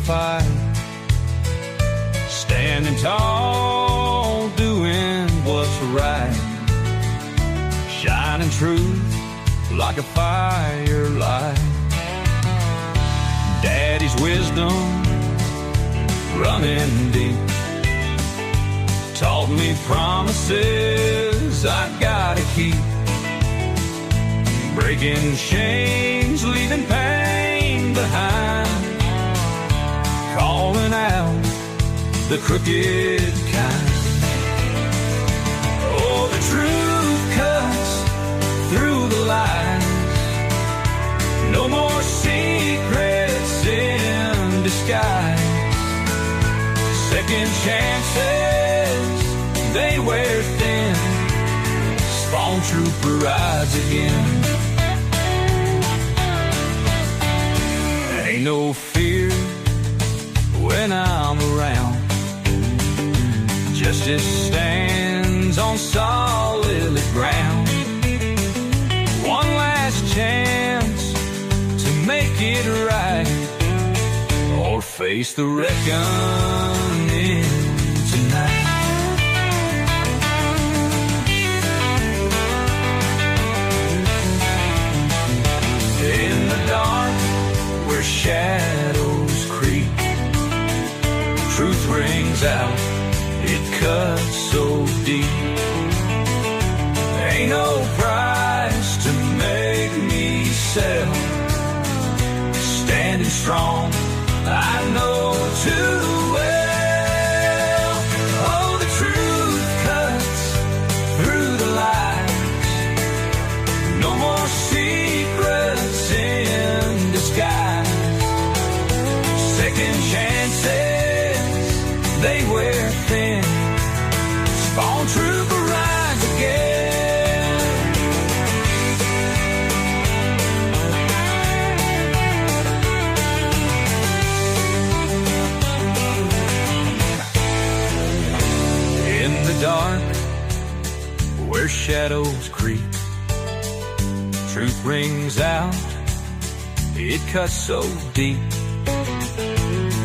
fight, standing tall, doing what's right, shining truth like a firelight. Daddy's wisdom running deep taught me promises I gotta keep, breaking chains, leaving pain behind, calling out the crooked kind. Oh, the truth cuts through the lies, no more secrets in disguise. Second chances, they wear thin, spawn trooper rides again. Ain't no fear when I'm around, justice stands on solid ground. One last chance to make it right, or face the reckoning tonight. In the dark where shadows creep, truth rings out, it cuts so deep. Ain't no price to make me sell, standing strong I know too well. Oh, the truth cuts through the lies, no more secrets in disguise. Second chances, they wear thin, spawn trooper rides again. Dark where shadows creep, truth rings out, it cuts so deep.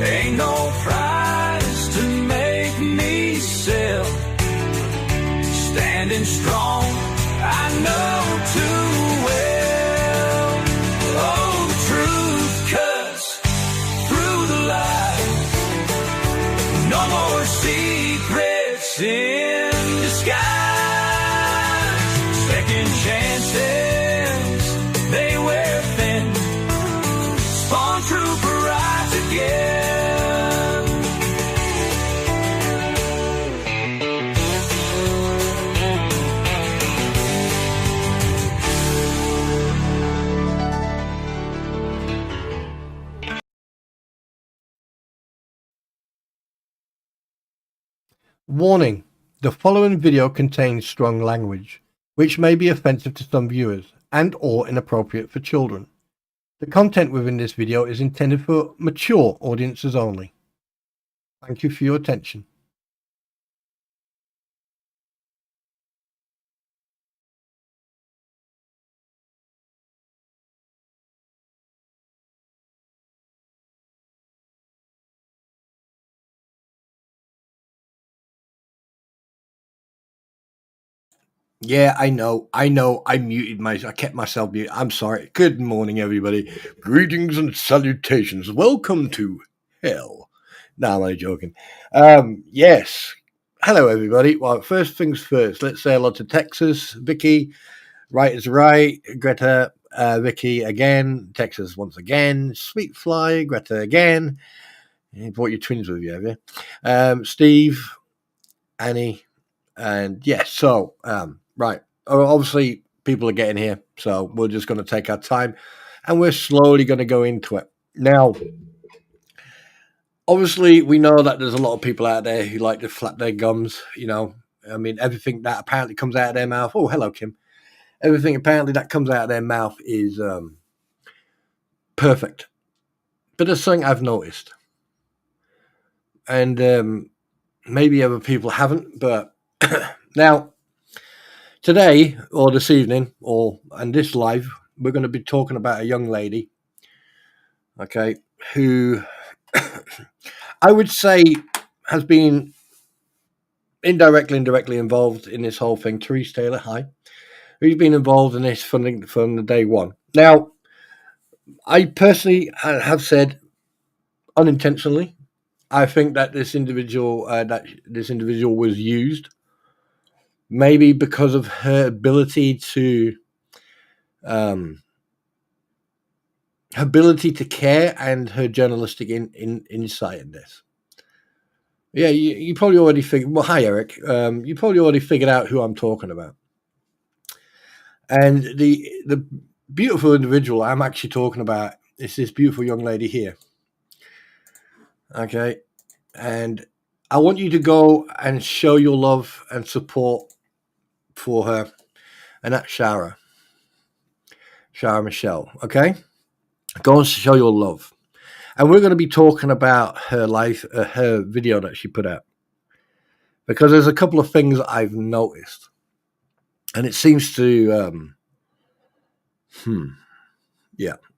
Ain't no price to make me sell, standing strong I know too well. Oh, the truth cuts through the lies, no more secrets in disguise. Second chances, they wear thin, spawn trooper rides again. Warning. The following video contains strong language, which may be offensive to some viewers and or inappropriate for children. The content within this video is intended for mature audiences only. Thank you for your attention. Yeah, I know, I muted I kept myself muted. I'm sorry. Good morning, everybody. Greetings and salutations. Welcome to hell. No, I'm only joking. Yes. Hello, everybody. Well, first things first, let's say hello to Texas, Vicky, Right is Right, Greta, Vicky again, Texas once again, Sweet Fly, Greta again. You brought your twins with you, have you? Steve, Annie, and yes, so, right. Obviously, people are getting here, so we're just going to take our time, and we're slowly going to go into it. Now, obviously, we know that there's a lot of people out there who like to flap their gums, you know. I mean, everything that apparently comes out of their mouth. Oh, hello, Kim. Everything apparently that comes out of their mouth is perfect. But there's something I've noticed. And maybe other people haven't, but now, today, or this evening, and this live, we're going to be talking about a young lady, okay, who I would say has been indirectly involved in this whole thing. Therese Taylor, hi, who's been involved in this from the day one. Now, I personally have said unintentionally, I think that this individual was used, maybe because of her ability to care and her journalistic insight in this. Yeah, you probably already figured. Well, hi Eric. You probably already figured out who I'm talking about. And the beautiful individual I'm actually talking about is this beautiful young lady here. Okay, and I want you to go and show your love and support for her, and that's Shara Michelle. Okay, go and show your love, and we're going to be talking about her life, her video that she put out, because there's a couple of things I've noticed, and it seems to,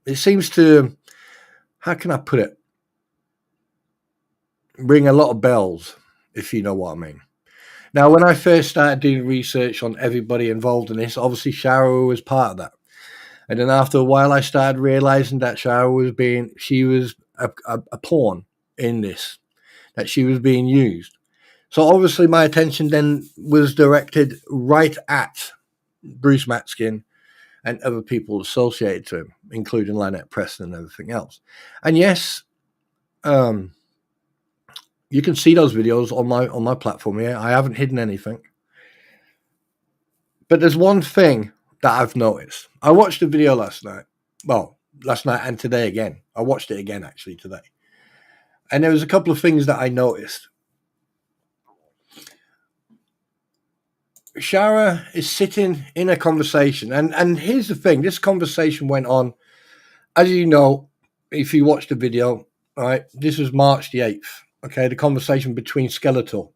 it seems to, how can I put it, ring a lot of bells, if you know what I mean. Now, when I first started doing research on everybody involved in this, obviously Shara was part of that. And then after a while, I started realizing that Shara was a pawn in this, that she was being used. So obviously my attention then was directed right at Bruce Matskin and other people associated to him, including Lynette Preston and everything else. And yes, you can see those videos on my platform here. I haven't hidden anything. But there's one thing that I've noticed. I watched a video last night. Well, last night and today again. I watched it again actually today. And there was a couple of things that I noticed. Shara is sitting in a conversation. And here's the thing. This conversation went on, as you know, if you watched the video, all right, this was March the 8th. Okay, the conversation between Skeletor.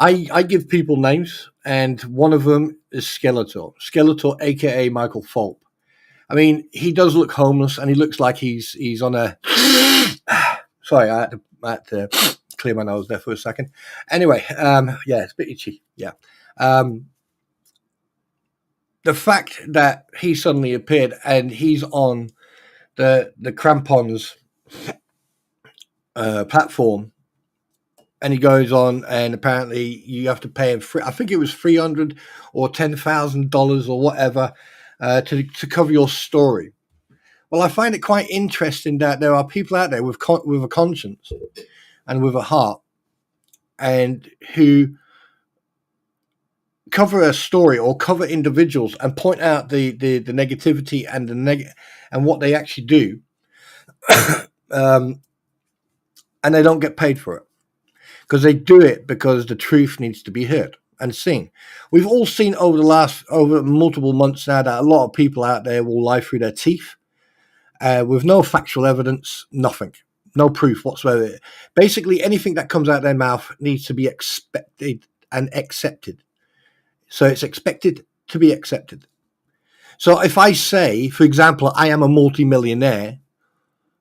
I give people names, and one of them is Skeletor. Skeletor, aka Michael Volpe. I mean, he does look homeless, and he looks like he's on a. Sorry, I had to clear my nose there for a second. Anyway, yeah, it's a bit itchy. Yeah. The fact that he suddenly appeared and he's on the crampons platform, and he goes on, and apparently you have to pay him. I think it was $300 or $10,000 or whatever to cover your story. Well, I find it quite interesting that there are people out there with a conscience and with a heart, and who cover a story or cover individuals and point out the negativity and and what they actually do, and they don't get paid for it, because they do it because the truth needs to be heard and seen. We've all seen over multiple months now that a lot of people out there will lie through their teeth with no factual evidence, nothing, no proof whatsoever. Basically, anything that comes out of their mouth needs to be expected and accepted. So it's expected to be accepted. So if I say, for example, I am a multimillionaire,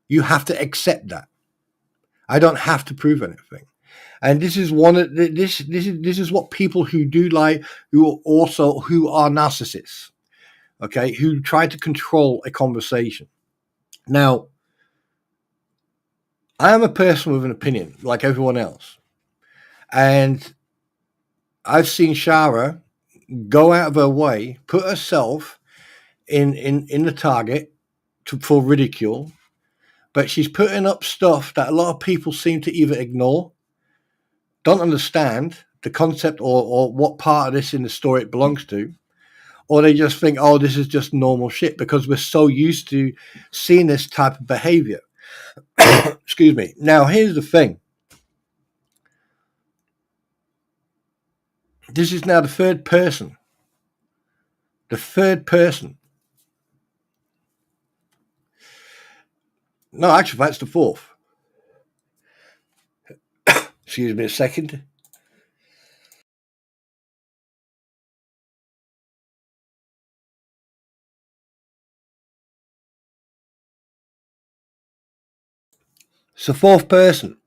you have to accept that. I don't have to prove anything. And this is this is what people who do lie, who are narcissists, okay, who try to control a conversation. Now, I am a person with an opinion, like everyone else, and I've seen Shara go out of her way, put herself in the target for ridicule, but she's putting up stuff that a lot of people seem to either ignore, don't understand the concept or what part of this in the story it belongs to, or they just think, oh, this is just normal shit, because we're so used to seeing this type of behavior. Excuse me. Now, here's the thing. This is now the third person. The third person. No, actually, that's the fourth. Excuse me a second. It's the fourth person.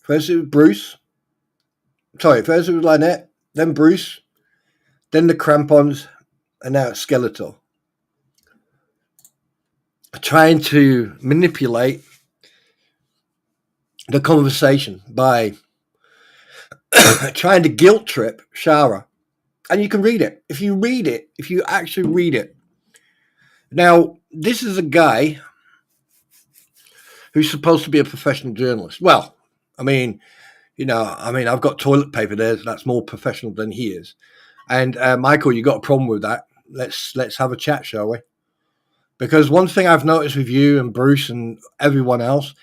First it was Bruce. Sorry, first it was Lynette, then Bruce, then the crampons, and now it's Skeletor. Trying to manipulate the conversation by trying to guilt trip Shara. And you can read it. If you actually read it. Now, this is a guy who's supposed to be a professional journalist. Well, I've got toilet paper there. That's more professional than he is. And Michael, you got a problem with that? Let's have a chat, shall we? Because one thing I've noticed with you and Bruce and everyone else,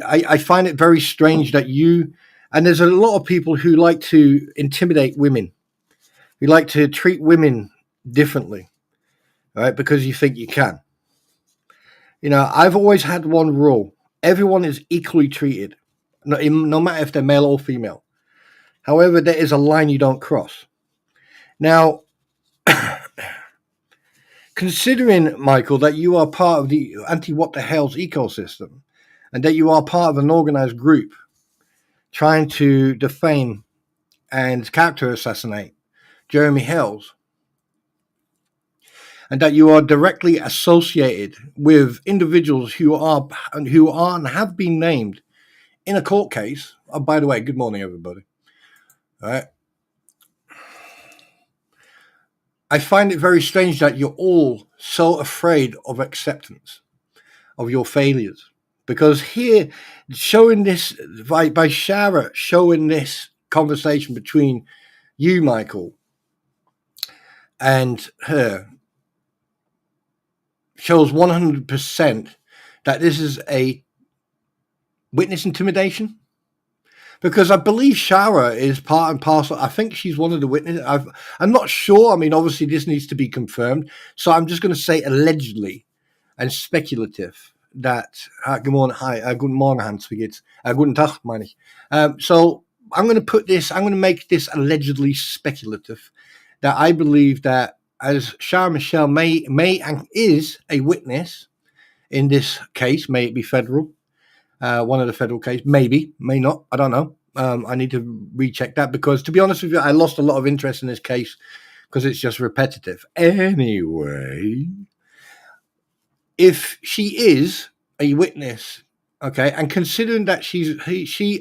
I find it very strange that you, and there's a lot of people who like to intimidate women, who like to treat women differently, right? Because you think you can. I've always had one rule. Everyone is equally treated, no matter if they're male or female. However, there is a line you don't cross. Now, considering, Michael, that you are part of the anti-what the hell's ecosystem and that you are part of an organized group trying to defame and character assassinate Jeremy Hells, and that you are directly associated with individuals who are and have been named in a court case. Oh, by the way, good morning, everybody. All right. I find it very strange that you're all so afraid of acceptance of your failures. Because here, showing this, by Shara showing this conversation between you, Michael, and her, shows 100% that this is a witness intimidation. Because I believe Shara is part and parcel. I think she's one of the witnesses. I'm not sure. I mean, obviously, this needs to be confirmed. So I'm just going to say allegedly and speculative that. Good morning, Hans, wie geht's? Guten Tag, meine ich. So I'm going to make this allegedly speculative, that I believe that as Shara Michelle may and is a witness in this case, may it be federal, one of the federal cases, maybe, may not, I don't know. I need to recheck that because, to be honest with you, I lost a lot of interest in this case because it's just repetitive. Anyway, if she is a witness, okay, and considering that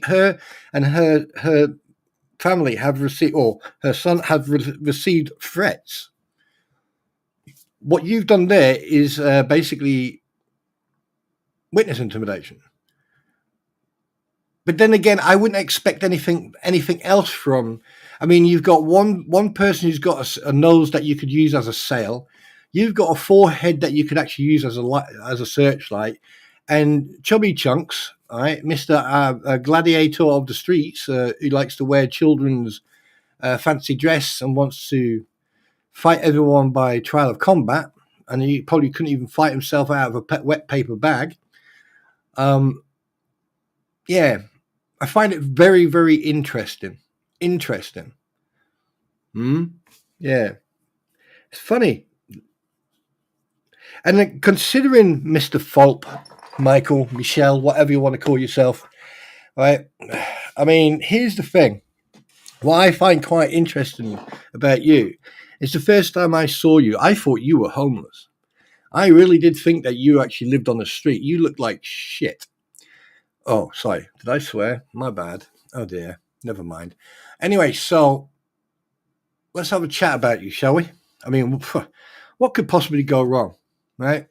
her and her family have received, or her son have received threats, what you've done there is basically witness intimidation. But then again, I wouldn't expect anything else from. I mean, you've got one person who's got a nose that you could use as a sail. You've got a forehead that you could actually use as a searchlight, and Chubby Chunks, all right, Mr. Gladiator of the streets, who likes to wear children's fancy dress and wants to fight everyone by trial of combat, and he probably couldn't even fight himself out of a wet paper bag. Yeah. I find it very, very interesting. Yeah. It's funny. And then considering Mr. Volpe, Michael, Michelle, whatever you want to call yourself, right? I mean, here's the thing. What I find quite interesting about you is the first time I saw you, I thought you were homeless. I really did think that you actually lived on the street. You looked like shit. Oh, sorry. Did I swear? My bad. Oh, dear. Never mind. Anyway, so let's have a chat about you, shall we? I mean, what could possibly go wrong, right?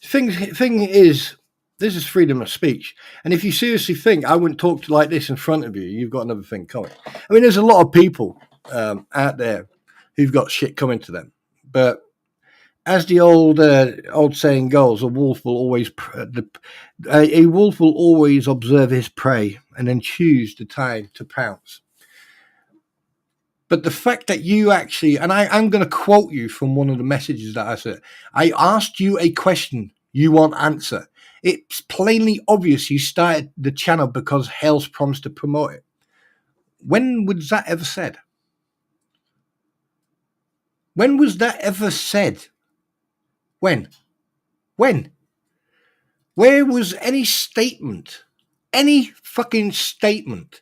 Thing is, this is freedom of speech. And if you seriously think I wouldn't talk like this in front of you, you've got another thing coming. I mean, there's a lot of people out there who've got shit coming to them. But as the old saying goes, a wolf will always observe his prey and then choose the time to pounce. But the fact that you actually, and I'm going to quote you from one of the messages that I said, I asked you a question, you want answer. It's plainly obvious you started the channel because Hell's promised to promote it. When was that ever said? When was that ever said? When? Where was any statement, any fucking statement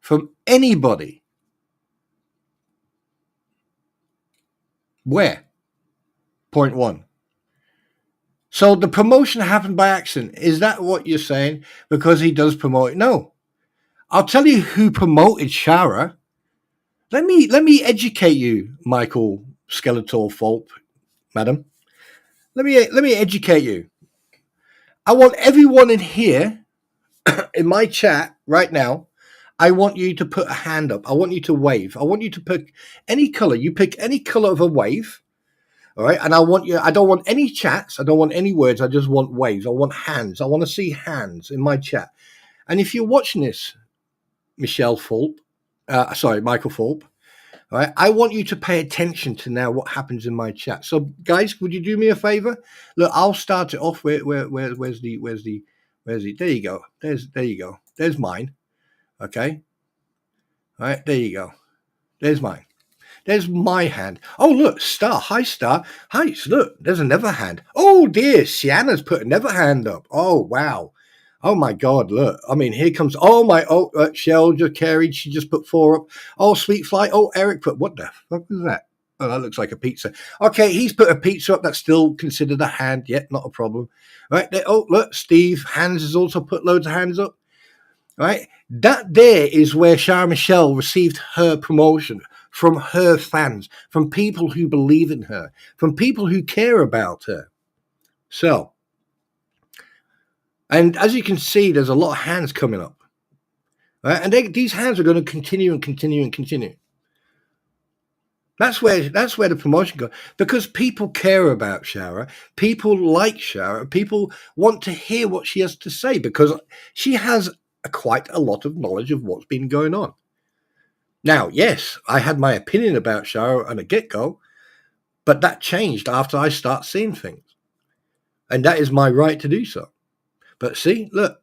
from anybody? Where? Point one. So the promotion happened by accident. Is that what you're saying? Because he does promote it? No. I'll tell you who promoted Shara. Let me educate you, Michael Skeletor Volpe, madam. Let me educate you. I want everyone in here, in my chat right now, I want you to put a hand up. I want you to wave. I want you to pick any color. You pick any color of a wave. All right. And I don't want any chats. I don't want any words. I just want waves. I want hands. I want to see hands in my chat. And if you're watching this, Michael Volpe, all right, I want you to pay attention to now what happens in my chat. So, guys, would you do me a favor? Look, I'll start it off. Where's the? There you go. There you go. There's mine. Okay. All right. There you go. There's mine. There's my hand. Oh, look, Star. Hi, Star. Hi. Look, there's another hand. Oh dear, Sienna's put another hand up. Oh wow. Oh my God, look. I mean, here comes, Shell just carried, she just put 4 up. Oh, Sweet Fly. Oh, Eric put, what the fuck is that? Oh, that looks like a pizza. Okay, he's put a pizza up. That's still considered a hand. Yet, not a problem. Right there. Oh, look, Steve Hands has also put loads of hands up. Right? That there is where Shara Michelle received her promotion, from her fans, from people who believe in her, from people who care about her. So, and as you can see, there's a lot of hands coming up. Right? And these hands are going to continue and continue and continue. That's where the promotion goes. Because people care about Shara. People like Shara. People want to hear what she has to say because she has quite a lot of knowledge of what's been going on. Now, yes, I had my opinion about Shara on a get-go, but that changed after I start seeing things. And that is my right to do so. But see, look,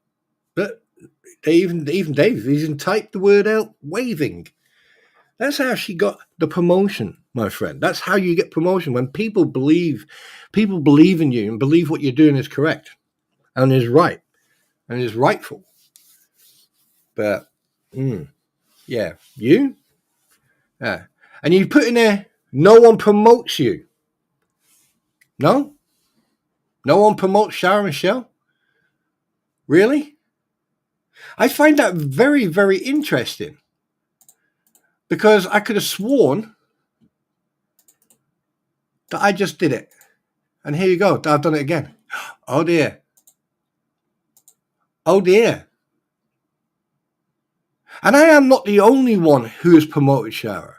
even Dave even typed the word out, waving. That's how she got the promotion, my friend. That's how you get promotion, when people believe in you and believe what you're doing is correct and is right and is rightful. But yeah, you, and you put in there, no one promotes you. No one promotes Shara Michelle. Really? I find that very, very interesting because I could have sworn that I just did it. And here you go. I've done it again. Oh, dear. Oh, dear. And I am not the only one who has promoted Shara.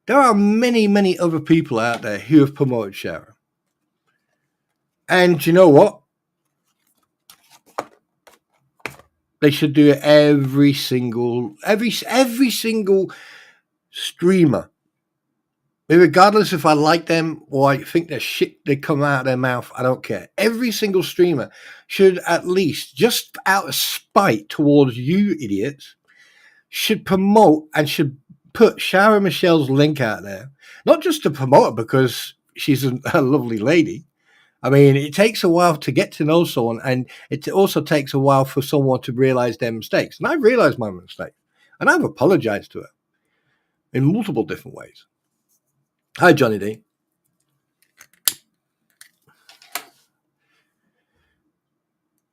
There are many, many other people out there who have promoted Shara. And you know what? They should do it every single streamer. Regardless if I like them or I think they're shit, they come out of their mouth, I don't care. Every single streamer should, at least, just out of spite towards you idiots, should promote and should put Shara Michelle's link out there. Not just to promote her because she's a lovely lady. I mean, it takes a while to get to know someone, and it also takes a while for someone to realize their mistakes. And I've realized my mistake, and I've apologized to her in multiple different ways. Hi, Johnny D.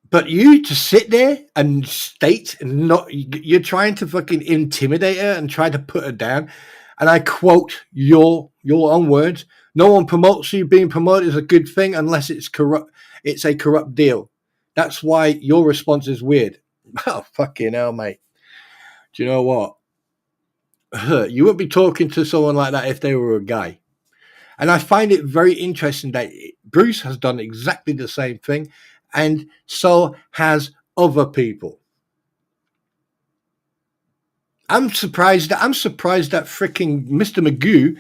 But you to sit there and state, you're trying to fucking intimidate her and try to put her down. And I quote your own words. No one promotes you. Being promoted is a good thing unless it's corrupt. It's a corrupt deal. That's why your response is weird. Oh, fucking hell, mate. Do you know what? You wouldn't be talking to someone like that if they were a guy. And I find it very interesting that Bruce has done exactly the same thing, and so has other people. I'm surprised that freaking Mr. Magoo,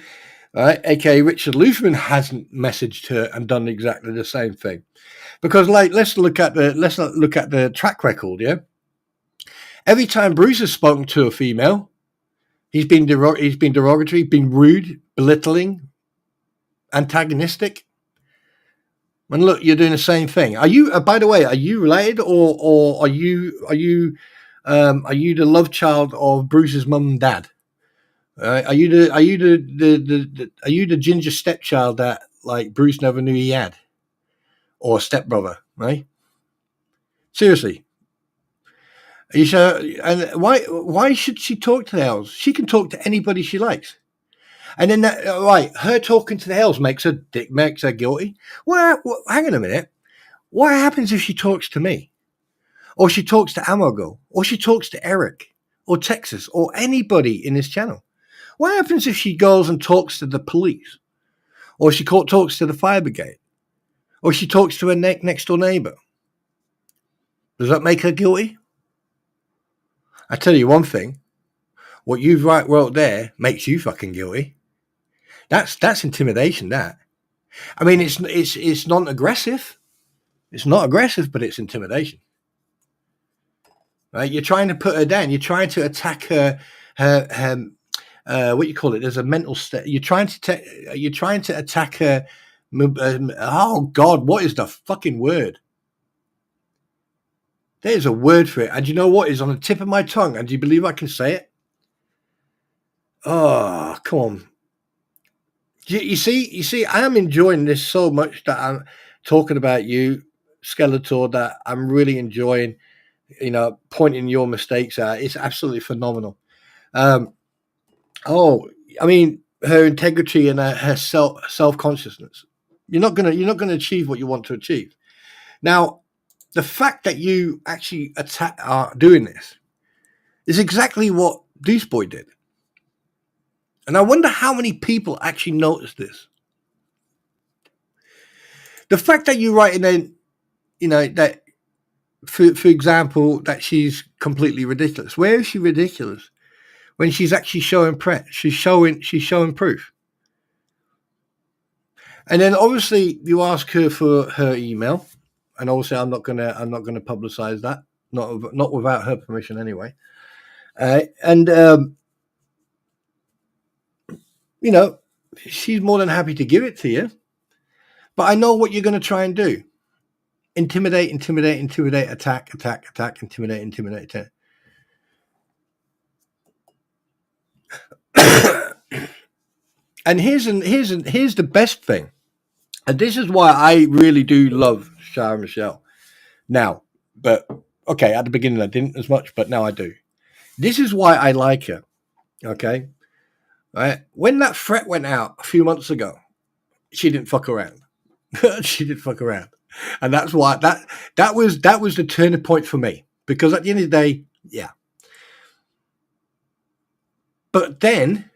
aka Richard Luthman, hasn't messaged her and done exactly the same thing. Because, like, let's look at the track record. Yeah, every time Bruce has spoken to a female, he's been derogatory, been rude, belittling, antagonistic. And look, you're doing the same thing. Are you? By the way, are you related, or are you the love child of Bruce's mum and dad? Are you the ginger stepchild that like Bruce never knew he had, or stepbrother? Right? Seriously, are you sure? And why should she talk to the elves? She can talk to anybody she likes. And then that right, her talking to the elves makes her guilty. Well, hang on a minute. What happens if she talks to me? Or she talks to Amogo? Or she talks to Eric? Or Texas? Or anybody in this channel? What happens if she goes and talks to the police? Or she talks to the fire brigade? Or she talks to her next door neighbor? Does that make her guilty? I tell you one thing. What you've wrote there makes you fucking guilty. That's intimidation, that. I mean, it's non-aggressive. It's not aggressive, but it's intimidation. Right? You're trying to put her down. You're trying to attack her what you call it? There's a mental state. You're trying to attack her. Oh God, what is the fucking word? There's a word for it, and you know what is on the tip of my tongue? And do you believe I can say it? Oh, come on. You see, I am enjoying this so much that I'm talking about you, Skeletor, that I'm really enjoying, pointing your mistakes out. It's absolutely phenomenal. I mean, her integrity and her self-consciousness. You're not gonna achieve what you want to achieve. Now, the fact that you actually are doing this is exactly what Deuce Boy did. And I wonder how many people actually noticed this. The fact that you're writing in, that, for example, that she's completely ridiculous. Where is she ridiculous? When she's actually showing she's showing proof. And then obviously you ask her for her email, and obviously I'm not gonna publicize that, not without her permission anyway. She's more than happy to give it to you. But I know what you're going to try and do. Intimidate, attack, intimidate. And here's the best thing. And this is why I really do love Sarah Michelle. Now, but okay, at the beginning I didn't as much, but now I do. This is why I like her. Okay? Right? When that threat went out a few months ago, she didn't fuck around. She didn't fuck around. And that's why that was the turning point for me. Because at the end of the day, yeah. But then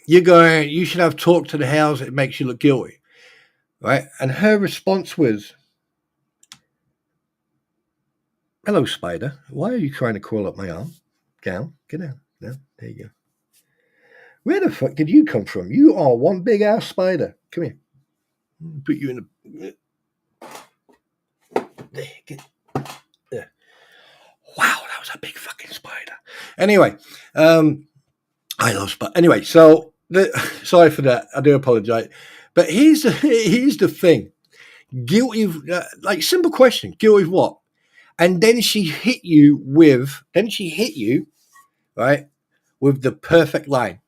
you're going, you should have talked to the house, it makes you look guilty. Right? And her response was, hello, spider. Why are you trying to crawl up my arm? Down. Get down. Down. There you go. Where the fuck did you come from? You are one big ass spider. Come here. Put you in the... There. Get there. Wow, that was a big fucking spider. Anyway, I love spider. Anyway, so sorry for that. I do apologize. But here's the thing. Guilty of, like, simple question. Guilty of what? And then she hit you, right, with the perfect line.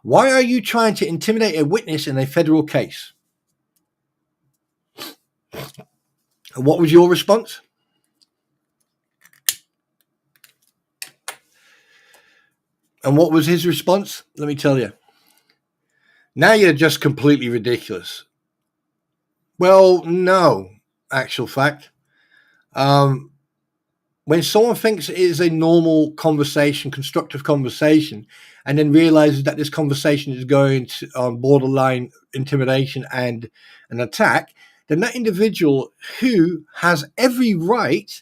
Why are you trying to intimidate a witness in a federal case? And what was your response? And what was his response? Let me tell you. Now you're just completely ridiculous. Well, no, actual fact. When someone thinks it is a normal conversation, constructive conversation, and then realizes that this conversation is going to, on borderline intimidation and an attack, then that individual who has every right,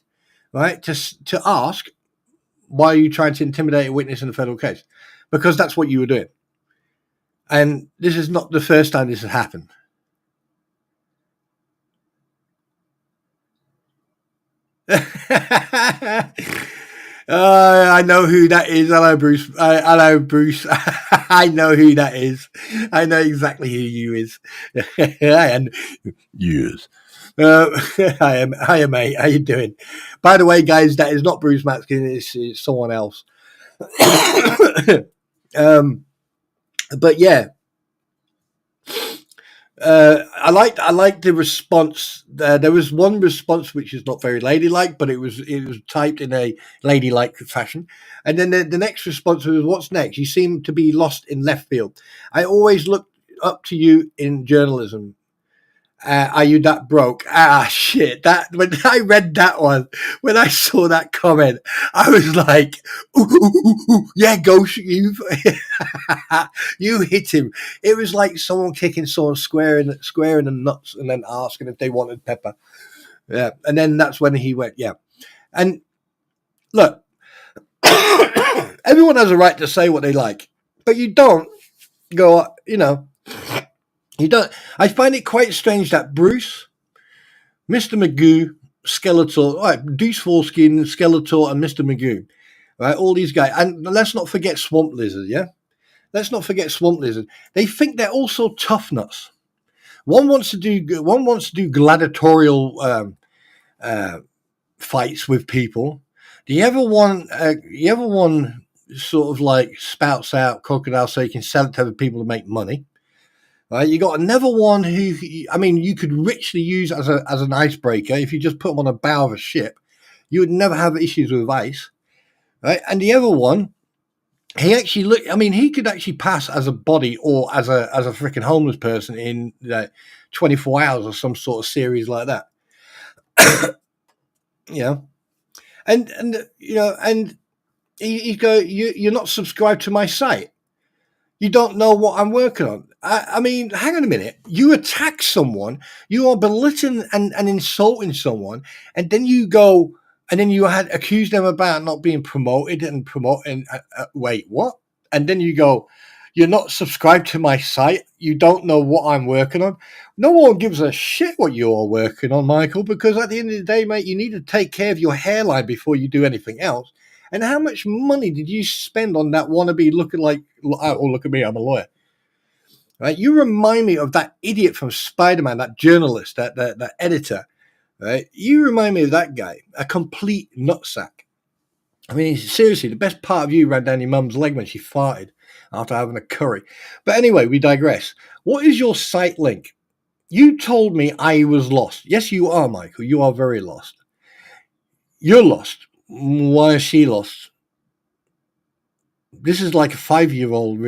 to ask, why are you trying to intimidate a witness in a federal case? Because that's what you were doing. And this is not the first time this has happened. I know who that is. Hello, Bruce. Hello, Bruce. I know who that is. I know exactly who you is. And yes. Hi, mate. How you doing? By the way, guys, that is not Bruce Matskin. It's someone else. But yeah, I liked the response. There was one response which is not very ladylike, but it was typed in a ladylike fashion. And then the next response was, "What's next? You seem to be lost in left field. I always looked up to you in journalism. Are you that broke?" Shit. That when I read that one, when I saw that comment, I was like, ooh, yeah, go you. You hit him. It was like someone kicking someone square in the nuts and then asking if they wanted pepper. Yeah. And then that's when he went, yeah. And look, everyone has a right to say what they like, but you don't go, you don't. I find it quite strange that Bruce, Mr. Magoo, Skeletor, right, Deuce Foreskin, Skeletor, and Mr. Magoo, right, all these guys, and let's not forget Swamp Lizard, yeah? Let's not forget Swamp Lizard. They think they're also tough nuts. One wants to do gladiatorial fights with people. The other one sort of like spouts out crocodile so you can sell it to other people to make money. Right, you got another one who, I mean, you could richly use as an icebreaker if you just put them on a bow of a ship. You would never have issues with ice, right? And the other one, he could actually pass as a body or as a freaking homeless person in 24 hours or some sort of series like that. You know, and you go, you're not subscribed to my site. You don't know what I'm working on. I mean, hang on a minute. You attack someone, you are belittling and insulting someone, and then you go and then you had accused them about not being promoted and promoting. Wait, what? And then you go, you're not subscribed to my site. You don't know what I'm working on. No one gives a shit what you're working on, Michael, because at the end of the day, mate, you need to take care of your hairline before you do anything else. And how much money did you spend on that wannabe looking like, oh, look at me, I'm a lawyer. Right? You remind me of that idiot from Spider-Man, that journalist, that editor. Right? You remind me of that guy, a complete nutsack. I mean, seriously, the best part of you ran down your mum's leg when she farted after having a curry. But anyway, we digress. What is your site link? You told me I was lost. Yes, you are, Michael. You are very lost. You're lost. Why is she lost? This is like a 5-year-old,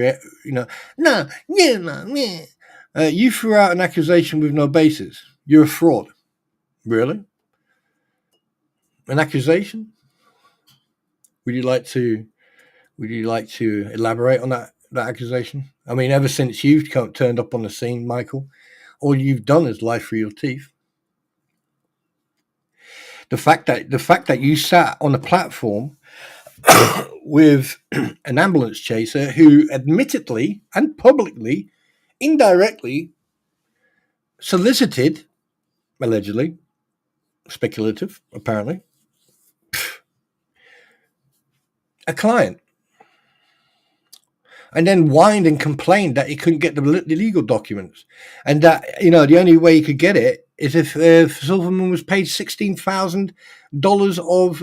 you threw out an accusation with no basis. You're a fraud. Really? An accusation? Would you like to elaborate on that accusation? I mean, ever since you've turned up on the scene, Michael, all you've done is lie through your teeth. The fact that you sat on a platform with an ambulance chaser who admittedly and publicly, indirectly solicited, allegedly, speculative, apparently, a client. And then whined and complained that he couldn't get the legal documents. And that, the only way he could get it is if Silverman was paid $16,000 of,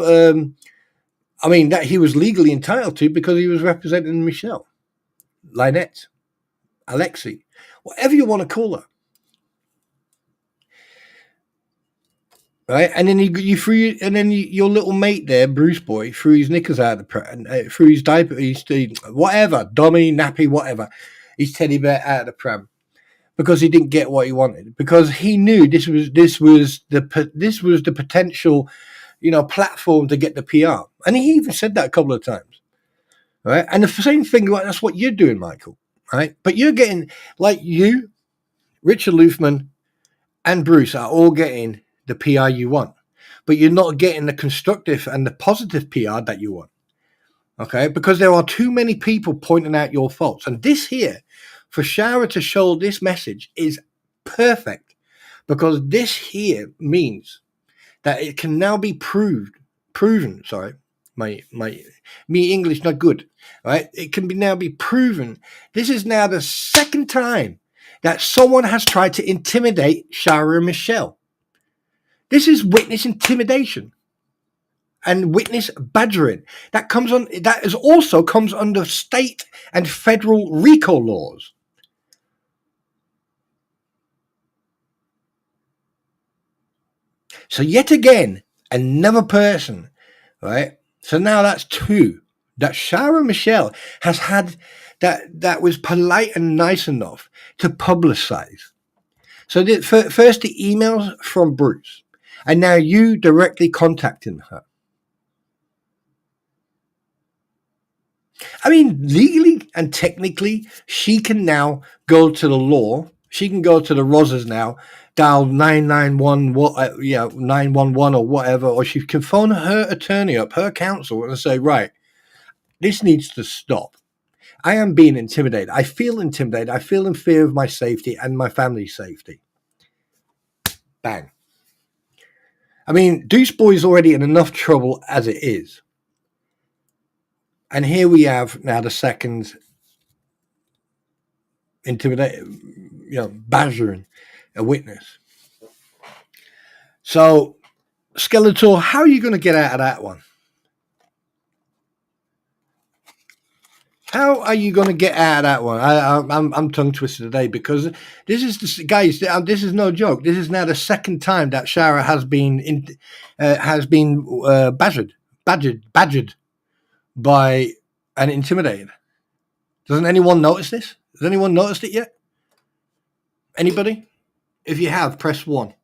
that he was legally entitled to because he was representing Michelle, Lynette, Alexi, whatever you want to call her. Right, and then you threw, and then your little mate there, Bruce Boy, threw his knickers out of the threw his diaper, whatever, dummy, nappy, whatever, his teddy bear out of the pram because he didn't get what he wanted, because he knew this was the potential, platform to get the PR, and he even said that a couple of times, right? And the same thing, that's what you're doing, Michael, right? But you're getting, like, you, Richard Luthman, and Bruce are all getting the PR you want, but you're not getting the constructive and the positive PR that you want. Okay, because there are too many people pointing out your faults, and this here, for Shara to show this message, is perfect, because this here means that it can now be proven. Sorry, my English not good. Right, it can now be proven. This is now the second time that someone has tried to intimidate Shara and Michelle. This is witness intimidation and witness badgering. That is also comes under state and federal RICO laws. So yet again, another person, right? So now that's two. That Sarah Michelle has had that was polite and nice enough to publicize. So first the emails from Bruce, and now you directly contacting her. I mean, legally and technically, she can now go to the law. She can go to the Rosas now, dial 991, 911 or whatever, or she can phone her attorney up, her counsel, and say, right, this needs to stop. I am being intimidated. I feel intimidated. I feel in fear of my safety and my family's safety. Bang. I mean, Deuce Boy's already in enough trouble as it is. And here we have now the second badgering a witness. So, Skeletor, how are you going to get out of that one? How are you going to get out of that one? I'm tongue twisted today because this is guys. This is no joke. This is now the second time that Shara has been badgered by and intimidated. Doesn't anyone notice this? Has anyone noticed it yet? Anybody? If you have, press 1.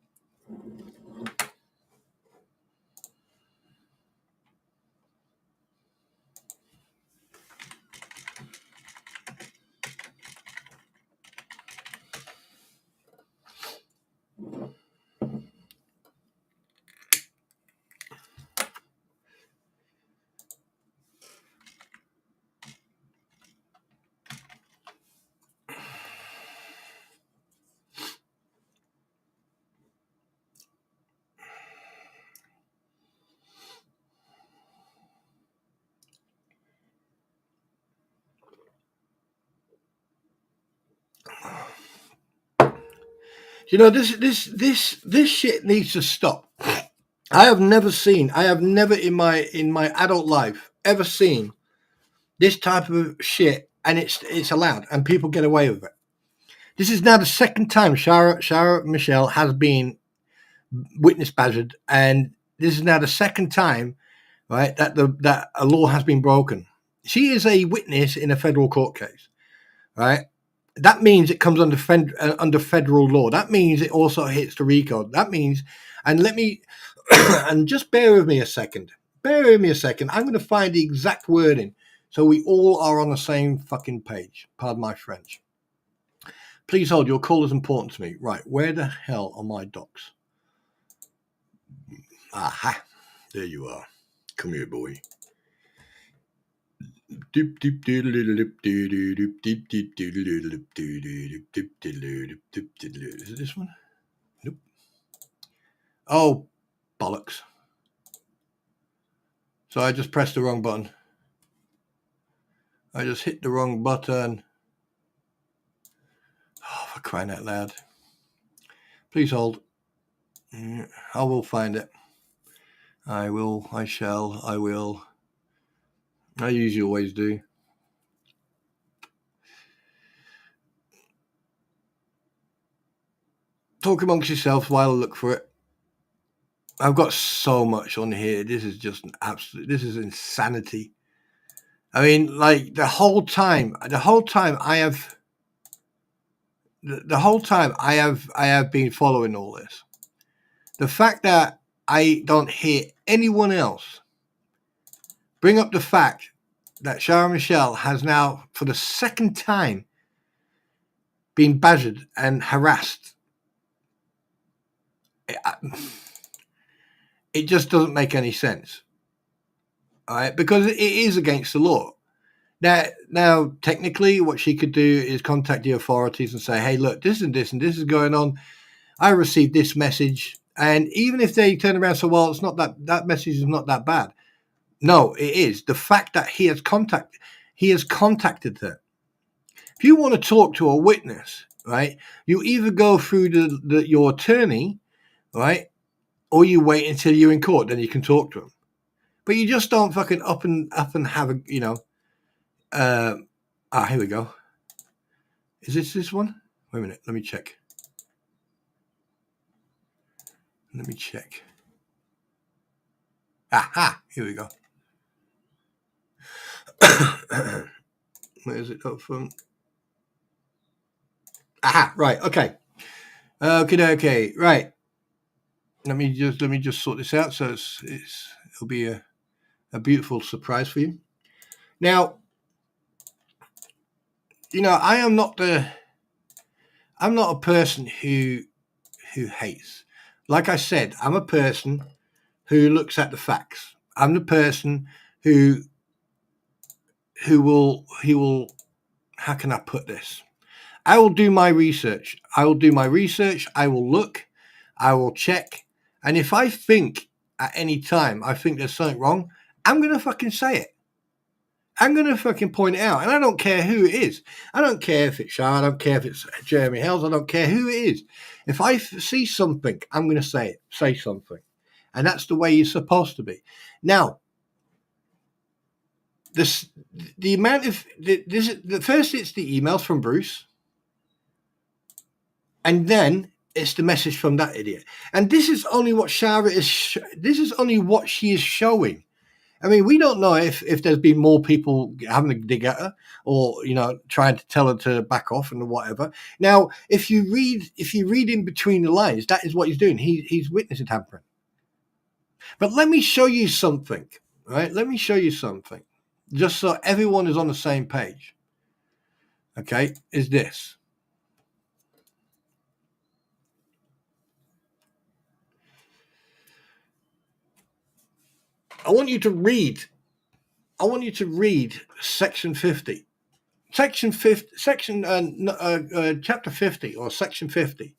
You know, this shit needs to stop. I have never in my adult life ever seen this type of shit, and it's allowed, and people get away with it. This is now the second time Shara Michelle has been witness badgered, and this is now the second time, right, that a law has been broken. She is a witness in a federal court case, right? That means it comes under federal law. That means it also hits the RICO. That means, and let me, and just bear with me a second. Bear with me a second. I'm going to find the exact wording so we all are on the same fucking page. Pardon my French. Please hold. Your call is important to me. Right. Where the hell are my docs? Aha. There you are. Come here, boy. Is it this one? Nope. Oh, bollocks. So I just pressed the wrong button. I just hit the wrong button. Oh, for crying out loud. Please hold. I will find it. I will. I shall. I will. I usually always do. Talk amongst yourselves while I look for it. I've got so much on here. This is just this is insanity. I mean, like the whole time I have been following all this. The fact that I don't hear anyone else bring up the fact that Shara Michelle has now, for the second time, been badgered and harassed. It just doesn't make any sense. All right, because it is against the law. Now, technically, what she could do is contact the authorities and say, hey, look, this and this and this is going on. I received this message. And even if they turn around and say, well, it's not that message is not that bad. No, it is. The fact that he has contacted her. If you want to talk to a witness, right, you either go through your attorney, right, or you wait until you're in court, then you can talk to them. But you just don't fucking up and have a, you know. Here we go. Is this one? Wait a minute. Let me check. Aha! Here we go. Where is it up from? Aha! Right. Okay. Okay. Right. Let me just sort this out. So it'll be a beautiful surprise for you. Now, you know, I'm not a person who hates. Like I said, I'm a person who looks at the facts. I'm the person who will, how can I put this? I will do my research. I will look, I will check. And if I think at any time, I think there's something wrong, I'm going to fucking say it. I'm going to fucking point it out. And I don't care who it is. I don't care if it's Sean. I don't care if it's Jeremy Hells. I don't care who it is. If I see something, I'm going to say it. Say something. And that's the way you're supposed to be. Now, the amount of the first, it's the emails from Bruce, and then it's the message from that idiot. And this is only what Shara is. This is only what she is showing. I mean, we don't know if there's been more people having a dig at her, or, you know, trying to tell her to back off and whatever. Now, if you read in between the lines, that is what he's doing. He's witnessing tampering. But let me show you something, right? Let me show you something, just so everyone is on the same page. Okay, is this. I want you to read section 50. Chapter 50, or section 50.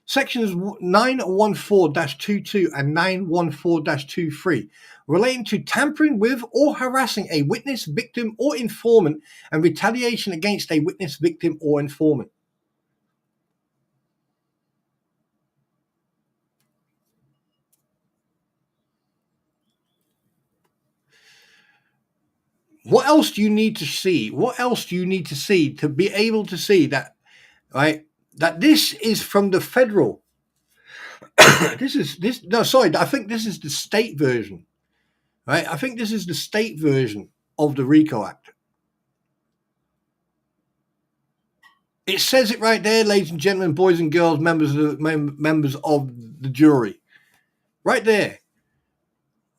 Sections 914-22 and 914-23 relating to tampering with or harassing a witness, victim, or informant, and retaliation against a witness, victim, or informant. What else do you need to see? What else do you need to see to be able to see that, right? That this is from the federal. I think this is the state version, right? I think this is the state version of the RICO Act. It says it right there, ladies and gentlemen, boys and girls, members of the jury. Right there.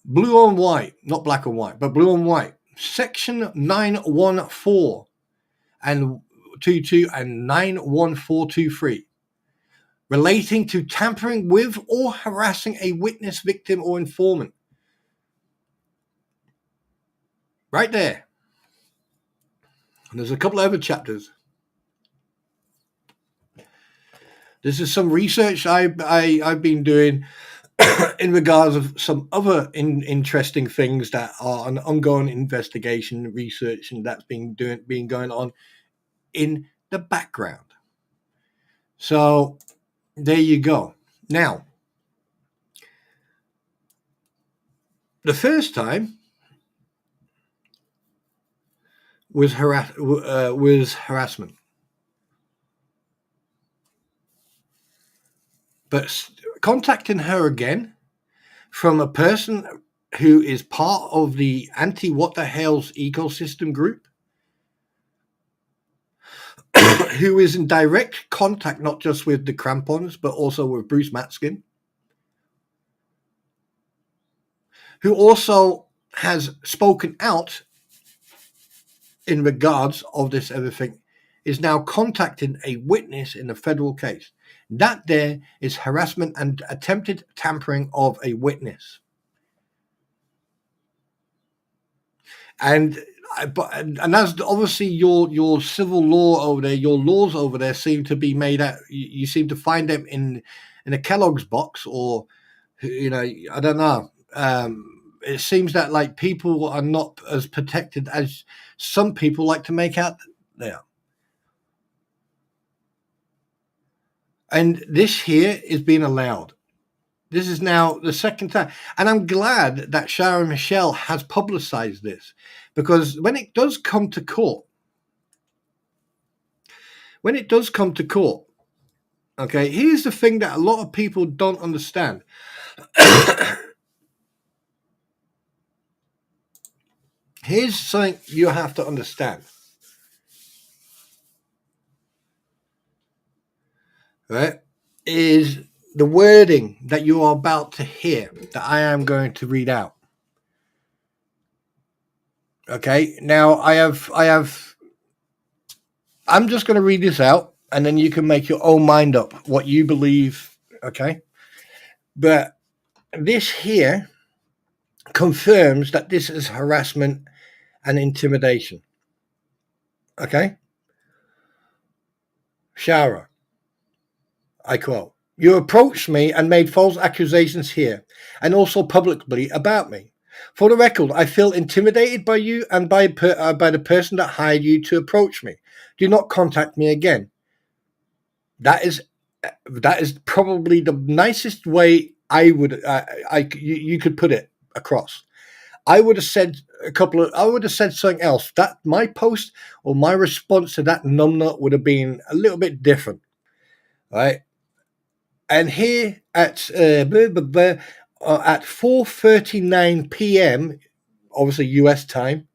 Blue on white, not black and white, but blue on white. Section 914 and 22 and 91423. Relating to tampering with or harassing a witness, victim, or informant. Right there. And there's a couple of other chapters. This is some research I've been doing in regards of some other interesting things that are an ongoing investigation, research, and that's been going on in the background. So there you go. Now, the first time was harassment. But contacting her again from a person who is part of the anti-what the hell's ecosystem group, who is in direct contact not just with the crampons, but also with Bruce Matskin, who also has spoken out in regards of this everything, is now contacting a witness in a federal case. That there is harassment and attempted tampering of a witness. And as obviously your civil law over there, your laws over there seem to be made out. You seem to find them in a Kellogg's box, or, you know, I don't know. It seems that like people are not as protected as some people like to make out they are. And this here is being allowed. This is now the second time. And I'm glad that Sarah Michelle has publicized this, because when it does come to court, okay, here's the thing that a lot of people don't understand. Here's something you have to understand. Right? Is the wording that you are about to hear that I am going to read out. Okay, now I'm just going to read this out, and then you can make your own mind up what you believe. Okay, but this here confirms that this is harassment and intimidation. Okay, Shara, I quote, "You approached me and made false accusations here, and also publicly about me. For the record, I feel intimidated by you and by the person that hired you to approach me. Do not contact me again." That is probably the nicest way you could put it across. I would have said something else. That my post or my response to that numbnut would have been a little bit different, right? And here at 4:39 p.m., obviously US time,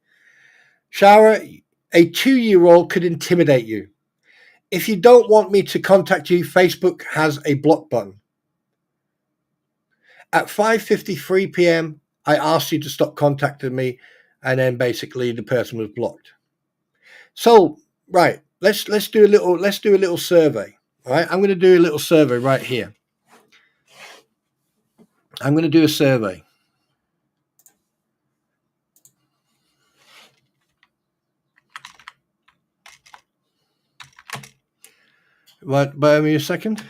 Shara, a 2-year-old could intimidate you. If you don't want me to contact you, Facebook has a block button. At 5:53 p.m., I asked you to stop contacting me, and then basically the person was blocked. So, right, let's do a little survey. All right, I'm going to do a little survey right here. I'm going to do a survey. Right, bear me a second.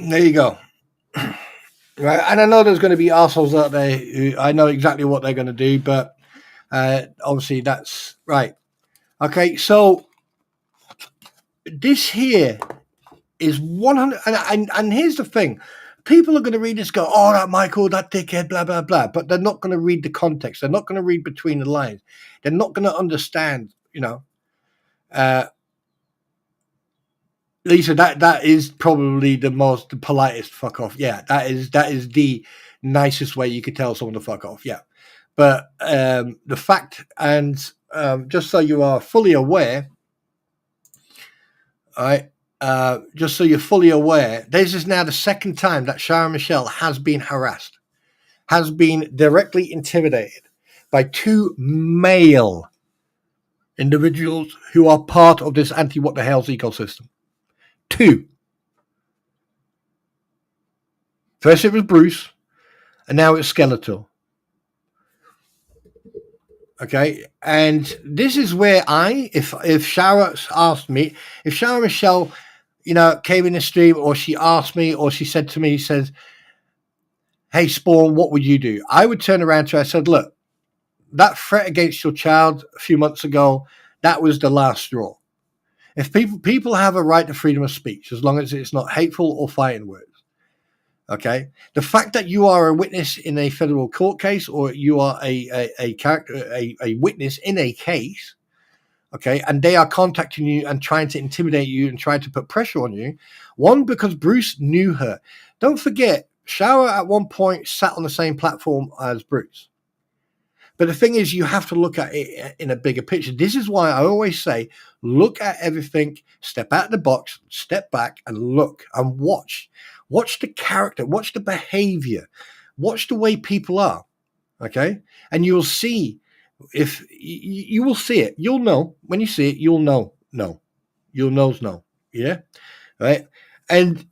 There you go. Right, and I know there's going to be assholes out there who I know exactly what they're going to do, but obviously that's right. Okay, so this here is 100, and here's the thing: people are going to read this, go, "Oh, that Michael, that dickhead, blah blah blah," but they're not going to read the context. They're not going to read between the lines. They're not going to understand. Lisa, that is probably the politest fuck off. Yeah, that is the nicest way you could tell someone to fuck off. Yeah, but the fact, and just so you are fully aware, all right, just so you're fully aware, this is now the second time that Sarah Michelle has been harassed, has been directly intimidated by 2 male individuals who are part of this anti-what the hell's ecosystem. 2. First it was Bruce, and now it's Skeletor. Okay, and this is where if Shara asked me, if Shara Michelle, came in the stream, or she asked me, or she said to me, says, "Hey Spawn, what would you do?" I would turn around to her. I said, "Look, that threat against your child a few months ago, that was the last straw. If people have a right to freedom of speech, as long as it's not hateful or fighting words. Okay, the fact that you are a witness in a federal court case, or you are a witness in a case, okay, and they are contacting you and trying to intimidate you and trying to put pressure on you. One, because Bruce knew her. Don't forget, Shara at one point sat on the same platform as Bruce. But the thing is, you have to look at it in a bigger picture. This is why I always say, look at everything, step out of the box, step back and look and watch. Watch the character, watch the behavior, watch the way people are. Okay. And you'll see if you will see it. You'll know when you see it, you'll know. No, you'll know. No. Yeah. Right. And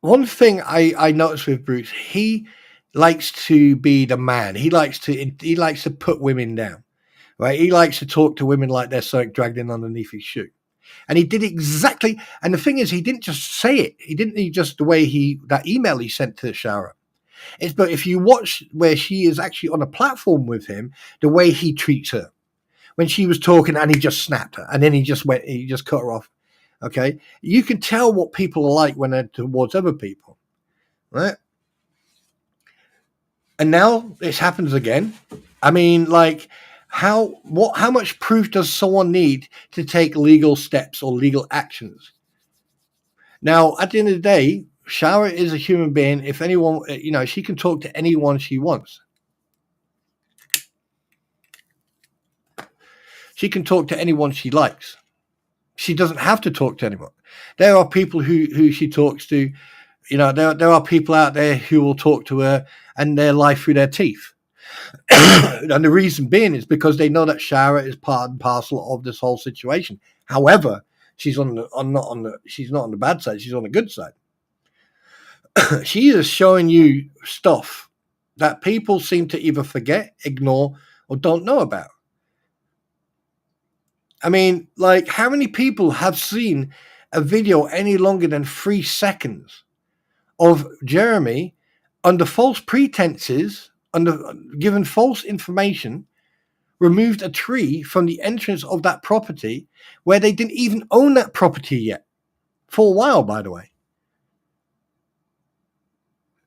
one thing I noticed with Bruce, he likes to be the man. He likes to put women down, right? He likes to talk to women like they're something dragged in underneath his shoe. And he did exactly. And the thing is, he didn't just say it. He didn't just the way that email he sent to Shara. But if you watch where she is actually on a platform with him, the way he treats her when she was talking and he just snapped her and then he just cut her off. Okay. You can tell what people are like when they're towards other people. Right. And now this happens again. I mean, like, how much proof does someone need to take legal steps or legal actions? Now, at the end of the day, Shara is a human being. If anyone, she can talk to anyone she wants. She can talk to anyone she likes. She doesn't have to talk to anyone. There are people who she talks to. There are people out there who will talk to her and their life through their teeth. And the reason being is because they know that Shara is part and parcel of this whole situation. However, she's not on the bad side. She's on the good side. She is showing you stuff that people seem to either forget, ignore, or don't know about. I mean, like, how many people have seen a video any longer than 3 seconds of Jeremy under false pretenses, given false information, removed a tree from the entrance of that property where they didn't even own that property yet, for a while, by the way.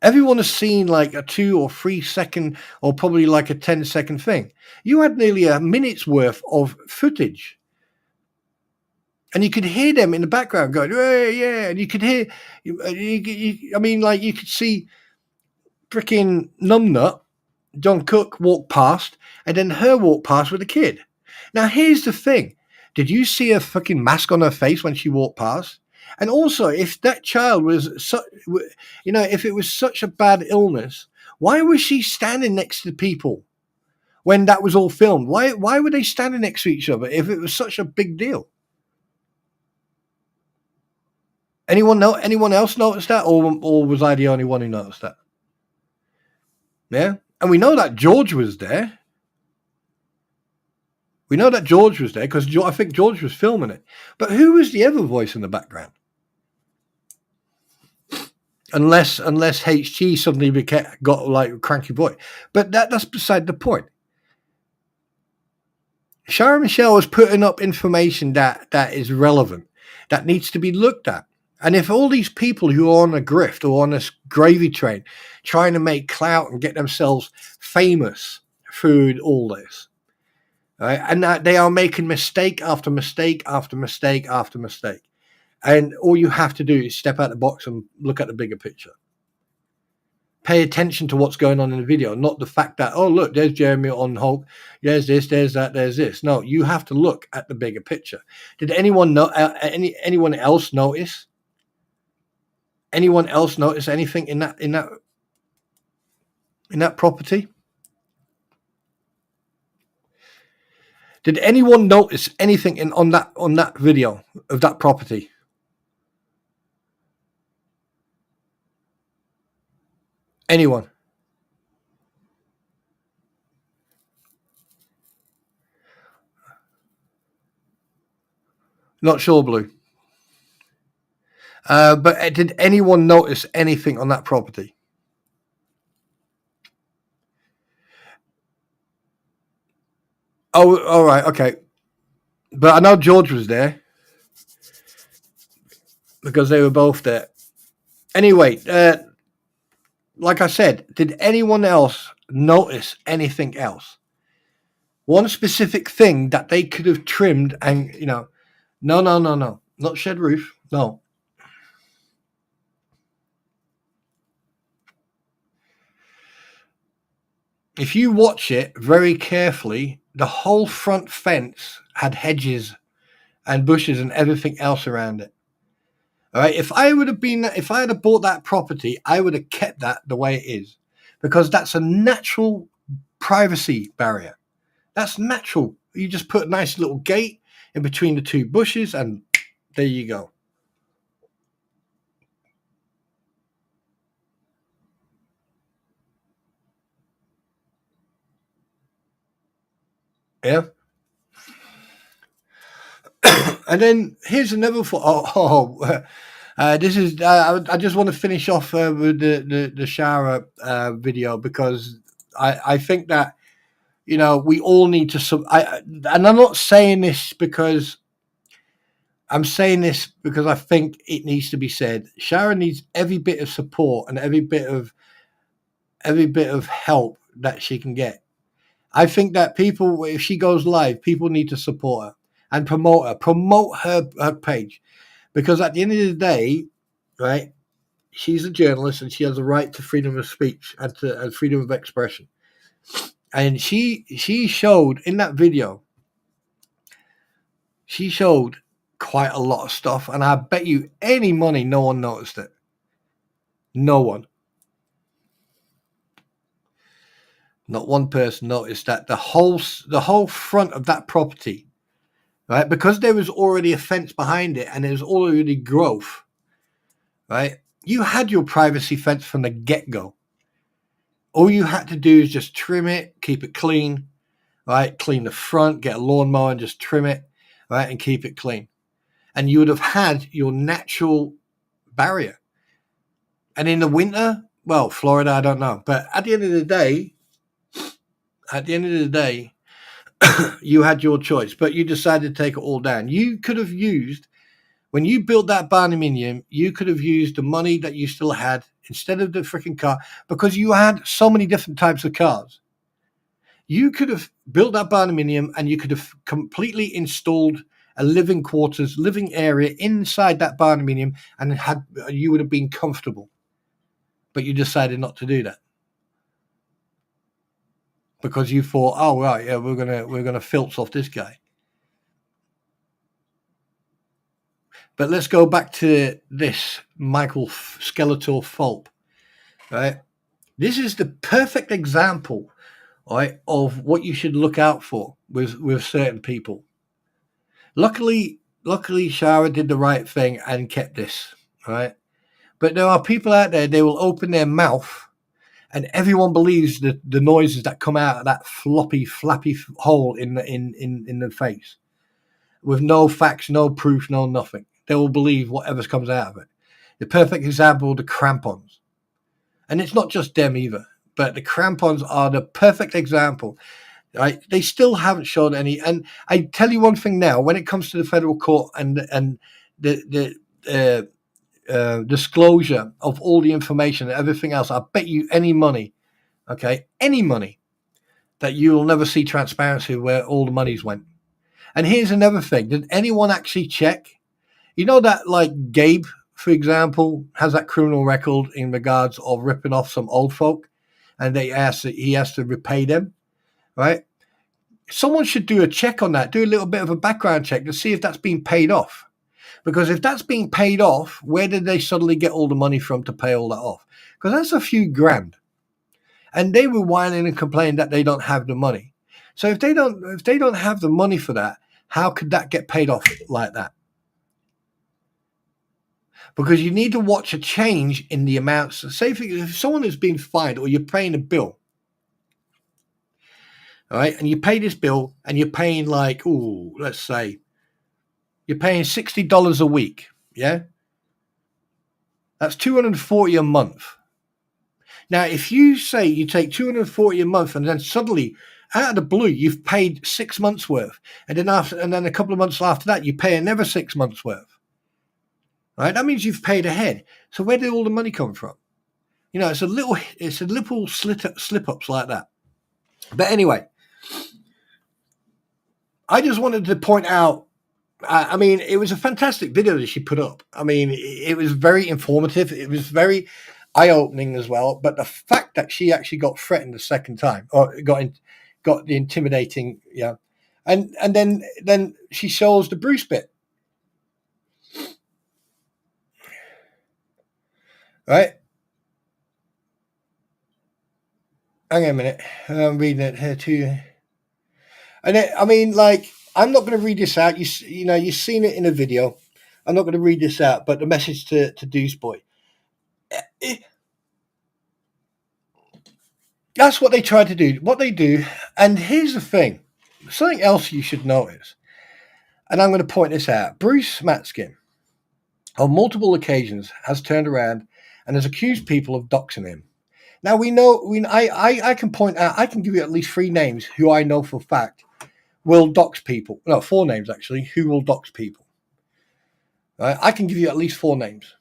Everyone has seen like a 2 or 3 second or probably like a 10-second thing. You had nearly a minute's worth of footage. And you could hear them in the background going, hey, yeah. And you could hear, you could see freaking Numbnut, John Cook, walk past, and then her walk past with a kid. Now, here's the thing. Did you see a fucking mask on her face when she walked past? And also, if that child was, if it was such a bad illness, why was she standing next to people when that was all filmed? Why were they standing next to each other if it was such a big deal? Anyone else noticed that, or was I the only one who noticed that? Yeah, and we know that George was there. We know that George was there because I think George was filming it. But who was the other voice in the background? Unless HG suddenly got like a cranky voice. But that's beside the point. Shara Michelle was putting up information that is relevant, that needs to be looked at. And if all these people who are on a grift or on this gravy train trying to make clout and get themselves famous through all this, right, and that they are making mistake after mistake after mistake after mistake, and all you have to do is step out the box and look at the bigger picture. Pay attention to what's going on in the video, not the fact that, oh, look, there's Jeremy on Hulk, there's this, there's that, there's this. No, you have to look at the bigger picture. Did anyone know? Anyone else notice? Anyone else notice anything in that property? Did anyone notice anything on that video of that property? Anyone? Not sure, Blue. But did anyone notice anything on that property? Oh, all right, okay. But I know George was there because they were both there. Anyway, like I said, did anyone else notice anything else? One specific thing that they could have trimmed and, no, not shed roof, no. if you watch it very carefully, the whole front fence had hedges and bushes and everything else around it. All right. If I had bought that property, I would have kept that the way it is, because that's a natural privacy barrier. That's natural. You just put a nice little gate in between the two bushes, and there you go. Yeah. And then here's another thought. This is. I just want to finish off with the shower video, because I think that, you know, we all need to. And I'm not saying this because I'm saying this because I think it needs to be said. Sharon needs every bit of support and every bit of help that she can get. I think that people, if she goes live, people need to support her and promote her page, because at the end of the day, right, she's a journalist and she has a right to freedom of speech and freedom of expression. And she showed in that video, she showed quite a lot of stuff, and I bet you any money no one noticed it. No one. Not one person noticed that the whole front of that property, right? Because there was already a fence behind it and there was already growth, right? You had your privacy fence from the get-go. All you had to do is just trim it, keep it clean, right? Clean the front, get a lawnmower and just trim it, right? And keep it clean. And you would have had your natural barrier. And in the winter, well, Florida, I don't know. But at the end of the day, you had your choice, but you decided to take it all down. You could have used, when you built that barnuminium, you could have used the money that you still had instead of the freaking car, because you had so many different types of cars. You could have built that barnuminium and you could have completely installed a living area inside that barnuminium, and you would have been comfortable. But you decided not to do that, because you thought, oh right, yeah, we're gonna filch off this guy. But let's go back to this Michael Skeletor Volpe, right? This is the perfect example, right, of what you should look out for with certain people. Luckily, Shara did the right thing and kept this, right? But there are people out there, they will open their mouth and everyone believes the noises that come out of that flappy hole in the face, with no facts, no proof, no nothing. They will believe whatever comes out of it. The perfect example, the crampons. And it's not just them either, but the crampons are the perfect example. Right? They still haven't shown any. And I tell you one thing now, when it comes to the federal court and the disclosure of all the information and everything else, I bet you any money, that you will never see transparency where all the monies went. And here's another thing. Did anyone actually check? You know that, like, Gabe, for example, has that criminal record in regards of ripping off some old folk, and he has to repay them, right? Someone should do a check on that, do a little bit of a background check to see if that's being paid off. Because if that's being paid off, where did they suddenly get all the money from to pay all that off? Because that's a few grand. And they were whining and complaining that they don't have the money. So if they don't have the money for that, how could that get paid off like that? Because you need to watch a change in the amounts. Say if someone has been fined or you're paying a bill, all right, and you pay this bill and you're paying like, let's say you're paying $60 a week, yeah? That's $240 a month. Now, if you say you take $240 a month and then suddenly, out of the blue, you've paid 6 months worth, and then a couple of months after that, you pay another 6 months worth. Right? That means you've paid ahead. So where did all the money come from? You know, it's a little slip ups like that. But anyway, I just wanted to point out, I mean, it was a fantastic video that she put up. I mean, it was very informative. It was very, eye-opening as well. But the fact that she actually got threatened the second time, or got the intimidating, and then she shows the Bruce bit, right? Hang on a minute, I'm reading it here too. And I mean, like, I'm not going to read this out. You know, you've seen it in a video. I'm not going to read this out, but the message to Deuce Boy. That's what they try to do. What they do, and here's the thing. Something else you should notice, and I'm going to point this out. Bruce Matskin, on multiple occasions, has turned around and has accused people of doxing him. Now I can point out, I can give you at least 3 names who I know for a fact will dox people. No, 4 names actually, who will dox people. Right? I can give you at least 4 names,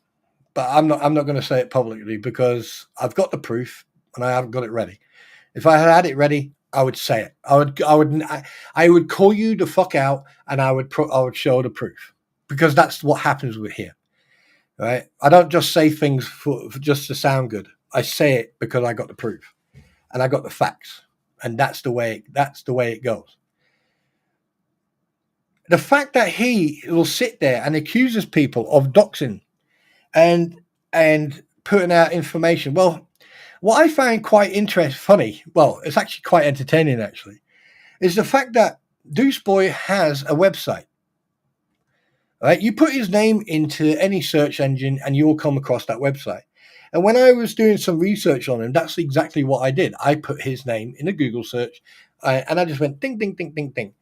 but I'm not going to say it publicly because I've got the proof and I haven't got it ready. If I had it ready, I would say it. I would call you the fuck out, and I would show the proof, because that's what happens with here, right? I don't just say things for just to sound good. I say it because I got the proof, and I got the facts, and that's the way it goes. The fact that he will sit there and accuses people of doxing and putting out information, well, what I find quite funny, well, it's actually quite entertaining actually, is the fact that Deuce Boy has a website. Right? You put his name into any search engine and you will come across that website. And when I was doing some research on him, that's exactly what I did. I put his name in a Google search and I just went ding, ding, ding, ding, ding.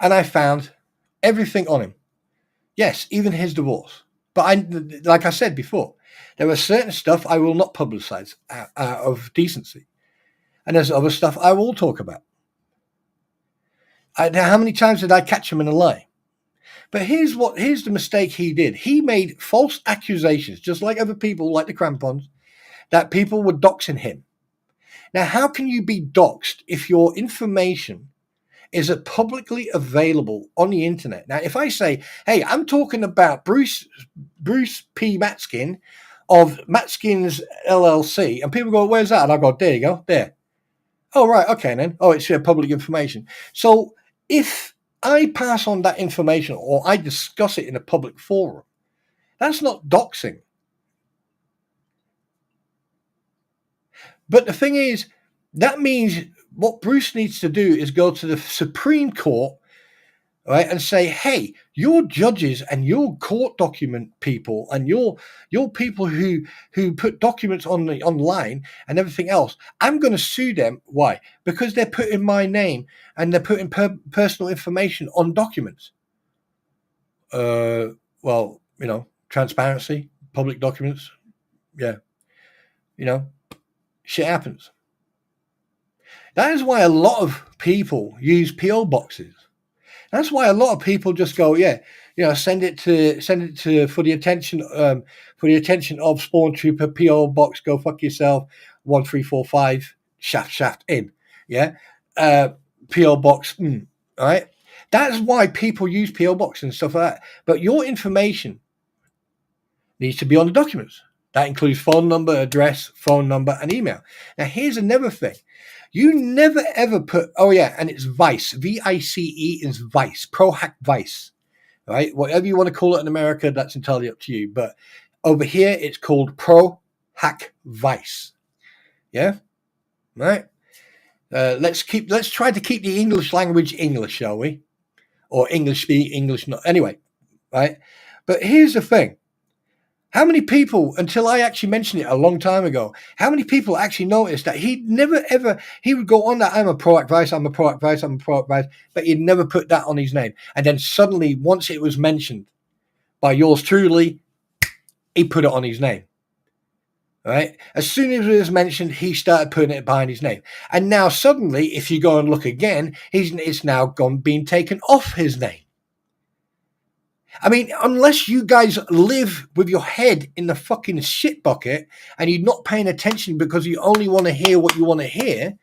And I found everything on him. Yes, even his divorce. But like I said before, there was certain stuff I will not publicize out of decency. And there's other stuff I will talk about. How many times did I catch him in a lie? But here's the mistake he did. He made false accusations, just like other people, like the Crampons, that people were doxing him. Now, how can you be doxed if your information is publicly available on the internet? Now, if I say, hey, I'm talking about Bruce P. Matskin of Matskin's LLC, and people go, where's that? And I go, there you go, there. Oh, right, okay then. Oh, it's public information. So if I pass on that information or I discuss it in a public forum, that's not doxing. But the thing is, that means what Bruce needs to do is go to the Supreme Court, right, and say, hey, your judges and your court document people and your people who put documents online and everything else, I'm going to sue them. Why? Because they're putting my name and they're putting personal information on documents. Well, transparency, public documents. Yeah. Shit happens. That is why a lot of people use PO boxes. That's why a lot of people just go, send it to for the attention of Spawn Trooper, PO box, go fuck yourself, 1345 shaft in, PO box, all right. That's why people use PO box and stuff like that. But your information needs to be on the documents. That includes phone number, address, phone number, and email. Now, here's another thing. You never ever put, and it's Vice. VICE is Vice, Pro Hack Vice, right? Whatever you want to call it in America, that's entirely up to you. But over here, it's called Pro Hack Vice. Yeah, right. Let's try to keep the English language English, shall we? Or English be English not. Anyway, right. But here's the thing. How many people, until I actually mentioned it a long time ago, how many people actually noticed that he would go on that, I'm a pro advice, but he'd never put that on his name. And then suddenly, once it was mentioned by yours truly, he put it on his name. Right? As soon as it was mentioned, he started putting it behind his name. And now suddenly, if you go and look again, it's now being taken off his name. I mean, unless you guys live with your head in the fucking shit bucket and you're not paying attention because you only want to hear what you want to hear,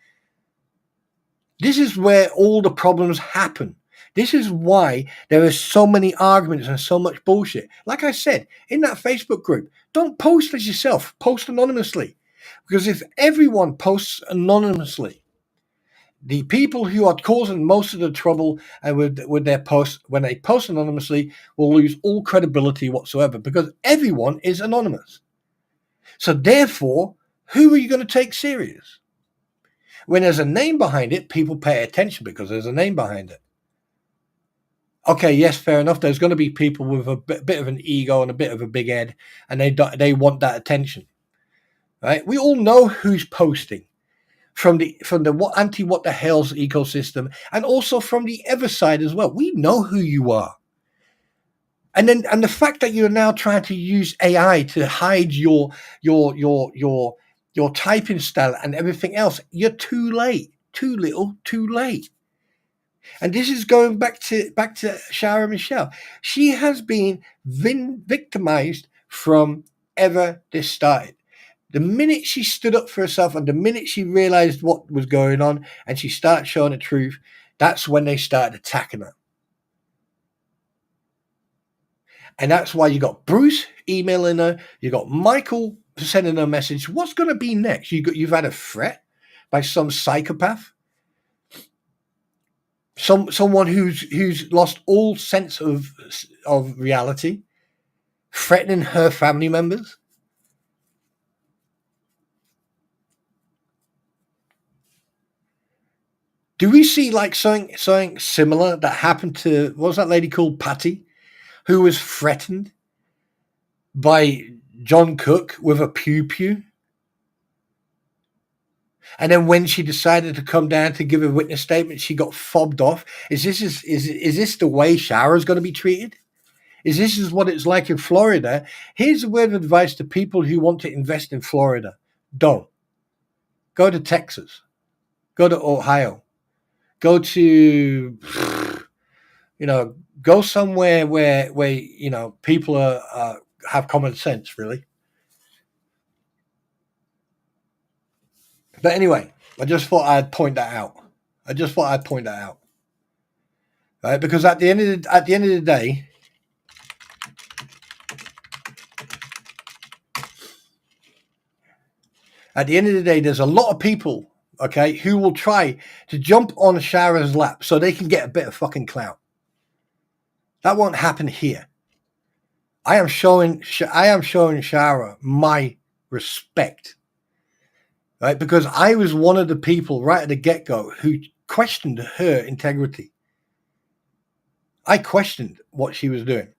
this is where all the problems happen. This is why there are so many arguments and so much bullshit. Like I said, in that Facebook group, don't post as yourself. Post anonymously. Because if everyone posts anonymously, the people who are causing most of the trouble and with their posts, when they post anonymously, will lose all credibility whatsoever because everyone is anonymous. So therefore, who are you going to take serious? When there's a name behind it, people pay attention because there's a name behind it. Okay, yes, fair enough. There's going to be people with a bit of an ego and a bit of a big head, and they want that attention, right? We all know who's posting from the what the hell's ecosystem, and also from the other side as well. We know who you are, and the fact that you're now trying to use AI to hide your typing style and everything else, you're too late, too little, too late. And this is going back to Shara Michelle. She has been victimized from ever this started. The minute she stood up for herself and the minute she realized what was going on and she started showing the truth, that's when they started attacking her. And that's why you got Bruce emailing her, you got Michael sending her a message. What's going to be next? You've had a threat by some psychopath, someone who's lost all sense of reality, threatening her family members. Do we see like something similar that happened to, what was that lady called, Patty, who was threatened by John Cook with a pew? And then when she decided to come down to give a witness statement, she got fobbed off. Is this the way Shara's going to be treated? Is this what it's like in Florida? Here's a word of advice to people who want to invest in Florida. Don't. Go to Texas. Go to Ohio. Go to, go somewhere where people have common sense, really. But anyway, I just thought I'd point that out. Right? Because at the end of the day, there's a lot of people, okay, who will try to jump on Shara's lap so they can get a bit of fucking clout. That won't happen here. I am showing Shara my respect, right? Because I was one of the people right at the get-go who questioned her integrity. I questioned what she was doing.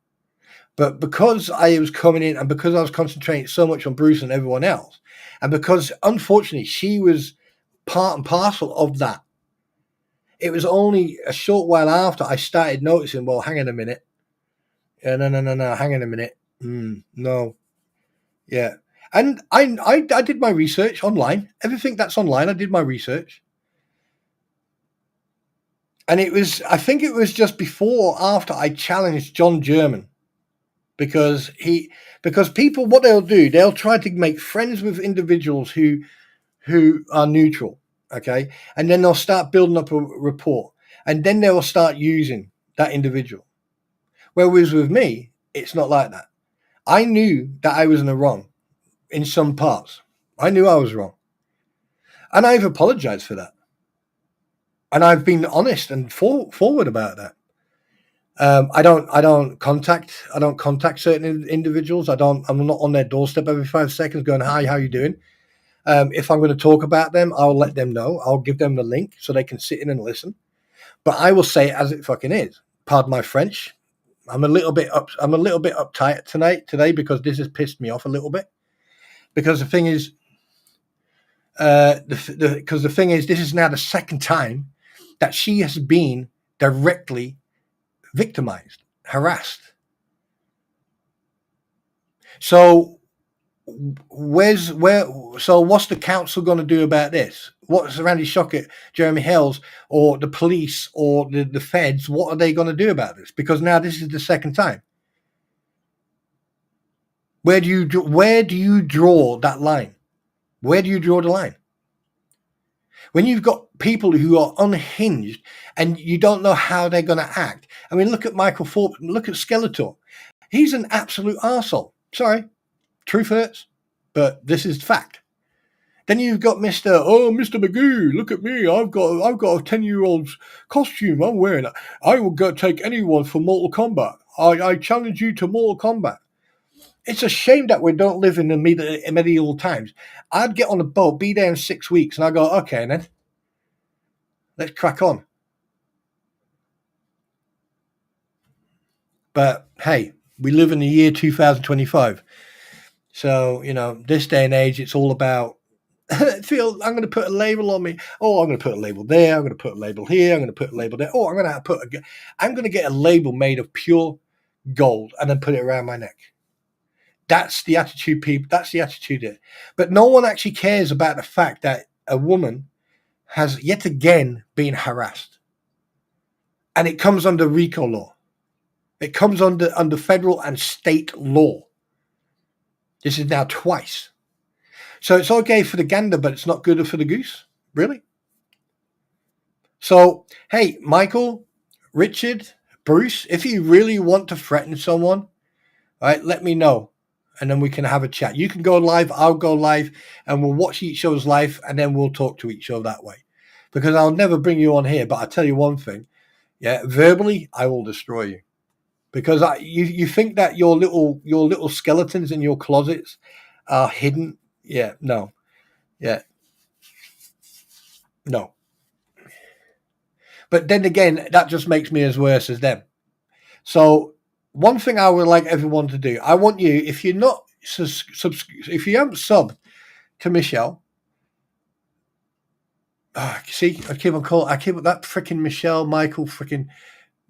But because I was coming in and because I was concentrating so much on Bruce and everyone else, and because, unfortunately, she was part and parcel of that, it was only a short while after I started noticing, well, hang on a minute. No, hang on a minute. No. Yeah. And I did my research online. Everything that's online, I did my research. And I think it was just before or after I challenged John German. Because people, what they'll do, they'll try to make friends with individuals who are neutral, okay? And then they'll start building up a rapport. And then they will start using that individual. Whereas with me, it's not like that. I knew that I was in the wrong in some parts. I knew I was wrong. And I've apologized for that. And I've been honest and forward about that. I don't contact certain individuals. I'm not on their doorstep every 5 seconds going, hi, how you doing? If I'm going to talk about them, I'll let them know. I'll give them the link so they can sit in and listen. But I will say it as it fucking is. Pardon my French. I'm a little bit uptight today because this has pissed me off a little bit. Because the thing is, this is now the second time that she has been directly victimized, harassed. So what's the council going to do about this? What's Randy Shockett, Jeremy Hells, or the police, or the feds? What are they going to do about this? Because now this is the second time. Where do you draw that line? Where do you draw the line? When you've got people who are unhinged and you don't know how they're going to act. I mean, look at Michael Thorpe. Look at Skeletor. He's an absolute arsehole. Sorry. Truth hurts, but this is fact. Then you've got Mr. Magoo, look at me. I've got a 10-year-old's costume I'm wearing. I will go take anyone for Mortal Kombat. I challenge you to Mortal Kombat. It's a shame that we don't live in the medieval times. I'd get on a boat, be there in 6 weeks, and I go, okay, then let's crack on. But hey, we live in the year 2025. So, this day and age, it's all about, I'm going to put a label on me. Oh, I'm going to put a label there. I'm going to put a label here. I'm going to put a label there. Oh, I'm going to get a label made of pure gold and then put it around my neck. That's the attitude, people. That's the attitude there. But no one actually cares about the fact that a woman has yet again been harassed. And it comes under RICO law. It comes under federal and state law. This is now twice. So it's okay for the gander, but it's not good for the goose? Really? So, hey, Michael, Richard, Bruce, if you really want to threaten someone, all right, let me know. And then we can have a chat. You can go live, I'll go live, and we'll watch each other's live, and then we'll talk to each other that way. Because I'll never bring you on here, but I'll tell you one thing. Yeah, verbally, I will destroy you. Because you think that your little skeletons in your closets are hidden. Yeah, no. Yeah. No. But then again, that just makes me as worse as them. So one thing I would like everyone to do, I want you, if you're not, if you haven't subbed to Michelle, see, I keep that freaking Michelle, Michael, freaking,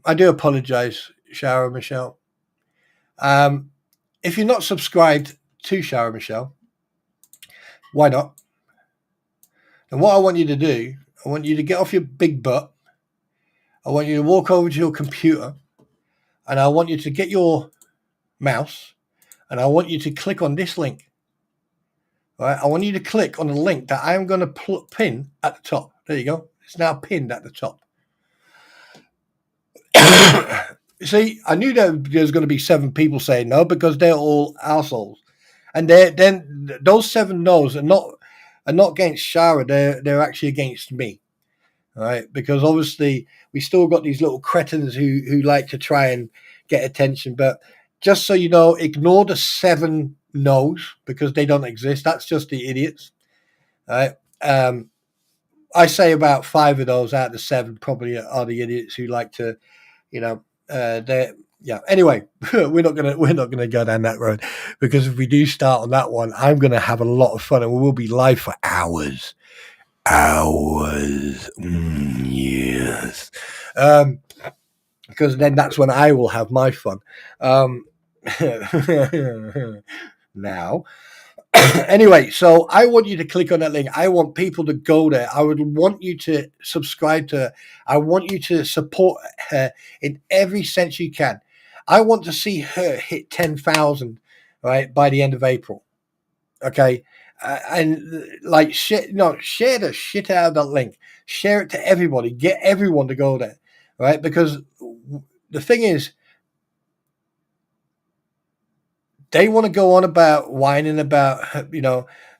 I do apologize, Shower Michelle. If you're not subscribed to Shower Michelle, why not? And what I want you to do, I want you to get off your big butt. I want you to walk over to your computer, and I want you to get your mouse, and I want you to click on this link. All right? I want you to click on the link that I am going to pin at the top. There you go. It's now pinned at the top. See, I knew that there's going to be 7 people saying no because they're all assholes, and then those 7 no's are not against Shara. They're actually against me. All right, because obviously we still got these little cretins who like to try and get attention. But just so you know, ignore the 7 no's because they don't exist. That's just the idiots. All right. I say about 5 of those out of the 7 probably are the idiots who like to, Anyway, we're not gonna go down that road because if we do start on that one, I'm gonna have a lot of fun and we will be live for hours. Yes. Because then that's when I will have my fun. Now. Anyway, so I want you to click on that link. I want people to go there. I would want you to subscribe to her. I want you to support her in every sense you can. I want to see her hit 10,000, right, by the end of April. Okay. And like share the shit out of that link. Share it to everybody. Get everyone to go there, right? Because the thing is, they want to go on about whining about,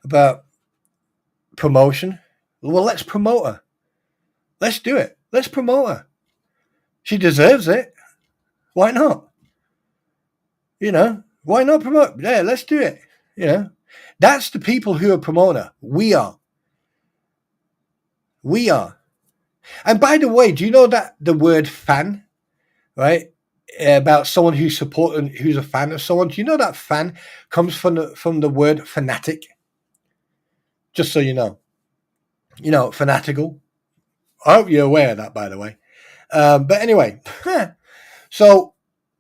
about promotion. Well, let's promote her. Let's do it. Let's promote her. She deserves it. Why not? Why not promote? Yeah, let's do it. That's the people who are promoting her. We are. And by the way, do you know that the word fan, right? About someone who's supporting, who's a fan of someone. Do you know that fan comes from the word fanatic? Just so you know. Fanatical. I hope you're aware of that, by the way. But anyway, so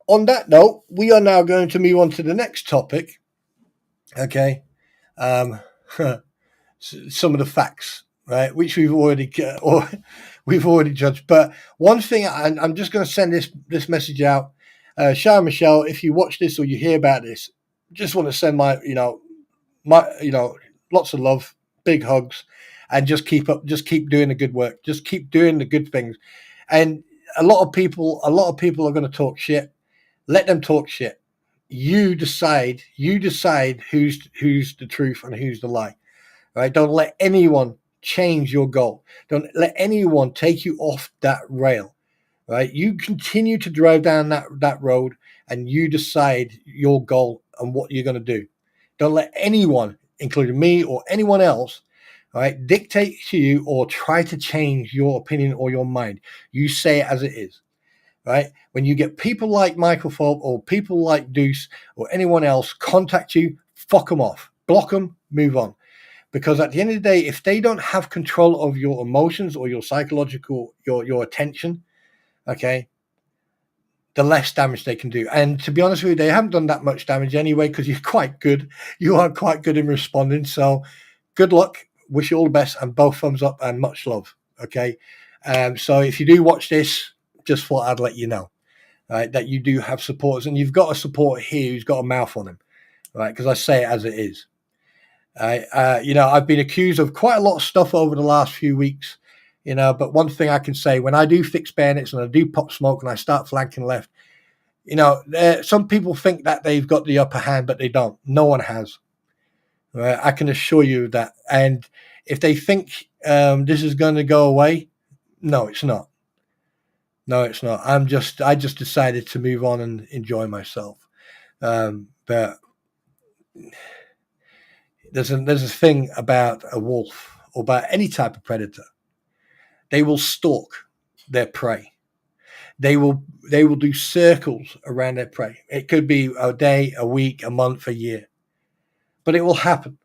on that note, we are now going to move on to the next topic. Okay. Some of the facts, right, which we've already judged. But one thing, I'm just going to send this message out. Shah Michelle, if you watch this or you hear about this, just want to send my lots of love, big hugs, and just keep doing the good work. Just keep doing the good things. And a lot of people are going to talk shit. Let them talk shit. You decide who's the truth and who's the lie. Right? Don't let anyone change your goal. Don't let anyone take you off that rail. Right? You continue to drive down that road, and you decide your goal and what you're going to do. Don't let anyone, including me or anyone else, right, dictate to you or try to change your opinion or your mind. You say it as it is. Right? When you get people like Michael Volpe or people like Deuce or anyone else contact you, fuck them off. Block them, move on. Because at the end of the day, if they don't have control of your emotions or your psychological, your attention, okay, the less damage they can do. And to be honest with you, they haven't done that much damage anyway because you're quite good. You are quite good in responding. So good luck. Wish you all the best and both thumbs up and much love. Okay. So if you do watch this, just thought I'd let you know, right, that you do have supporters, and you've got a supporter here who's got a mouth on him, right? Because I say it as it is. I've been accused of quite a lot of stuff over the last few weeks, but one thing I can say, when I do fix bayonets and I do pop smoke and I start flanking left, some people think that they've got the upper hand, but they don't. No one has. Right? I can assure you that. And if they think this is going to go away, no, it's not. No, it's not. I just decided to move on and enjoy myself. But there's a thing about a wolf or about any type of predator. They will stalk their prey. They will do circles around their prey. It could be a day, a week, a month, a year. But it will happen.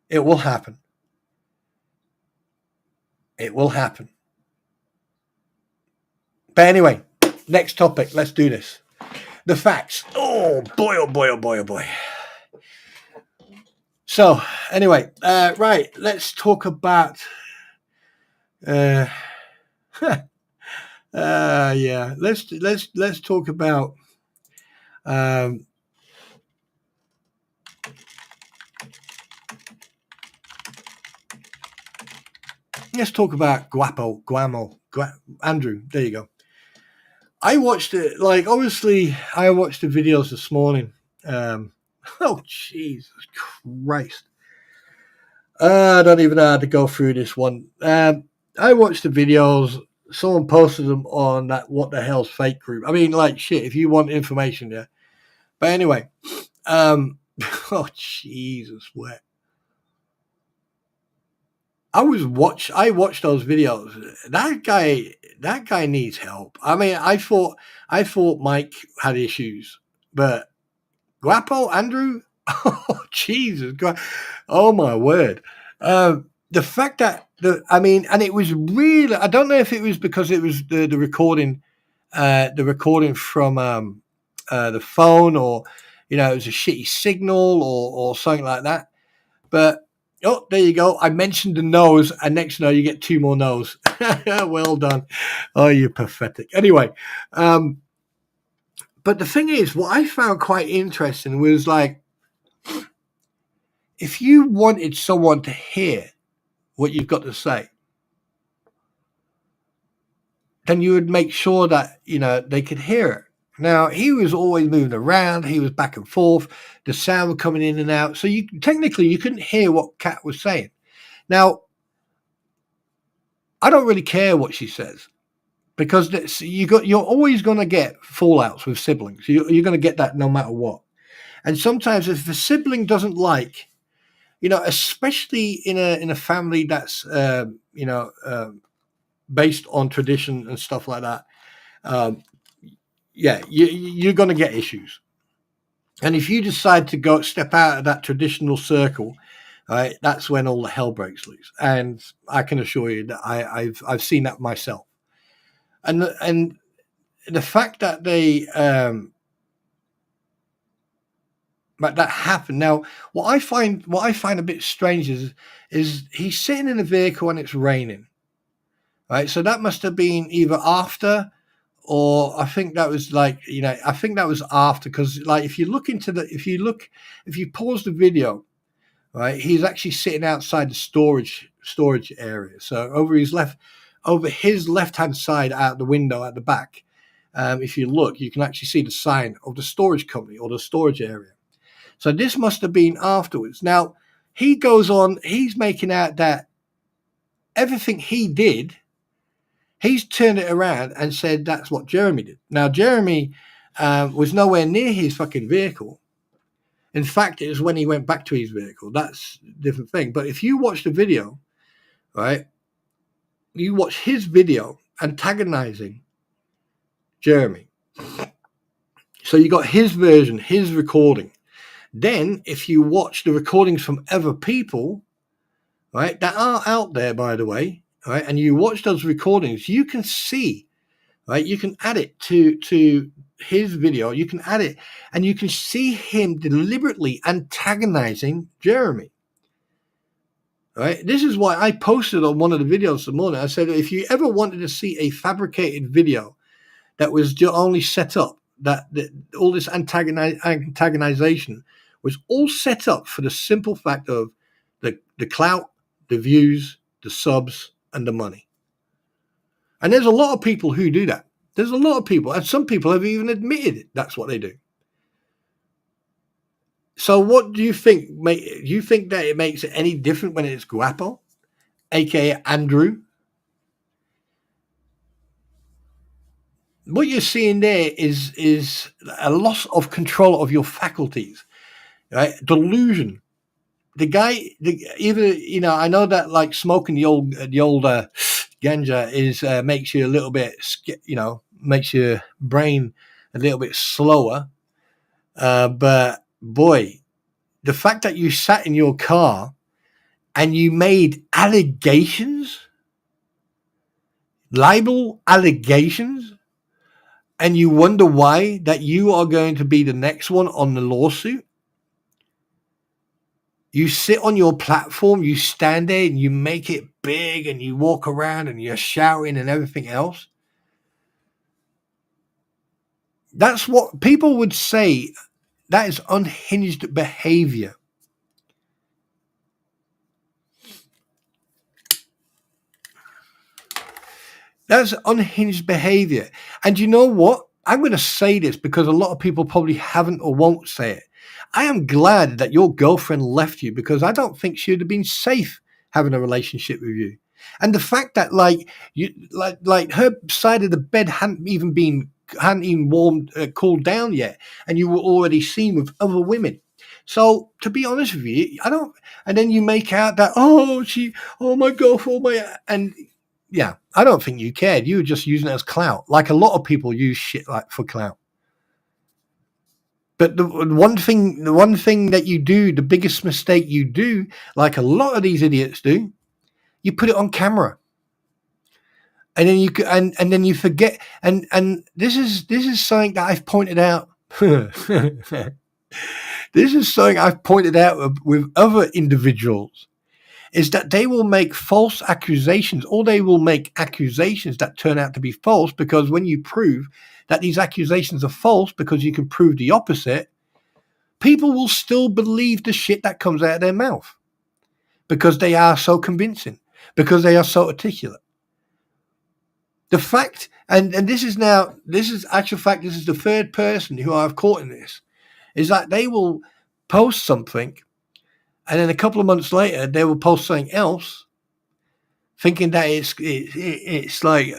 It will happen. It will happen. But anyway, next topic. Let's do this. The facts. Oh boy, oh boy, oh boy, oh boy. So anyway, right, let's talk about let's talk about Andrew. There you go. I watched it, obviously I watched the videos this morning. Oh Jesus Christ. I don't even know how to go through this one. I watched the videos. Someone posted them on that What the Hell's Fake group. I mean, shit, if you want information, yeah. But anyway, oh Jesus, where? I watched those videos. That guy needs help. I mean, I thought Mike had issues, but Guapo, Andrew, oh Jesus, oh my word. The fact that and it was really, I don't know if it was because it was the recording from the phone, or it was a shitty signal or something like that. But oh, there you go. I mentioned the nose, and next you get two more no's. Well done. Oh, you're pathetic. Anyway, but the thing is, what I found quite interesting was if you wanted someone to hear what you've got to say, then you would make sure that, they could hear it. Now, he was always moving around. He was back and forth. The sound was coming in and out. So you couldn't hear what Kat was saying. Now, I don't really care what she says, because you're always going to get fallouts with siblings. You're going to get that no matter what. And sometimes if a sibling doesn't like, especially in a family that's based on tradition and stuff like that, you're going to get issues. And if you decide to step out of that traditional circle, right, that's when all the hell breaks loose. And I can assure you that I've seen that myself. And the fact that that happened. Now, what I find a bit strange is he's sitting in a vehicle and it's raining, right? So that must have been either after, or I think that was after, because if you pause the video, right, he's actually sitting outside the storage area. So over his left hand side, out the window at the back, if you look, you can actually see the sign of the storage company or the storage area. So this must have been afterwards. Now, he goes on, he's making out that everything he did, he's turned it around and said that's what Jeremy did. Now, Jeremy was nowhere near his fucking vehicle. In fact, it was when he went back to his vehicle. That's a different thing. But if you watch the video, right, you watch his video antagonizing Jeremy. So you got his version, his recording. Then if you watch the recordings from other people, right, that are out there, by the way, right, and you watch those recordings, you can see, right, you can add it to his video, you can add it, and you can see him deliberately antagonizing Jeremy. Right? This is why I posted on one of the videos this morning. I said, if you ever wanted to see a fabricated video that was only set up, that all this antagonization was all set up for the simple fact of the clout, the views, the subs, and the money. And there's a lot of people who do that. There's a lot of people, and some people have even admitted that's what they do. So what do you think? Do you think that it makes it any different when it's Guapo, aka Andrew? What you're seeing there is a loss of control of your faculties, right? Delusion. The guy, I know that like smoking the old ganja is makes you a little bit, makes your brain a little bit slower. But boy, the fact that you sat in your car and you made libel allegations, and you wonder why that you are going to be the next one on the lawsuit. You sit on your platform, you stand there and you make it big and you walk around and you're shouting and everything else. That's what people would say. That is unhinged behavior. That's unhinged behavior. And you know what? I'm going to say this because a lot of people probably haven't or won't say it. I am glad that your girlfriend left you, because I don't think she would have been safe having a relationship with you. And the fact that like her side of the bed hadn't even warmed, cooled down yet, and you were already seen with other women. So to be honest with you, I don't. And then you make out that my girlfriend, and yeah, I don't think you cared. You were just using it as clout, like a lot of people use shit like for clout. But the one thing that you do, the biggest mistake you do, like a lot of these idiots do, you put it on camera, and then then you forget. And this is something that I've pointed out. This is something I've pointed out with other individuals, is that they will make false accusations, or they will make accusations that turn out to be false, because when you prove that these accusations are false, because you can prove the opposite, people will still believe the shit that comes out of their mouth, because they are so convincing, because they are so articulate. The fact, and this is actual fact, this is the third person who I've caught in this, is that they will post something, and then a couple of months later, they will post something else, thinking that it's like,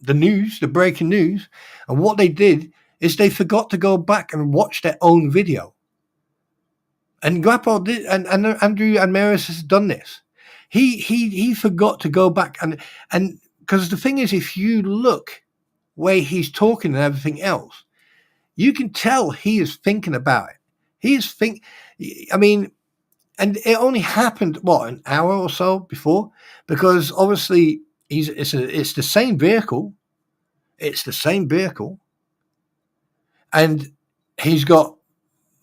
the news, the breaking news. And what they did is they forgot to go back and watch their own video. And Guapo did, and Andrew and Maris has done this. He forgot to go back and because the thing is, if you look where he's talking and everything else, you can tell he is thinking about it. And it only happened an hour or so before, because obviously it's the same vehicle. It's the same vehicle, and he's got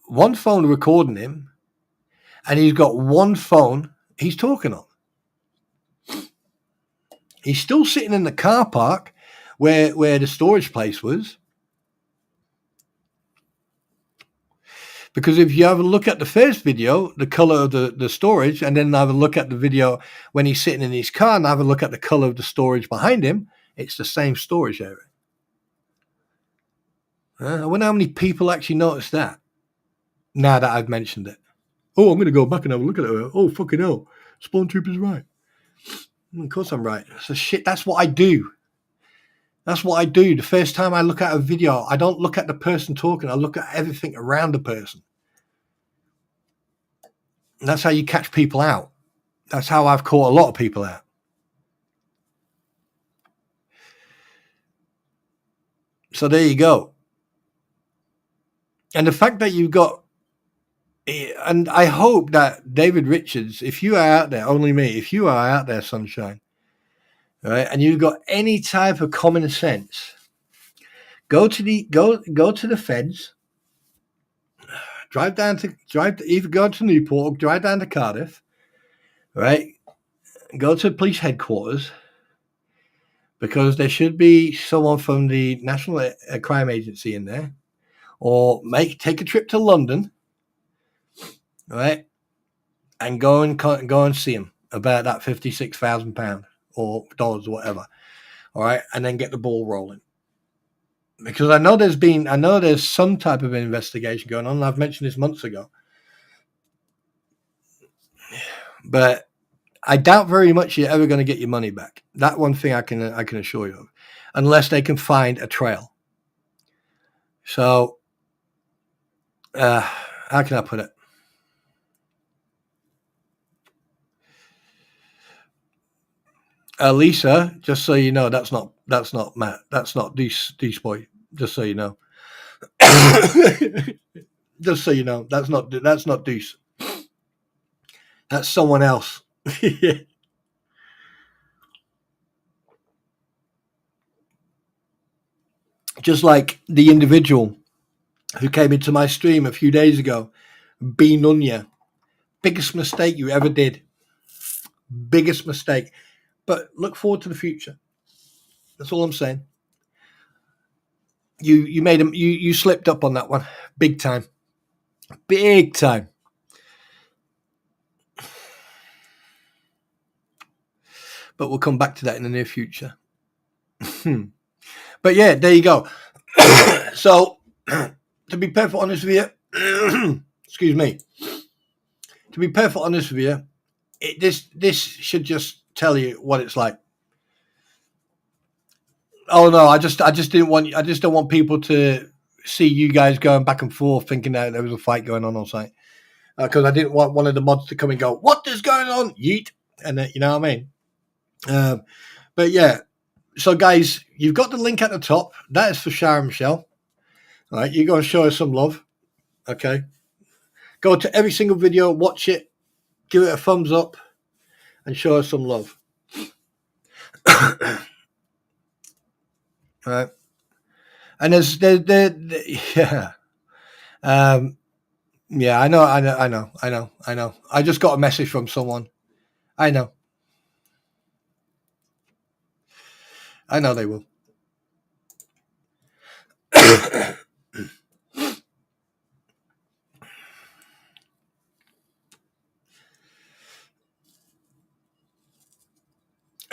one phone recording him, and he's got one phone he's talking on. He's still sitting in the car park where the storage place was. Because if you have a look at the first video, the color of the storage, and then have a look at the video when he's sitting in his car and have a look at the color of the storage behind him, it's the same storage area. I wonder how many people actually noticed that now that I've mentioned it. Oh, I'm going to go back and have a look at it. Oh, fucking hell. Spawn Trooper's right. Of course I'm right. So shit, that's what I do. That's what I do. The first time I look at a video, I don't look at the person talking. I look at everything around the person. And that's how you catch people out. That's how I've caught a lot of people out. So there you go. And the fact that you've got, and I hope that David Richards, if you are out there, only me, if you are out there, sunshine, right, and you've got any type of common sense, go to the feds, either go to Newport or drive down to Cardiff, right? Go to police headquarters, because there should be someone from the National Crime Agency in there, or take a trip to London, right, and go and see him about that £56,000 or dollars or whatever, all right, and then get the ball rolling. Because I know there's some type of investigation going on. And I've mentioned this months ago, but I doubt very much you're ever going to get your money back. That one thing I can assure you of, unless they can find a trail. So, how can I put it? Lisa, just so you know, that's not Matt. That's not Deuce Boy. Just so you know. Just so you know, that's not Deuce. That's someone else. Just like the individual who came into my stream a few days ago, B Nunya. Biggest mistake you ever did. Biggest mistake. But look forward to the future. That's all I'm saying. You made him. You slipped up on that one, big time. Big time. But we'll come back to that in the near future. But yeah, there you go. So, to be perfectly honest with you, excuse me. To be perfectly honest with you, this should just tell you what it's like. Oh no, I just don't want people to see you guys going back and forth thinking that there was a fight going on or something. Because I didn't want one of the mods to come and go, "What is going on?" Yeet, and you know what I mean. But yeah, so guys, you've got the link at the top. That is for Shara Michelle. All right, you're going to show us some love. Okay, go to every single video, watch it, give it a thumbs up, and show us some love. All right, and yeah. Yeah, I know. I just got a message from someone. I know they will.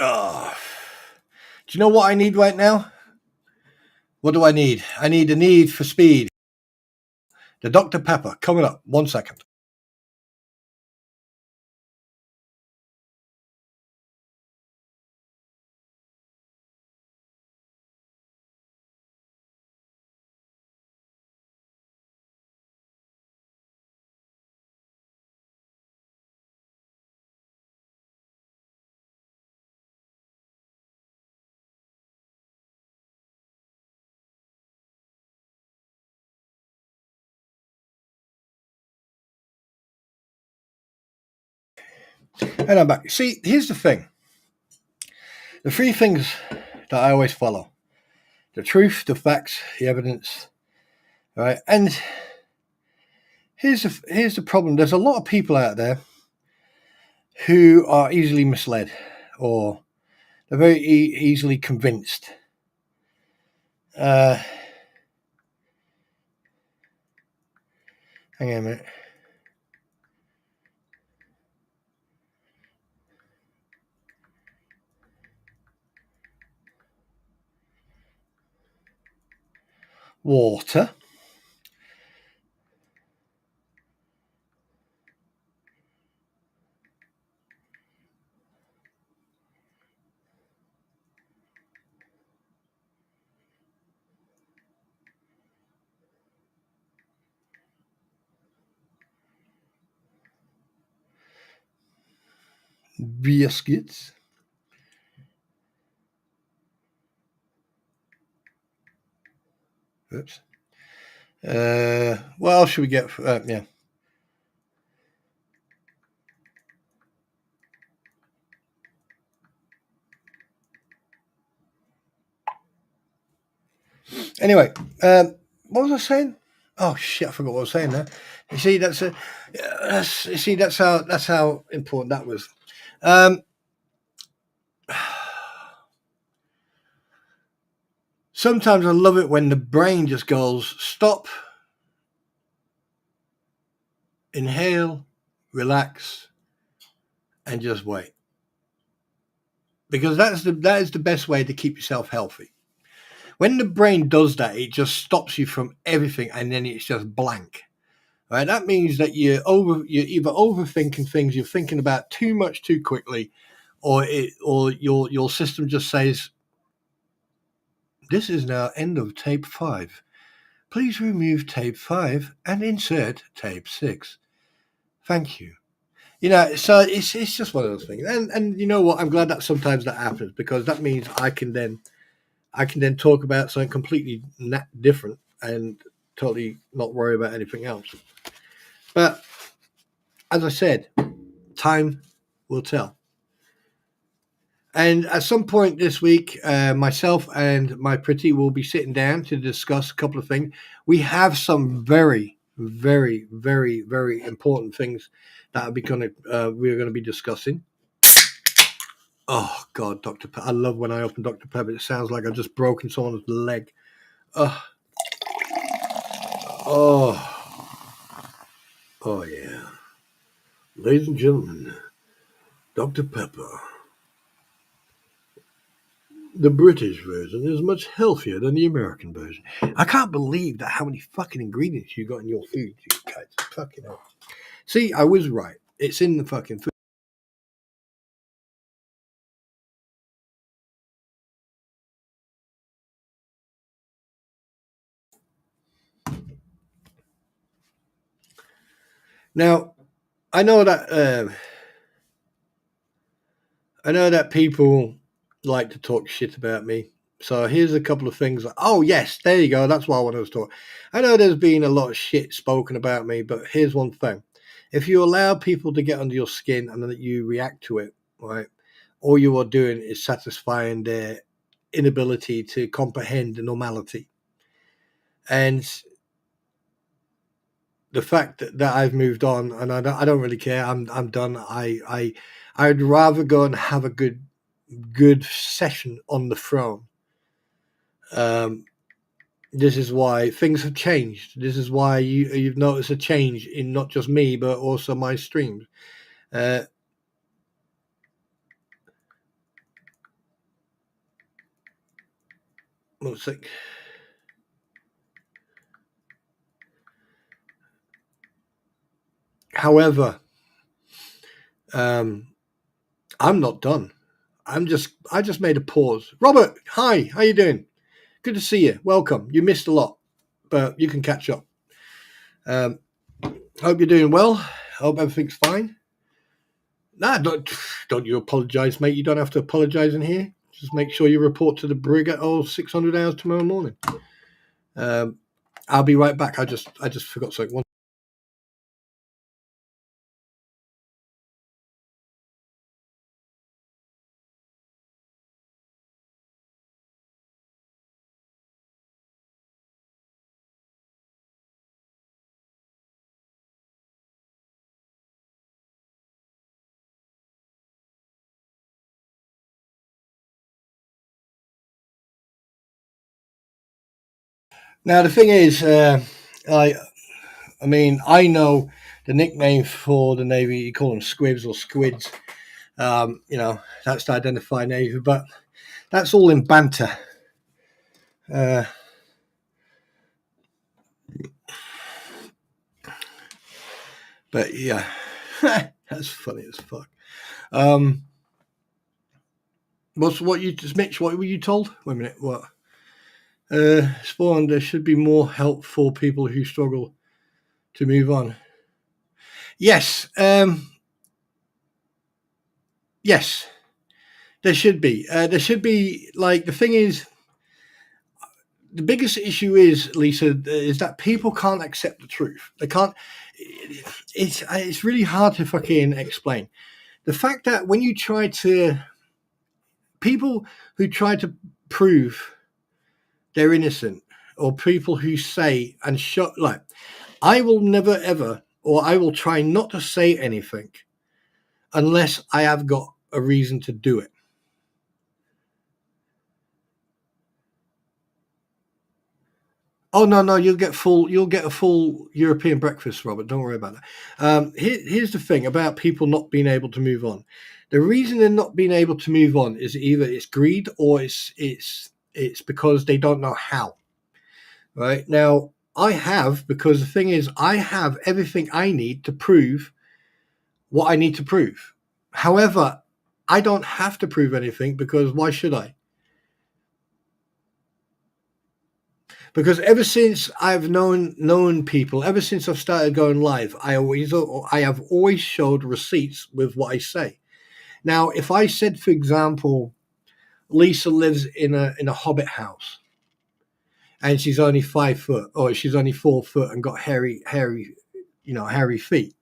Oh. Do you know what I need right now? What do I need? I need the Need for Speed. The Dr. Pepper coming up. 1 second. And I'm back. See, here's the thing. The three things that I always follow: the truth, the facts, the evidence. Right? And here's the problem. There's a lot of people out there who are easily misled, or they're very easily convinced. Hang on a minute. water, biscuits. Oops. What else should we get? Yeah. Anyway, what was I saying? Oh shit! I forgot what I was saying there. You see, that's how important that was. Sometimes I love it when the brain just goes stop, inhale, relax, and just wait. Because that is the best way to keep yourself healthy. When the brain does that, it just stops you from everything, and then it's just blank. Right? That means that you're either overthinking things, you're thinking about too much too quickly, or your system just says, "This is now end of tape 5. Please remove tape 5 and insert tape 6. Thank you." So it's just one of those things, and you know what? I'm glad that sometimes that happens, because that means I can then talk about something completely different and totally not worry about anything else. But as I said, time will tell. And at some point this week, myself and my pretty will be sitting down to discuss a couple of things. We have some very, very, very, very important things that we're going to be discussing. Oh God, Dr. Pepper! I love when I open Dr. Pepper. It sounds like I've just broken someone's leg. Oh, oh yeah, ladies and gentlemen, Dr. Pepper. The British version is much healthier than the American version. I can't believe that how many fucking ingredients you got in your food, you guys. Fucking hell. See, I was right. It's in the fucking food. Now, I know that people like to talk shit about me. So here's a couple of things. Oh yes, there you go. That's what I wanted to talk. I know there's been a lot of shit spoken about me, but here's one thing: if you allow people to get under your skin and that you react to it, right, all you are doing is satisfying their inability to comprehend the normality. And the fact that I've moved on and I don't really care. I'm done. I'd rather go and have a good session on the throne. This is why things have changed. This is why you've noticed a change in not just me but also my streams. Let's see. However, I'm not done. I just made a pause. Robert, hi, how you doing? Good to see you. Welcome. You missed a lot, but you can catch up. Hope you're doing well. Hope everything's fine. Nah, don't you apologise, mate. You don't have to apologise in here. Just make sure you report to the brig at 600 hours tomorrow morning. I'll be right back. I just forgot something. Now the thing is, I mean, I know the nickname for the Navy. You call them squibs or squids. That's to identify Navy, but that's all in banter. But yeah, that's funny as fuck. What you just Mitch? What were you told? Wait a minute. What? Spawn. There should be more help for people who struggle to move on. Yes. Yes. There should be. There should be. Like the thing is, the biggest issue is, Lisa, is that people can't accept the truth. They can't. It's really hard to fucking explain. The fact that when you try to, people who try to prove they're innocent, or people who say and show, like, I will never ever, or I will try not to say anything unless I have got a reason to do it. Oh no, you'll get a full European breakfast, Robert. Don't worry about that. Here's the thing about people not being able to move on. The reason they're not being able to move on is either it's greed or it's because they don't know how. Right now, because the thing is, I have everything I need to prove what I need to prove. However, I don't have to prove anything because why should I? Because ever since I've known people, ever since I've started going live, I have always showed receipts with what I say. Now, if I said, for example, Lisa lives in a hobbit house, and she's only 5 foot, or she's only 4 foot, and got hairy feet.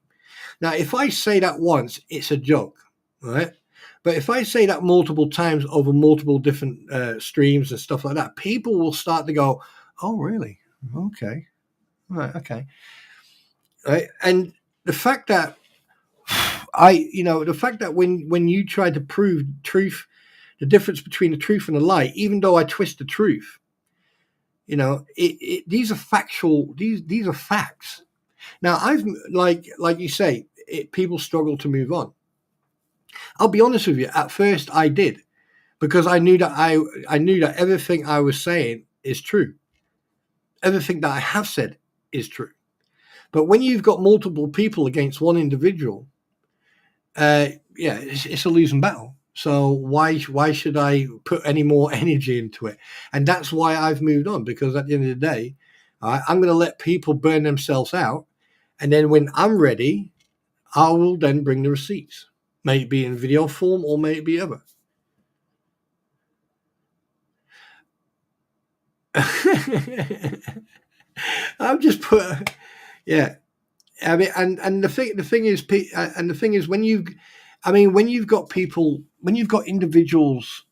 Now, if I say that once, it's a joke, right? But if I say that multiple times over multiple different streams and stuff like that, people will start to go, "Oh, really? Okay, right, okay." Right? And the fact that when you try to prove truth, the difference between the truth and a lie, even though I twist the truth, these are factual. These are facts. Now, I've like you say, people struggle to move on. I'll be honest with you. At first, I did because I knew that I knew that everything I was saying is true. Everything that I have said is true. But when you've got multiple people against one individual, it's a losing battle. So why should I put any more energy into it? And that's why I've moved on, because at the end of the day, I'm going to let people burn themselves out, and then when I'm ready, I will then bring the receipts. May it be in video form or may it be ever. I've just put, yeah. I mean, and the thing is, when you've got people, when you've got individuals,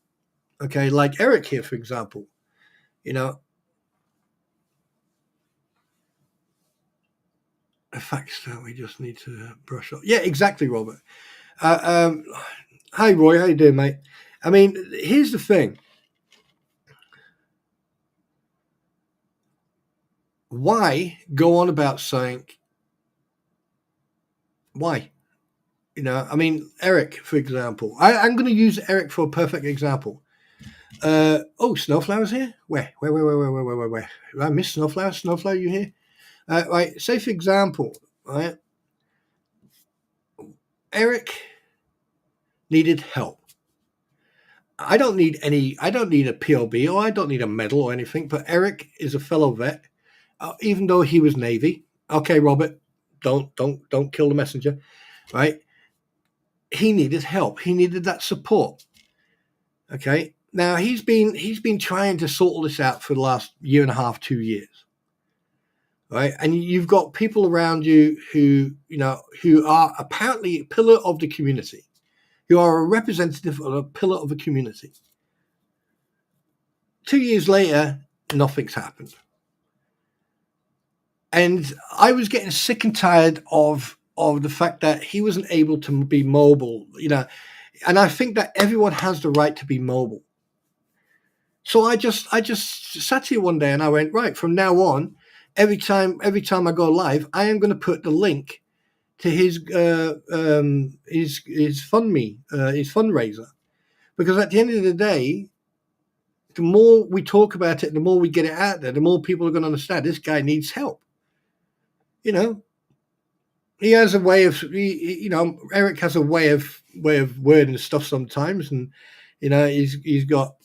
okay, like Eric here, for example, the facts that we just need to brush up. Yeah, exactly, Robert. Hi, Roy. How you doing, mate? I mean, here's the thing. Why go on about saying why? I mean, Eric, for example. I'm going to use Eric for a perfect example. Snowflower's here? Where? I miss Snowflower. Snowflower, you here? Right. Say, for example, right, Eric needed help. I don't need a POB, or I don't need a medal or anything, but Eric is a fellow vet, even though he was Navy. Okay, Robert, don't kill the messenger, right? He needed help. He needed that support. Okay. Now he's been trying to sort all this out for the last year and a half, 2 years. Right. And you've got people around you who are apparently a pillar of the community, who are a representative of a pillar of a community. 2 years later, nothing's happened. And I was getting sick and tired of the fact that he wasn't able to be mobile, and I think that everyone has the right to be mobile. So I just sat here one day and I went, right, from now on, every time I go live, I am going to put the link to his fundraiser, because at the end of the day, the more we talk about it, the more we get it out there, the more people are going to understand this guy needs help. he has a way of, Eric has a way of wording stuff sometimes, and he's got,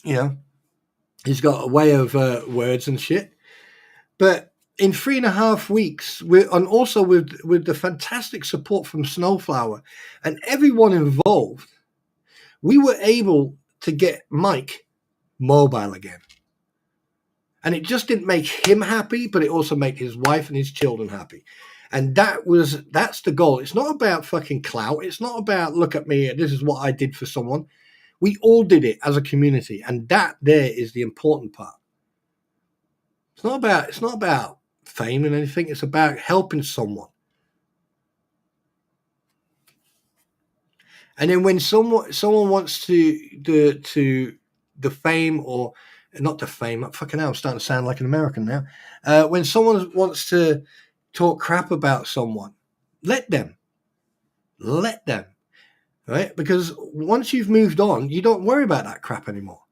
he's got a way of words and shit. But in 3.5 weeks, and also with the fantastic support from Snowflower and everyone involved, we were able to get Mike mobile again. And it just didn't make him happy, but it also made his wife and his children happy. And that's the goal. It's not about fucking clout. It's not about, look at me, this is what I did for someone. We all did it as a community, and that there is the important part. It's not about fame and anything. It's about helping someone. And then when someone wants to the fame, or not the fame, fucking hell, I'm starting to sound like an American now. When someone wants to talk crap about someone, let them, right? Because once you've moved on, you don't worry about that crap anymore.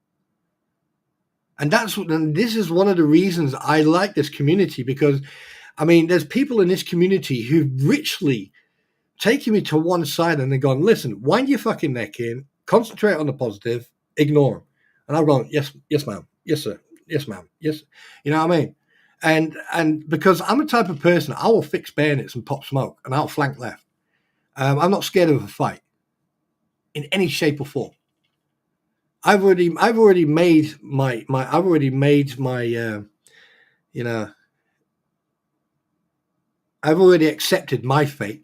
And this is one of the reasons I like this community, because, I mean, there's people in this community who richly taking me to one side and they're going, listen, wind your fucking neck in, concentrate on the positive, ignore them. And I'm going, yes, ma'am. Yes, sir. Yes, ma'am. Yes. You know what I mean? And because I'm a type of person, I will fix bayonets and pop smoke, and I'll flank left. I'm not scared of a fight in any shape or form. I've already made my I've already accepted my fate.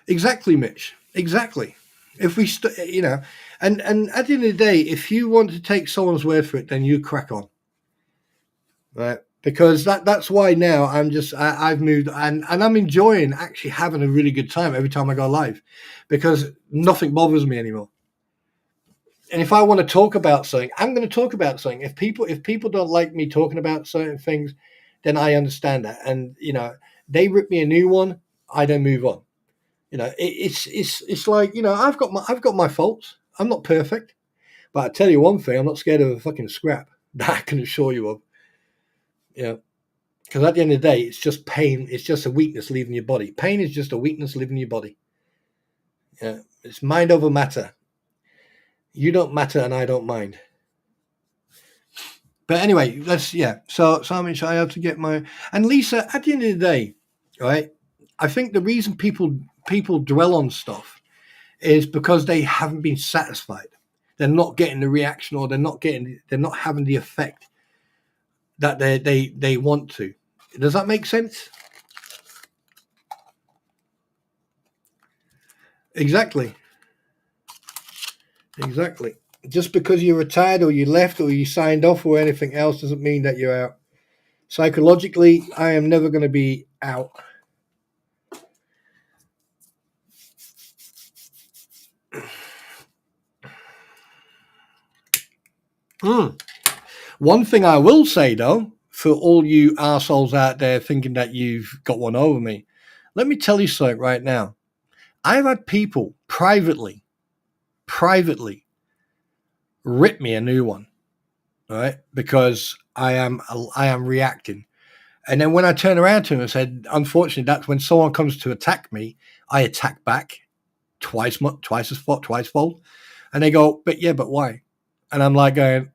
Exactly, Mitch. Exactly. If we, and at the end of the day, if you want to take someone's word for it, then you crack on, right? Because that's why now I've moved, and I'm enjoying actually having a really good time every time I go live, because nothing bothers me anymore. And if I want to talk about something, I'm going to talk about something. If people don't like me talking about certain things, then I understand that. And they rip me a new one, I then move on. It's like, I've got my faults. I'm not perfect, but I tell you one thing: I'm not scared of a fucking scrap. That I can assure you of. Because at the end of the day, it's just pain. It's just a weakness leaving your body. Pain is just a weakness leaving your body. Yeah, it's mind over matter. You don't matter, and I don't mind. But anyway, So I have to get my, and Lisa. At the end of the day, right? I think the reason people dwell on stuff is because they haven't been satisfied. They're not getting the reaction, or they're not having the effect that they want to. Does that make sense? Exactly. Just because you retired, or you left, or you signed off, or anything else, doesn't mean that you're out. Psychologically, I am never going to be out. One thing I will say, though, for all you arseholes out there thinking that you've got one over me, let me tell you something right now. I've had people privately rip me a new one, right? Because I am reacting. And then when I turn around to him and said, unfortunately, that's when someone comes to attack me, I attack back twice fold. And they go, but why? And I'm like going,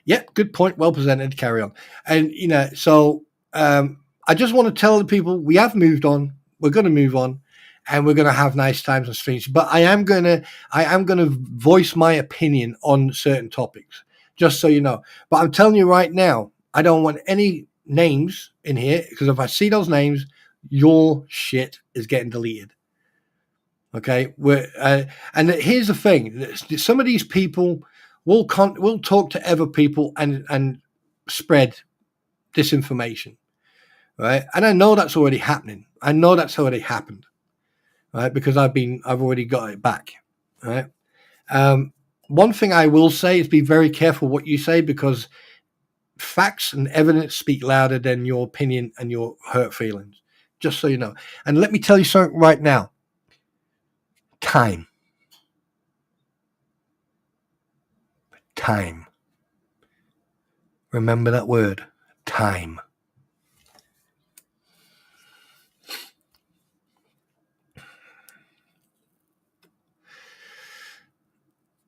yeah, good point, well presented, carry on. And, so I just want to tell the people we have moved on, we're going to move on, and we're going to have nice times and streams. But I am going to voice my opinion on certain topics, just so you know. But I'm telling you right now, I don't want any names in here, because if I see those names, your shit is getting deleted. Okay, and here's the thing: some of these people will talk to other people and spread disinformation, right? And I know that's already happening. I know that's already happened, right? Because I've already got it back, right? One thing I will say is be very careful what you say, because facts and evidence speak louder than your opinion and your hurt feelings, just so you know. And let me tell you something right now. time. Remember that word, time.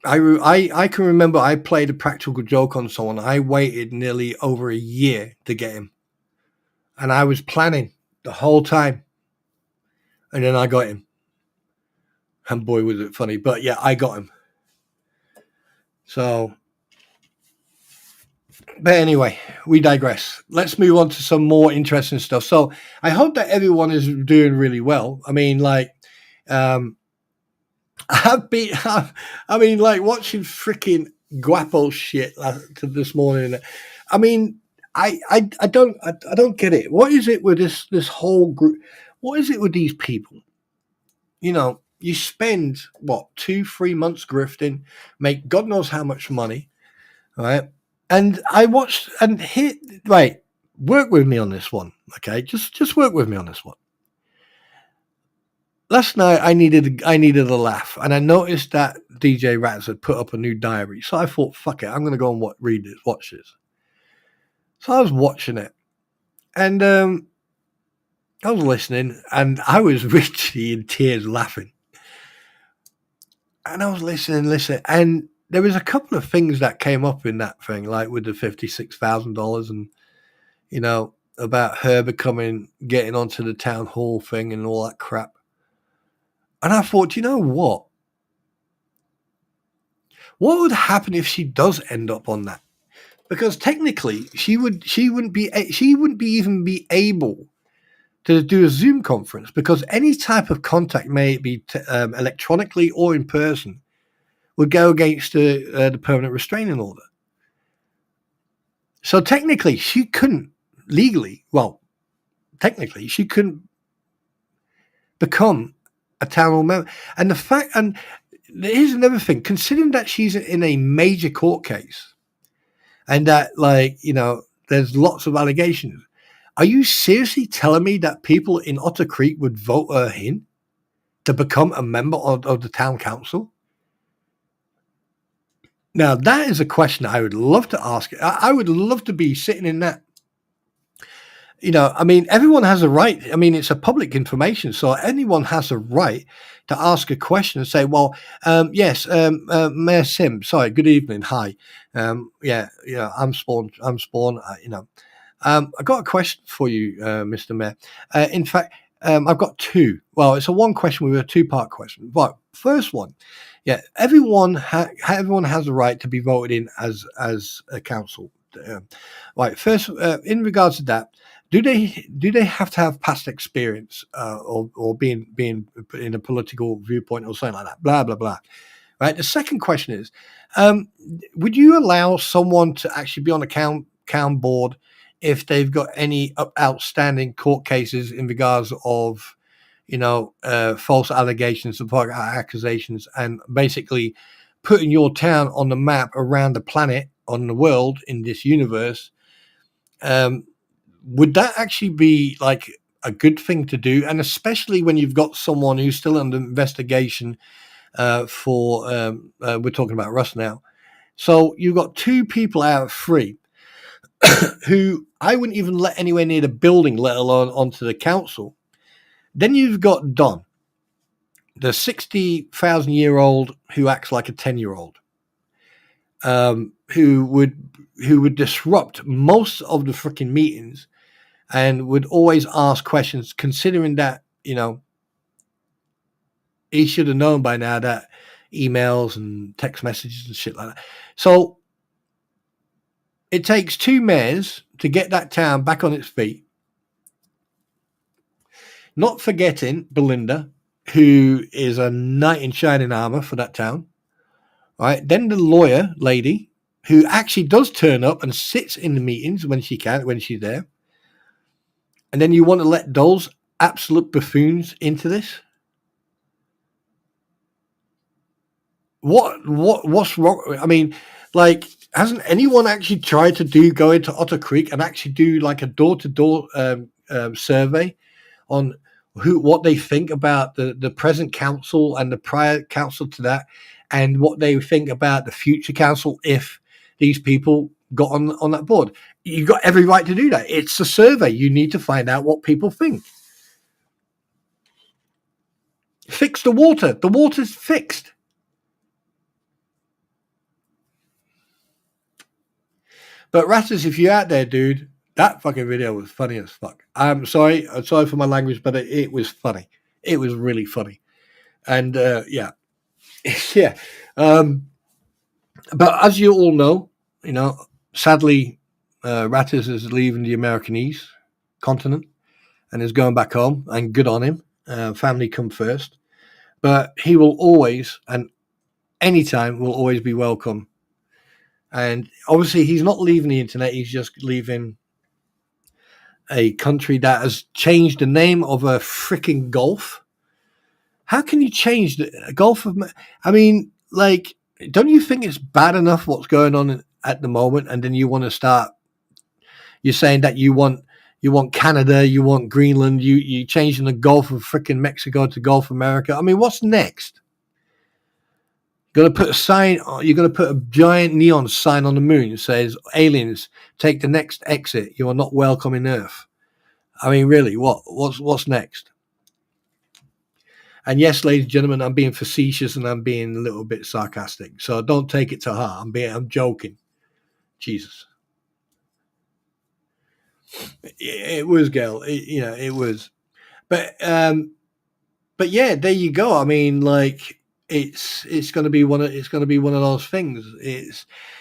I can remember I played a practical joke on someone. I waited nearly over a year to get him. And I was planning the whole time. And then I got him. And boy, was it funny. But yeah, I got him. So, but anyway, we digress. Let's move on to some more interesting stuff. So I hope that everyone is doing really well. I mean, like, like watching freaking Guapo shit this morning. I mean, I don't get it. What is it with this whole group? What is it with these people? You know, you spend what 2-3 months grifting, make God knows how much money, right? And I watched and here, right? Work with me on this one, okay? Just work with me on this one. Last night I needed a laugh, and I noticed that DJ Rats had put up a new diary. So I thought, fuck it, I'm gonna go and watch this. So I was watching it, and I was listening, and I was richly in tears laughing. And I was listening, and there was a couple of things that came up in that thing, like with the $56,000, and you know about her getting onto the town hall thing and all that crap. And I thought, you know what? What would happen if she does end up on that? Because technically, she wouldn't be even be able to do a Zoom conference, because any type of contact, may it be electronically or in person, would go against the permanent restraining order. So technically, she couldn't legally. Well, technically, she couldn't become a town hall member. And here's another thing, considering that she's in a major court case and that, like, you know, there's lots of allegations. Are you seriously telling me that people in Otter Creek would vote her in to become a member of the town council? Now, that is a question I would love to ask. I would love to be sitting in that. You know, I mean, everyone has a right. I mean, it's a public information, so anyone has a right to ask a question and say, well, yes, Mayor Sim, sorry, good evening, hi. Yeah, I'm Spawn, I've got a question for you, Mr. Mayor. In fact, I've got two. Well, it's a one question with a two-part question. But first one, yeah, everyone has a right to be voted in as a council. Right. First, in regards to that, do they have to have past experience or being in a political viewpoint or something like that? Blah blah blah. Right. The second question is, would you allow someone to actually be on a town board if they've got any outstanding court cases in regards of, you know, false allegations, accusations, and basically putting your town on the map around the planet, on the world, in this universe? Would that actually be like a good thing to do? And especially when you've got someone who's still under investigation for we're talking about Russ now. So you've got two people out of three who I wouldn't even let anywhere near the building, let alone onto the council. Then you've got Don, the 60,000-year-old who acts like a 10-year-old, who would disrupt most of the freaking meetings and would always ask questions, considering that, you know, he should have known by now that emails and text messages and shit like that. So it takes two mayors to get that town back on its feet. Not forgetting Belinda, who is a knight in shining armor for that town. Right. Then the lawyer lady, who actually does turn up and sits in the meetings when she's there. And then you want to let those absolute buffoons into this? What's wrong? I mean, like, hasn't anyone actually tried to go into Otter Creek and actually do like a door-to-door survey on what they think about the present council and the prior council to that, and what they think about the future council if these people got on that board. You've got every right to do that. It's a survey. You need to find out what people think. Fix the water. The water's fixed. But Rattus, if you're out there, dude, that fucking video was funny as fuck. I'm sorry for my language, but it was funny. It was really funny. And yeah. Yeah. But as you all know, sadly, Rattus is leaving the Americanese continent and is going back home, and good on him. Family come first. But he will always, and anytime, will always be welcome. And obviously, he's not leaving the internet. He's just leaving a country that has changed the name of a freaking golf. How can you change the golf of? I mean, like, don't you think it's bad enough what's going on at the moment, and then you want to start? You're saying that you want Canada, you want Greenland, you changing the Gulf of freaking Mexico to Gulf America. I mean, what's next? You're going to put a sign. You're going to put a giant neon sign on the moon that says, "Aliens, take the next exit. You are not welcome in Earth." I mean, really, what's next? And yes, ladies and gentlemen, I'm being facetious and I'm being a little bit sarcastic. So don't take it to heart. I'm joking. Jesus. It was, Gail. It was. But yeah, there you go. I mean, like, it's going to be one of those things.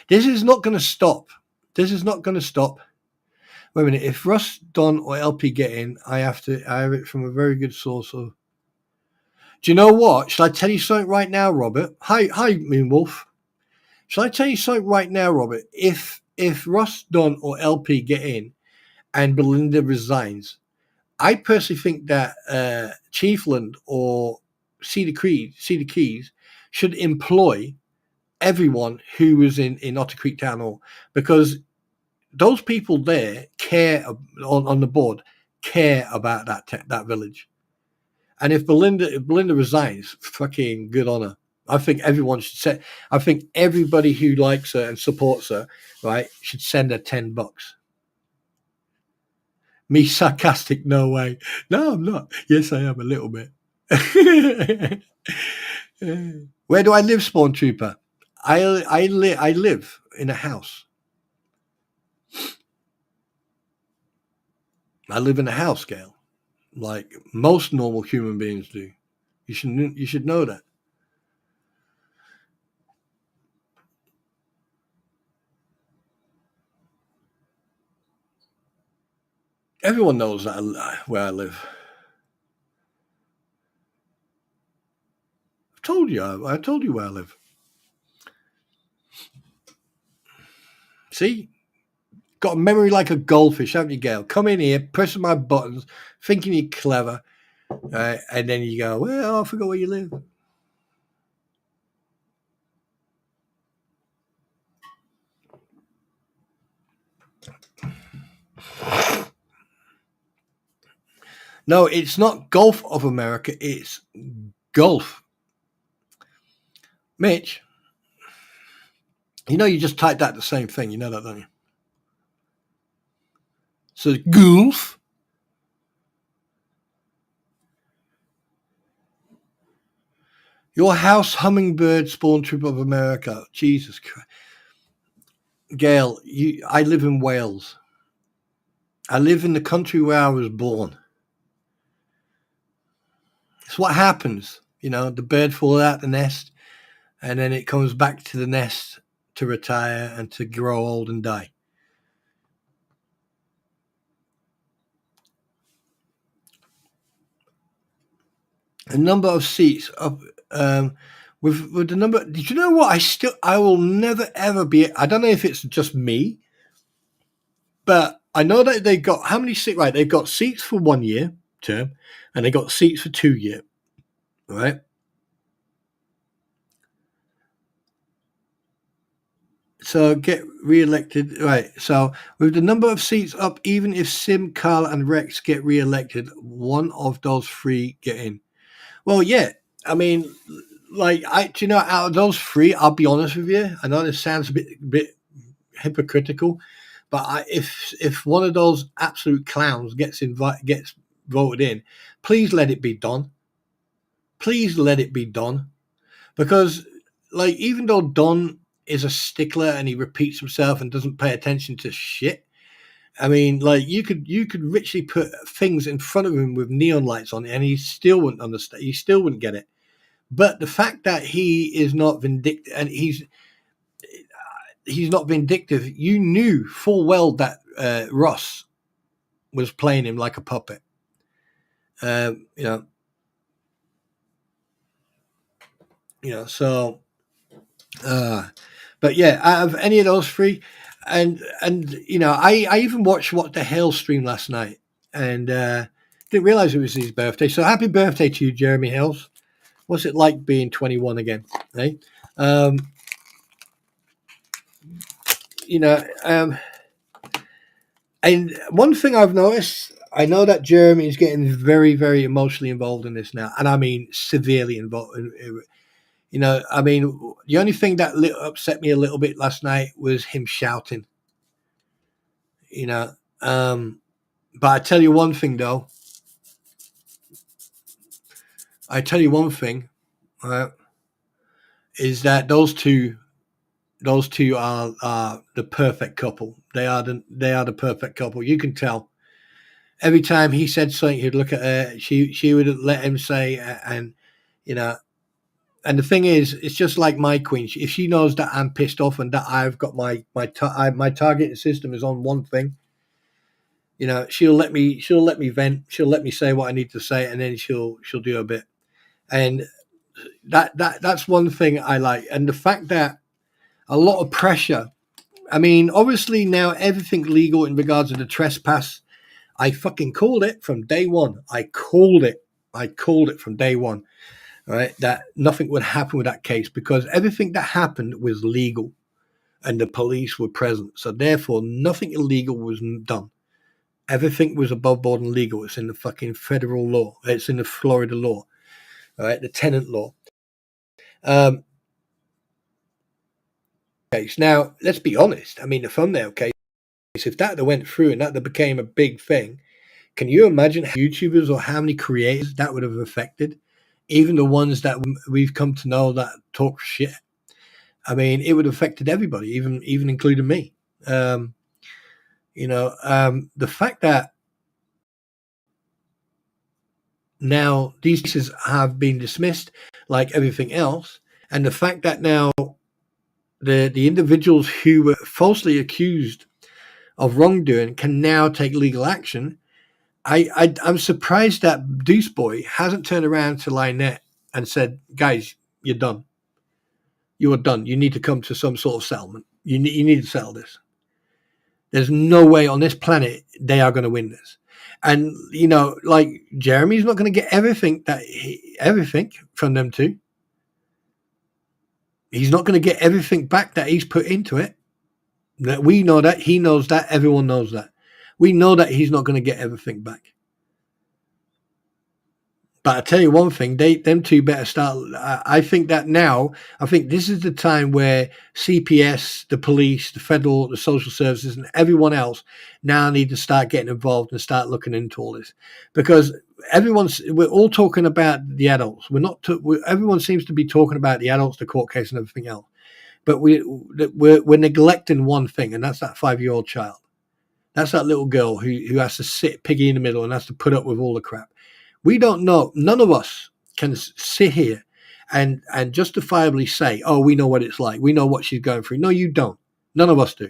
This is not going to stop. This is not going to stop. Wait a minute. If Russ, Don, or LP get in, I have it from a very good source of. Do you know what? Shall I tell you something right now, Robert? Hi, Moonwolf. Shall I tell you something right now, Robert? If Russ, Don, or LP get in, and Belinda resigns, I personally think that Chiefland or Cedar Keys should employ everyone who was in Otter Creek Town Hall, because those people there care on the board, care about that village. And if Belinda resigns, fucking good on her. I think everyone should set. I think everybody who likes her and supports her, right, should send her $10. Me sarcastic? No way. No, I'm not. Yes, I am a little bit. Where do I live, Spawn Trooper? I live in a house. I live in a house, Gail, like most normal human beings do. You should know that. Everyone knows that where I live. I told you where I live. See? Got a memory like a goldfish, haven't you, Gail? Come in here, pressing my buttons, thinking you're clever, and then you go, well, I forgot where you live. No, it's not Gulf of America, it's Gulf. Mitch, you just typed out the same thing. You know that, don't you? So Gulf. Your house hummingbird spawn trip of America. Jesus Christ. Gail, I live in Wales. I live in the country where I was born. It's what happens. The bird falls out the nest, and then it comes back to the nest to retire and to grow old and die. A number of seats up with the number. Did you know what? I will never ever be. I don't know if it's just me, but I know that they got how many seats? Right, they've got seats for 1 year term, and they got seats for 2 year. Right. So get re-elected, right? So with the number of seats up, even if Sim, Carl, and Rex get re-elected, one of those three get in. Well, yeah. I mean, like, do you know, out of those three, I'll be honest with you. I know this sounds a bit hypocritical, but if one of those absolute clowns gets voted in, please let it be Don. Please let it be Don, because like even though Don is a stickler and he repeats himself and doesn't pay attention to shit. I mean, like you could literally put things in front of him with neon lights on it, and he still wouldn't understand. He still wouldn't get it. But the fact that he is not vindictive, and he's not vindictive, you knew full well that Ross was playing him like a puppet. You know, So, but yeah, out of any of those three, and I even watched What the Hell stream last night, and didn't realize it was his birthday. So happy birthday to you, Jeremy Hills. What's it like being 21 again? Eh? Um, you know, and one thing I've noticed, I know that Jeremy is getting very, very emotionally involved in this now, and I mean severely involved. I mean, the only thing that upset me a little bit last night was him shouting. You know, but I tell you one thing though. Is that those two are the perfect couple. They are the perfect couple. You can tell. Every time he said something, he'd look at her. She would let him say, and you know. And the thing is, it's just like my queen. If she knows that I'm pissed off and that I've got my targeting system is on one thing, she'll let me vent. She'll let me say what I need to say, and then she'll do a bit. And that's one thing I like. And the fact that a lot of pressure. I mean, obviously now everything legal in regards to the trespass. I fucking called it from day one. I called it from day one. Right, that nothing would happen with that case because everything that happened was legal, and the police were present. So therefore, nothing illegal was done. Everything was above board and legal. It's in the fucking federal law. It's in the Florida law, all right, the tenant law. Case. Now, let's be honest. I mean, the thumbnail case, if that went through and that became a big thing, can you imagine how YouTubers or how many creators that would have affected? Even the ones that we've come to know that talk shit. I mean, it would have affected everybody, even including me. The fact that now these cases have been dismissed, like everything else, and the fact that now the individuals who were falsely accused of wrongdoing can now take legal action. I'm surprised that Deuce Boy hasn't turned around to Lynette and said, "Guys, you're done. You are done. You need to come to some sort of settlement. You need to settle this." There's no way on this planet they are going to win this. And like Jeremy's not going to get everything from them two. He's not going to get everything back that he's put into it. That we know that, he knows that, everyone knows that. We know that he's not going to get everything back. But I tell you one thing, them two better start. I think this is the time where CPS, the police, the federal, the social services, and everyone else now need to start getting involved and start looking into all this, because we're all talking about the adults. Everyone seems to be talking about the adults, the court case, and everything else. But we're neglecting one thing, and that's that 5-year-old child. That's that little girl who has to sit piggy in the middle and has to put up with all the crap. We don't know. None of us can sit here and justifiably say, "Oh, we know what it's like. We know what she's going through." No, you don't. None of us do.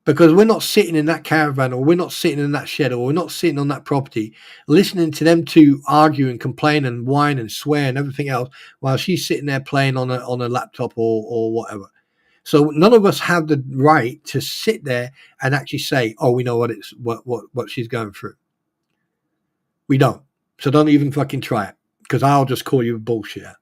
Because we're not sitting in that caravan, or we're not sitting in that shed, or we're not sitting on that property listening to them two argue and complain and whine and swear and everything else while she's sitting there playing on a laptop or whatever. So none of us have the right to sit there and actually say, "Oh, we know what she's going through." We don't. So don't even fucking try it, because I'll just call you a bullshitter.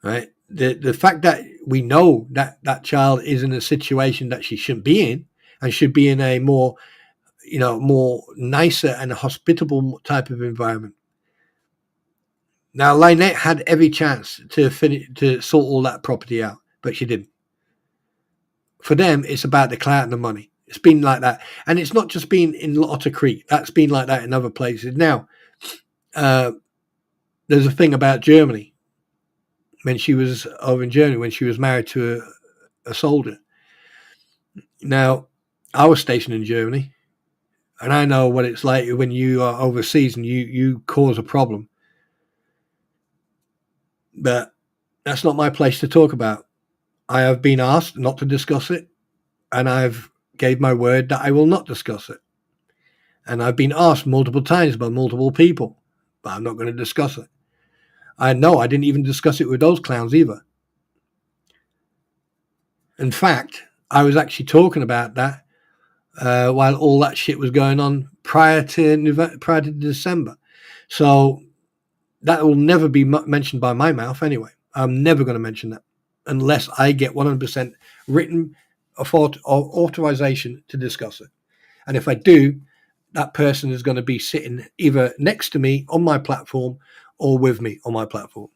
Right? the fact that we know that that child is in a situation that she shouldn't be in, and should be in a more, more nicer and hospitable type of environment. Now, Lynette had every chance to sort all that property out, but she didn't. For them, it's about the clout and the money. It's been like that, and it's not just been in Otter Creek. That's been like that in other places. Now, there's a thing about Germany. When she was over in Germany, when she was married to a soldier. Now, I was stationed in Germany, and I know what it's like when you are overseas and you cause a problem. But that's not my place to talk about. I have been asked not to discuss it, and I've gave my word that I will not discuss it. And I've been asked multiple times by multiple people, but I'm not going to discuss it. I know I didn't even discuss it with those clowns either. In fact, I was actually talking about that while all that shit was going on prior to December. So that will never be mentioned by my mouth anyway. I'm never going to mention that unless I get 100% written authorization to discuss it. And if I do, that person is going to be sitting either next to me on my platform or with me on my platform.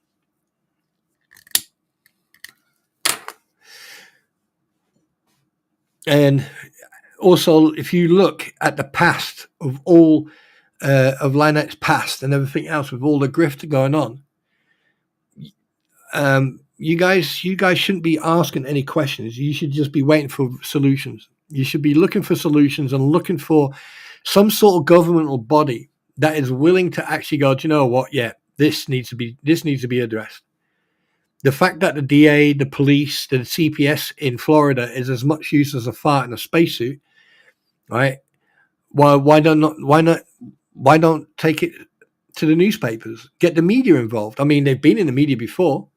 And also, if you look at the past of all of Lynette's past and everything else with all the grift going on, you guys shouldn't be asking any questions. You should just be waiting for solutions. You should be looking for solutions and looking for some sort of governmental body that is willing to actually go, do you know what? Yeah, this needs to be addressed. The fact that the DA, the police, the CPS in Florida is as much use as a fart in a spacesuit, right? Why don't take it to the newspapers? Get the media involved. I mean, they've been in the media before,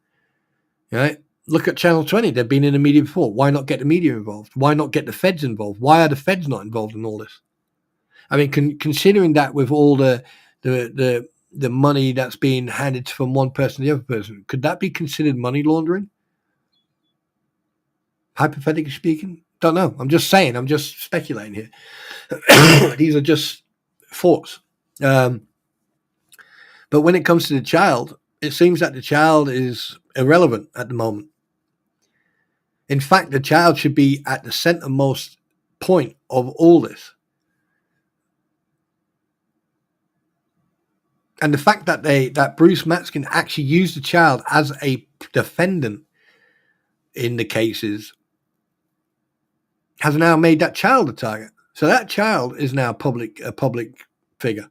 right? Look at Channel 20. They've been in the media before. Why not get the media involved? Why not get the feds involved? Why are the feds not involved in all this? I mean, considering that with all the money that's being handed from one person to the other person, could that be considered money laundering? Hypothetically speaking, don't know. I'm just saying. I'm just speculating here. These are just thoughts. But when it comes to the child, it seems that the child is irrelevant at the moment. In fact, the child should be at the centermost point of all this. And the fact that Bruce Matskin actually used the child as a defendant in the cases has now made that child a target. So that child is now a public figure.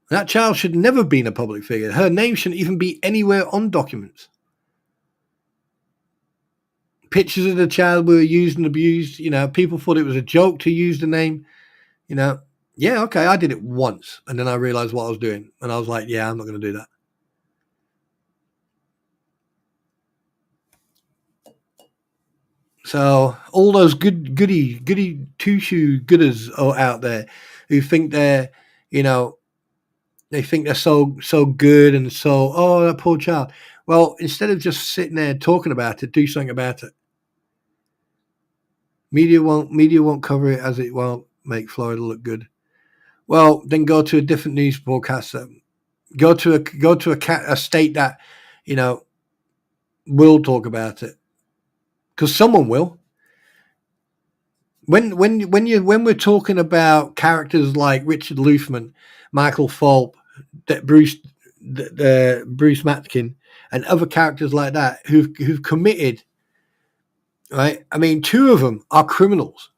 That child should never have been a public figure. Her name shouldn't even be anywhere on documents. Pictures of the child were used and abused. People thought it was a joke to use the name. Yeah, okay, I did it once. And then I realized what I was doing. And I was like, yeah, I'm not going to do that. So all those goody two-shoe gooders are out there who think they're, they think they're so good and so, oh, that poor child. Well, instead of just sitting there talking about it, do something about it. Media won't cover it, as it won't make Florida look good. Well, then go to a different news broadcaster. Go to a state that, will talk about it, because someone will. When we're talking about characters like Richard Luthman, Michael Volpe, Bruce Matkin, and other characters like that who've committed, right? I mean, two of them are criminals.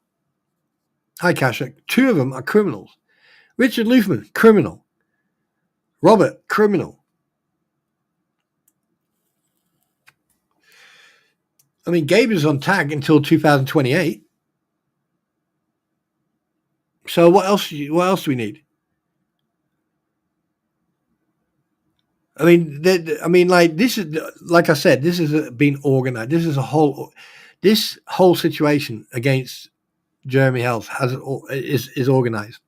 Hi, Kashak. Two of them are criminals. Richard Luthman, criminal. Robert, criminal. I mean, Gabe is on tag until 2028. So what else do we need? I mean, like this is, like I said, this is being organized. This whole situation against Jeremy Hells is organized.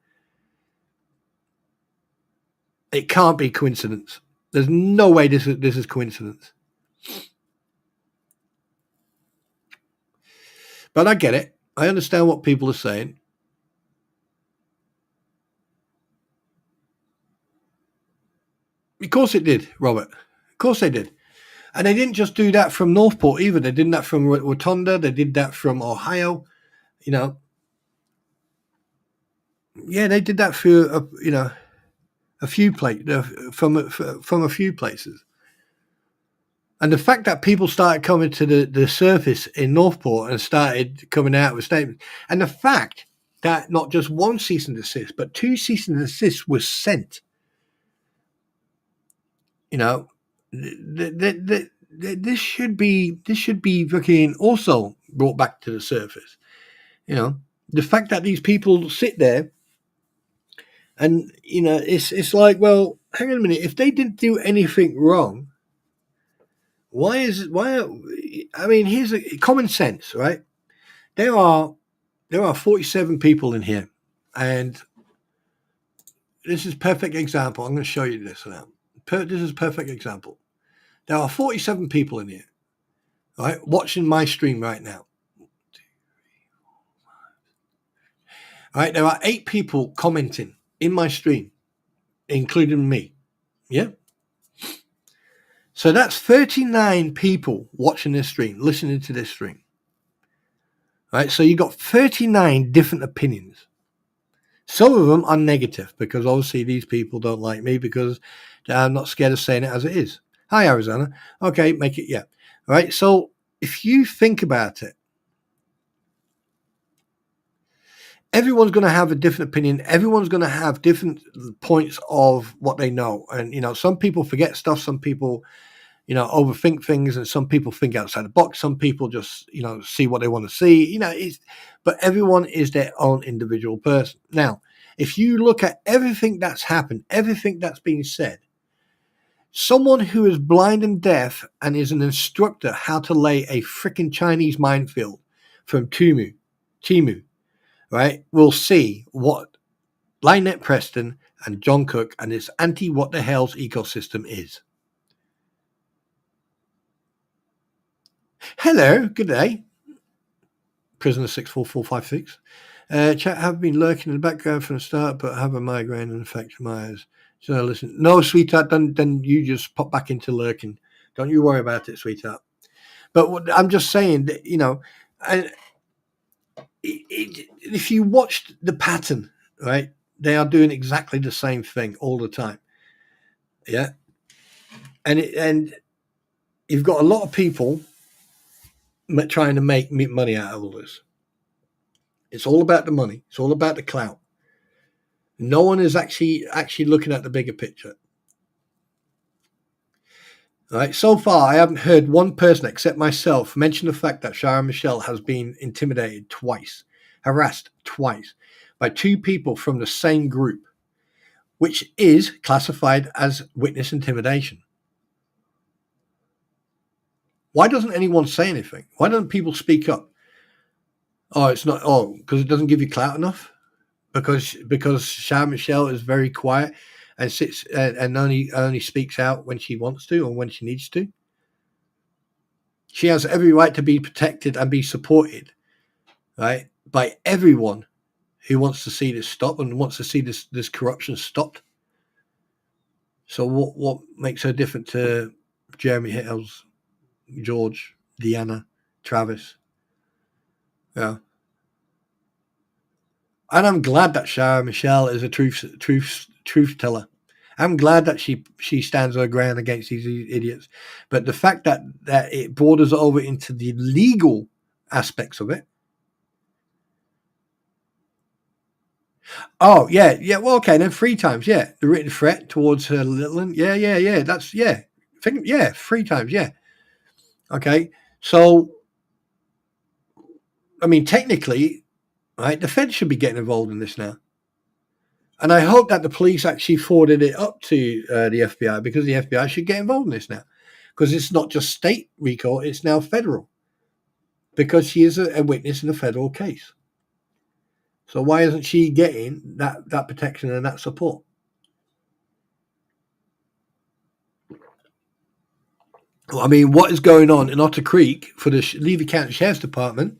It can't be coincidence. There's no way this is coincidence. But I get it. I understand what people are saying. Of course it did, Robert. Of course they did. And they didn't just do that from Northport either. They did that from Rotunda. They did that from Ohio. You know, yeah, they did that for a few from a few places. And the fact that people started coming to the surface in Northport and started coming out with statements, and the fact that not just one cease and desist, but 2 cease and desists was sent. You know, this should be fucking also brought back to the surface. You know, the fact that these people sit there and it's like, well, hang on a minute, if they didn't do anything wrong, here's common sense, right? There are 47 people in here, and this is a perfect example. I'm going to show you this now. This is a perfect example. There are 47 people in here, right, watching my stream right now. All right, there are 8 people commenting in my stream, including me. Yeah. So that's 39 people watching this stream, listening to this stream. All right, so you got 39 different opinions. Some of them are negative because obviously these people don't like me because I'm not scared of saying it as it is. Hi, Arizona. Okay, make it, yeah. All right, so if you think about it, everyone's going to have a different opinion. Everyone's going to have different points of what they know. And, some people forget stuff. Some people, overthink things. And some people think outside the box. Some people just, see what they want to see. But everyone is their own individual person. Now, if you look at everything that's happened, everything that's been said, someone who is blind and deaf and is an instructor how to lay a freaking Chinese minefield from Timu, right, will see what Lynette Preston and John Cook and this what the hell's ecosystem is. Hello, good day. Prisoner 64456. Chat have been lurking in the background from the start, but have a migraine and infection my eyes. So listen, no, sweetheart, then you just pop back into lurking. Don't you worry about it, sweetheart. But I'm just saying that, if you watched the pattern, right, they are doing exactly the same thing all the time. Yeah. And you've got a lot of people trying to make money out of all this. It's all about the money. It's all about the clout. No one is actually looking at the bigger picture. All right. So far, I haven't heard one person except myself mention the fact that Shara Michelle has been intimidated twice, harassed twice by 2 people from the same group, which is classified as witness intimidation. Why doesn't anyone say anything? Why don't people speak up? Oh, it's not. Oh, because it doesn't give you clout enough. Because Shara Michelle is very quiet and sits and only speaks out when she wants to or when she needs to. She has every right to be protected and be supported, right, by everyone who wants to see this stop and wants to see this corruption stopped. So what makes her different to Jeremy Hills, George, Deanna, Travis? Yeah. And I'm glad that Shara Michelle is a truth teller. I'm glad that she stands her ground against these idiots. But the fact that it borders over into the legal aspects of it. Oh, yeah. Well, okay, then 3 times, yeah. The written threat towards her little one. Yeah. That's, yeah. 3 times, yeah. Okay. So, I mean, technically, right, the Fed should be getting involved in this now. And I hope that the police actually forwarded it up to the FBI because the FBI should get involved in this now. Because it's not just state recall, it's now federal. Because she is a witness in a federal case. So why isn't she getting that protection and that support? Well, I mean, what is going on in Otter Creek for the Levy County Sheriff's Department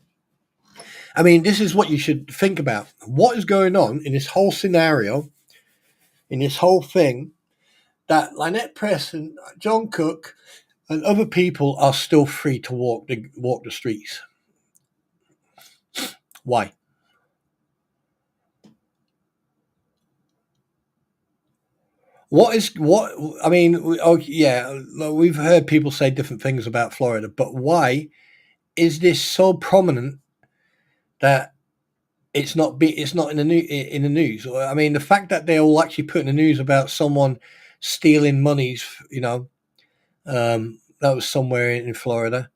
I mean, this is what you should think about. What is going on in this whole scenario, in this whole thing, that Lynette Press and John Cook and other people are still free to walk the streets? Why? What? I mean, we've heard people say different things about Florida, but why is this so prominent that it's not in the news? I mean, the fact that they all actually put in the news about someone stealing monies, that was somewhere in Florida,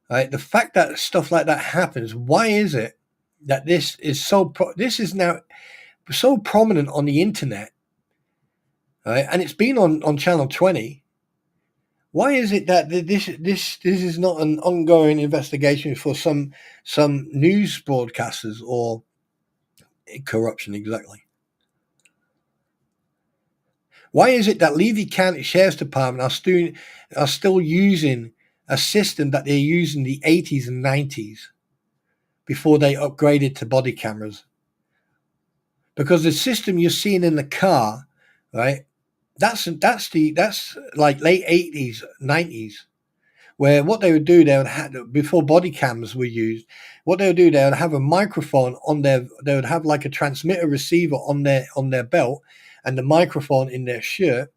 right? The fact that stuff like that happens, why is it that this is now so prominent on the internet, right? And it's been on Channel 20. Why is it that this is not an ongoing investigation for some news broadcasters or corruption exactly? Why is it that Levy County Sheriff's Department are still using a system that they used in the 80s and 90s before they upgraded to body cameras? Because the system you're seeing in the car, right? That's like late 80s, 90s, where what they would do, they would have, before body cams were used, what they would do, they would have a microphone on they would have like a transmitter receiver on their belt and the microphone in their shirt.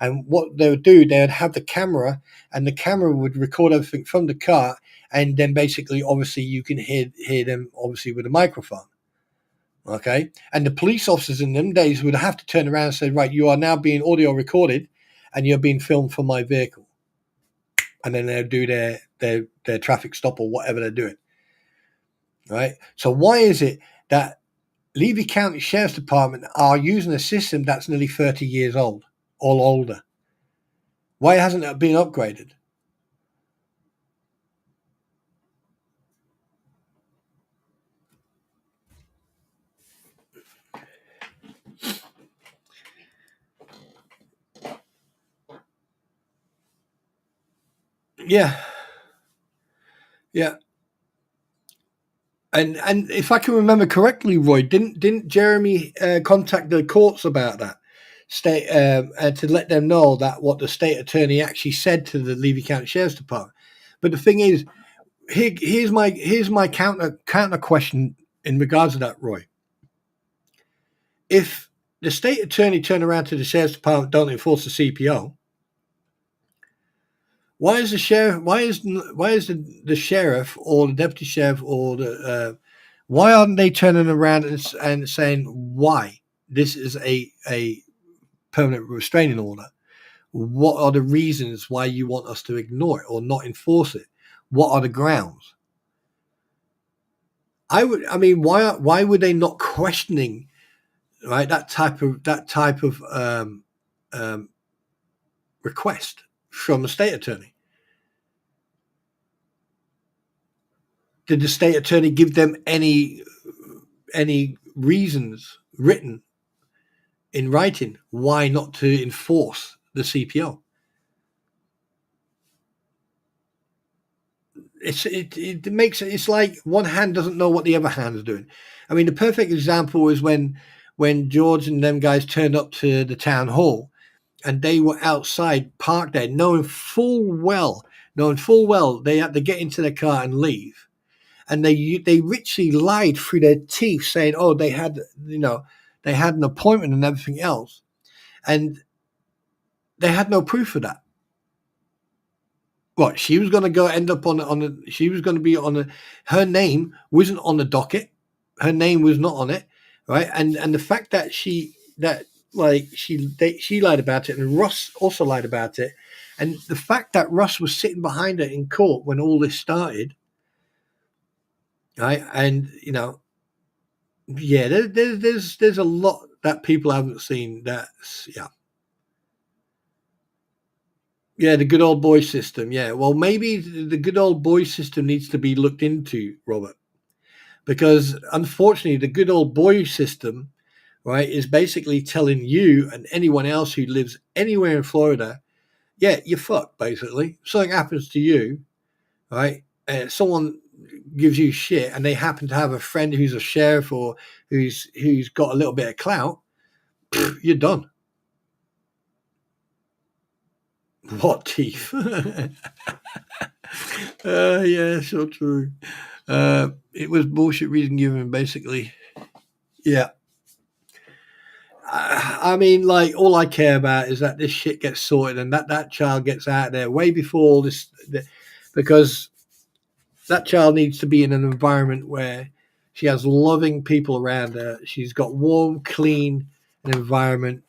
And what they would do, they would have the camera, and the camera would record everything from the car. And then basically, obviously, you can hear them, obviously, with a microphone. Okay. And the police officers in them days would have to turn around and say, right, you are now being audio recorded and you're being filmed for my vehicle. And then they'll do their traffic stop or whatever they're doing. Right. So why is it that Levy County Sheriff's Department are using a system that's nearly 30 years old or older? Why hasn't it been upgraded? Yeah. Yeah. And if I can remember correctly, Roy, didn't Jeremy contact the courts about that, to let them know that what the state attorney actually said to the Levy County Sheriff's Department? But the thing is, here's my counter question in regards to that, Roy. If the state attorney turned around to the Sheriff's Department, don't enforce the CPO, why is the sheriff? Why is the sheriff or the deputy sheriff or the why aren't they turning around and saying why this is a permanent restraining order? What are the reasons why you want us to ignore it or not enforce it? What are the grounds? Why would they not questioning, right, that type of request from the state attorney? Did the state attorney give them any reasons written in writing why not to enforce the CPO? It's like one hand doesn't know what the other hand is doing. I mean, the perfect example is when George and them guys turned up to the town hall and they were outside parked there, knowing full well they had to get into their car and leave. And they richly lied through their teeth, saying, "Oh, they had an appointment and everything else," and they had no proof of that. What, she was going to go end up she was going to be on her name wasn't on the docket. Her name was not on it, right? And the fact that she lied about it, and Russ also lied about it, and the fact that Russ was sitting behind her in court when all this started. Right, and there's a lot that people haven't seen. That's the good old boy system. Yeah, well, maybe the good old boy system needs to be looked into, Robert, because unfortunately, the good old boy system, right, is basically telling you and anyone else who lives anywhere in Florida, yeah, you're fucked. Basically, something happens to you, right? Someone gives you shit, and they happen to have a friend who's a sheriff or who's got a little bit of clout, you're done. What teeth? Yeah, so true. It was bullshit reason given, basically. Yeah. I mean, like, all I care about is that this shit gets sorted and that child gets out there way before all this, because that child needs to be in an environment where she has loving people around her. She's got warm, clean environment.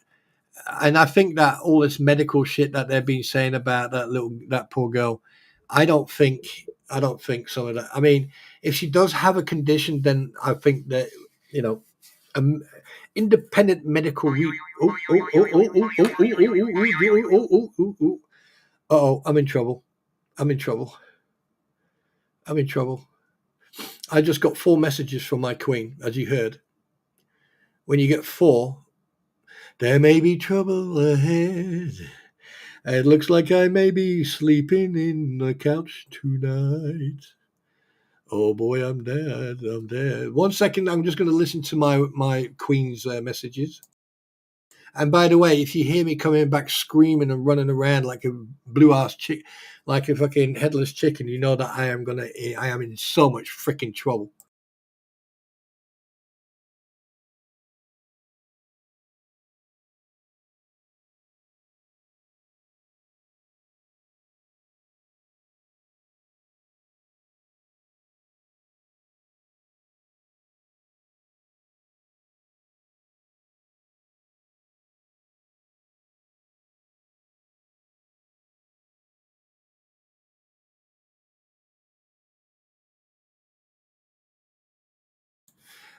And I think that all this medical shit that they've been saying about that poor girl, I don't think some of that. I mean, if she does have a condition, then I think that, you know, um, independent medical. Oh, I'm in trouble. I'm in trouble. I'm in trouble. I just got 4 messages from my queen, as you heard. When you get 4, there may be trouble ahead. It looks like I may be sleeping in the couch tonight. Oh boy, I'm dead. I'm dead. 1 second, I'm just going to listen to my queen's messages. And by the way, if you hear me coming back screaming and running around like a blue ass chick, like a fucking headless chicken, you know that I am in so much freaking trouble.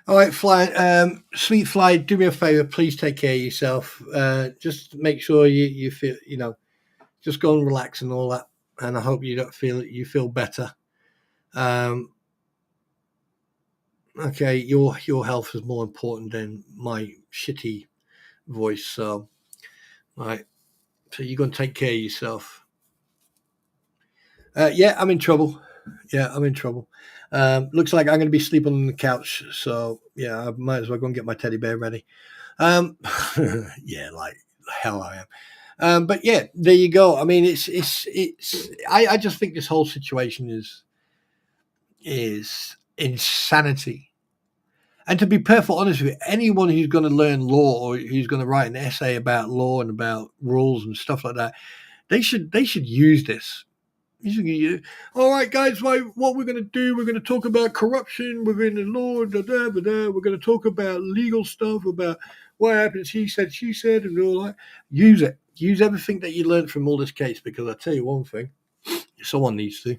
All right, Fly, sweet Fly, do me a favor, please take care of yourself. Just make sure you feel, just go and relax and all that. And I hope you feel better. Um, okay, your health is more important than my shitty voice. So, all right, so you're gonna take care of yourself. Yeah, I'm in trouble. Yeah, I'm in trouble. Looks like I'm going to be sleeping on the couch. So yeah, I might as well go and get my teddy bear ready. Um, yeah, like hell I am. But yeah, there you go. I mean, it's. I just think this whole situation is insanity. And to be perfectly honest with you, anyone who's going to learn law or who's going to write an essay about law and about rules and stuff like that, they should use this. All right, guys. What we're going to do? We're going to talk about corruption within the law. Da, da, da, da. We're going to talk about legal stuff, about what happens. He said, she said, and all that. Use it. Use everything that you learned from all this case. Because I tell you one thing, someone needs to.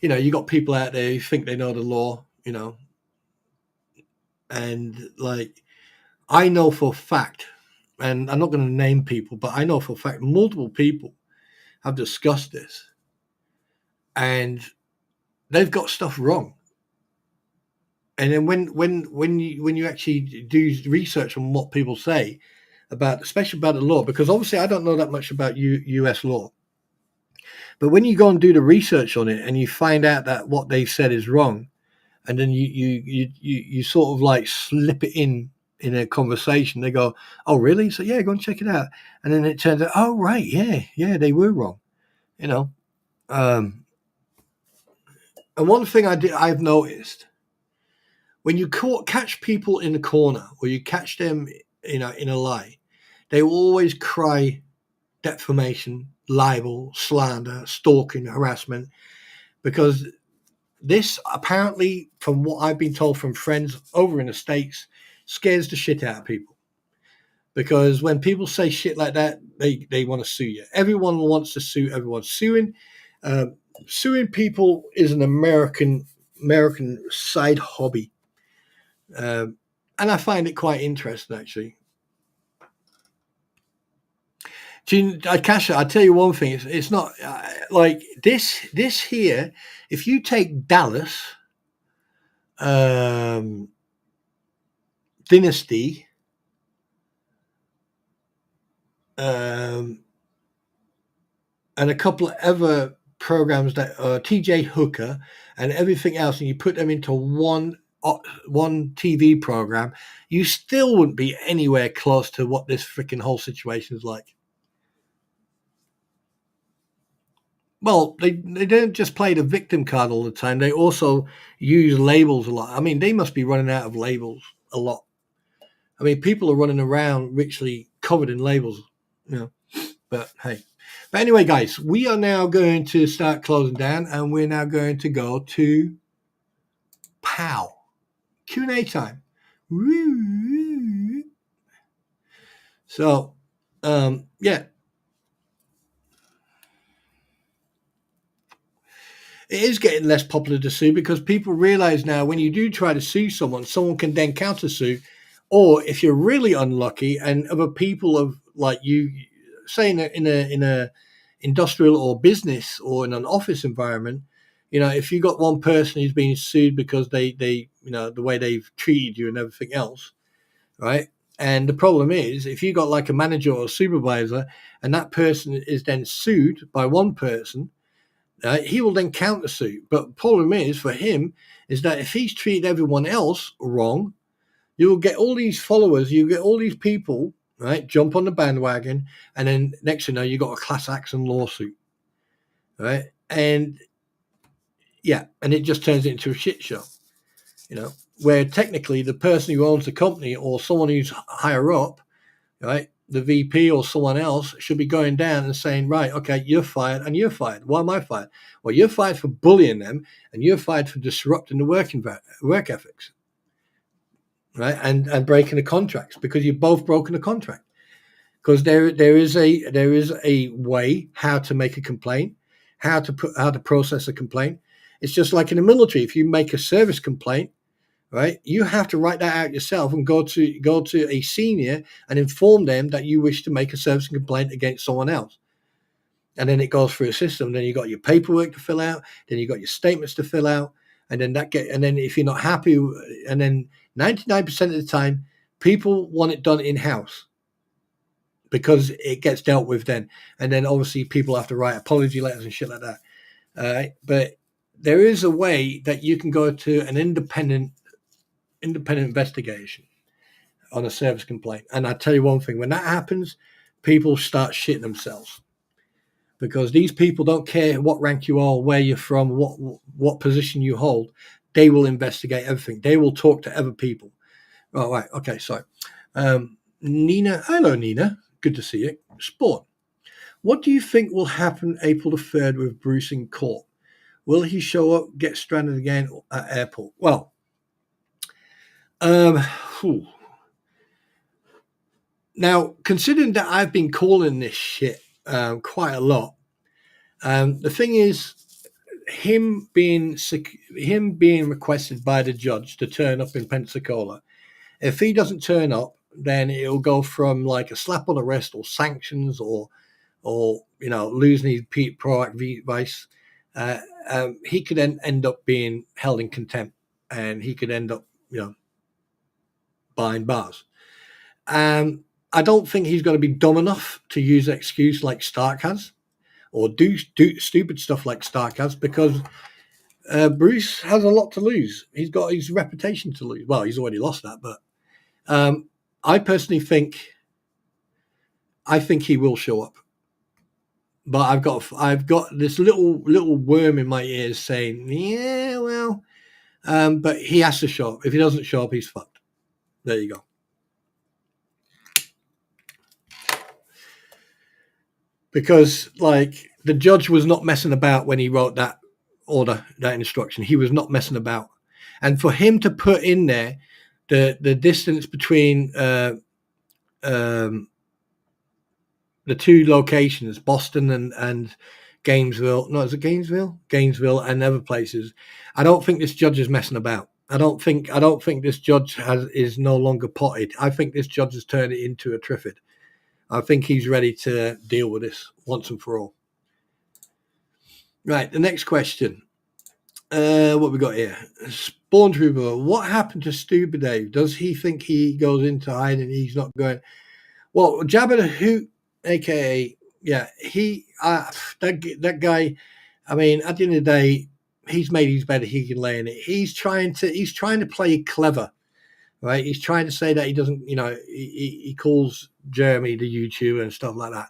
You got people out there who think they know the law. And like I know for a fact, and I'm not going to name people, but I know for a fact multiple people have discussed this, and they've got stuff wrong. And then when you actually do research on what people say about, especially about the law, because obviously I don't know that much about U.S. law, but when you go and do the research on it and you find out that what they said is wrong, and then you sort of like slip it in a conversation, they go, "Oh, really? So yeah, go and check it out." And then it turns out, "Oh, right, yeah, they were wrong," you know. Um, and one thing I've noticed, when you catch people in a corner or you catch them in a lie, they will always cry defamation, libel, slander, stalking, harassment, because this apparently, from what I've been told from friends over in the States, scares the shit out of people. Because when people say shit like that, they want to sue you. Everyone wants to sue everyone. Uh, Suing people is an American side hobby. And I find it quite interesting, actually. Kasha, I tell you one thing: it's not like this. This here, if you take Dallas, um, Dynasty, um, and a couple of other programs that are TJ Hooker and everything else, and you put them into one TV program, you still wouldn't be anywhere close to what this freaking whole situation is like. Well, they don't just play the victim card all the time. They also use labels a lot. I mean, they must be running out of labels a lot. I mean, people are running around richly covered in labels, you know. But hey. But anyway, guys, we are now going to start closing down, and we're now going to go to POW. Q&A time. So, yeah. It is getting less popular to sue because people realize now when you do try to sue someone, someone can then countersue. Or if you're really unlucky and other people of like you, say in a industrial or business or in an office environment, you know, if you got one person who's being sued because they you know the way they've treated you and everything else, right? And the problem is if you got like a manager or a supervisor and that person is then sued by one person, he will then countersue. But the problem is for him is that if he's treated everyone else wrong, you will get all these followers, you get all these people, right, jump on the bandwagon, and then next thing you know, you got a class action lawsuit, right? And yeah, and it just turns it into a shit show, you know, where technically the person who owns the company or someone who's higher up, right, the VP or someone else should be going down and saying, right, okay, you're fired and you're fired. Why am I fired? Well, you're fired for bullying them and you're fired for disrupting the work ethics, right, and breaking the contracts because you've both broken the contract. Because there is a way how to make a complaint, how to process a complaint. It's just like in the military. If you make a service complaint, right, you have to write that out yourself and go to a senior and inform them that you wish to make a service complaint against someone else. And then it goes through a system. Then you got your paperwork to fill out. Then you got your statements to fill out. And then if you're not happy, and then 99% of the time, people want it done in house because it gets dealt with then. And then obviously people have to write apology letters and shit like that. But there is a way that you can go to an independent investigation on a service complaint. And I tell you one thing, when that happens, people start shitting themselves because these people don't care what rank you are, where you're from, what position you hold. They will investigate everything. They will talk to other people. Oh, right. Okay. Sorry. Nina. Hello, Nina. Good to see you. Spawn. What do you think will happen April the 3rd with Bruce in court? Will he show up, get stranded again at airport? Well, now, considering that I've been calling this shit quite a lot, the thing is, him being requested by the judge to turn up in Pensacola, if he doesn't turn up, then it'll go from like a slap on the wrist or sanctions or you know, losing his pro advice. He could then end up being held in contempt, and he could end up, you know, behind bars. I don't think he's going to be dumb enough to use an excuse like Stark has, or do stupid stuff like Stark has, because Bruce has a lot to lose. He's got his reputation to lose. Well, he's already lost that, but I personally think he will show up. But I've got this little worm in my ears saying, yeah, well, but he has to show up. If he doesn't show up, he's fucked. There you go. Because like the judge was not messing about when he wrote that order, that instruction. He was not messing about. And for him to put in there the distance between the two locations, Boston and Gainesville. No, is it Gainesville? Gainesville and other places. I don't think this judge is messing about. I don't think this judge is no longer potted. I think this judge has turned it into a triffid. I think he's ready to deal with this once and for all. Right, the next question. What we got here? Spawn Trooper. What happened to Stupid Dave? Does he think he goes into hiding? He's not going. Well, Jabba the Hoot, aka Yeah, that guy. I mean, at the end of the day, he's made his bed. He can lay in it. He's trying to play clever, right? He's trying to say that he doesn't. He calls Jeremy the YouTuber and stuff like that.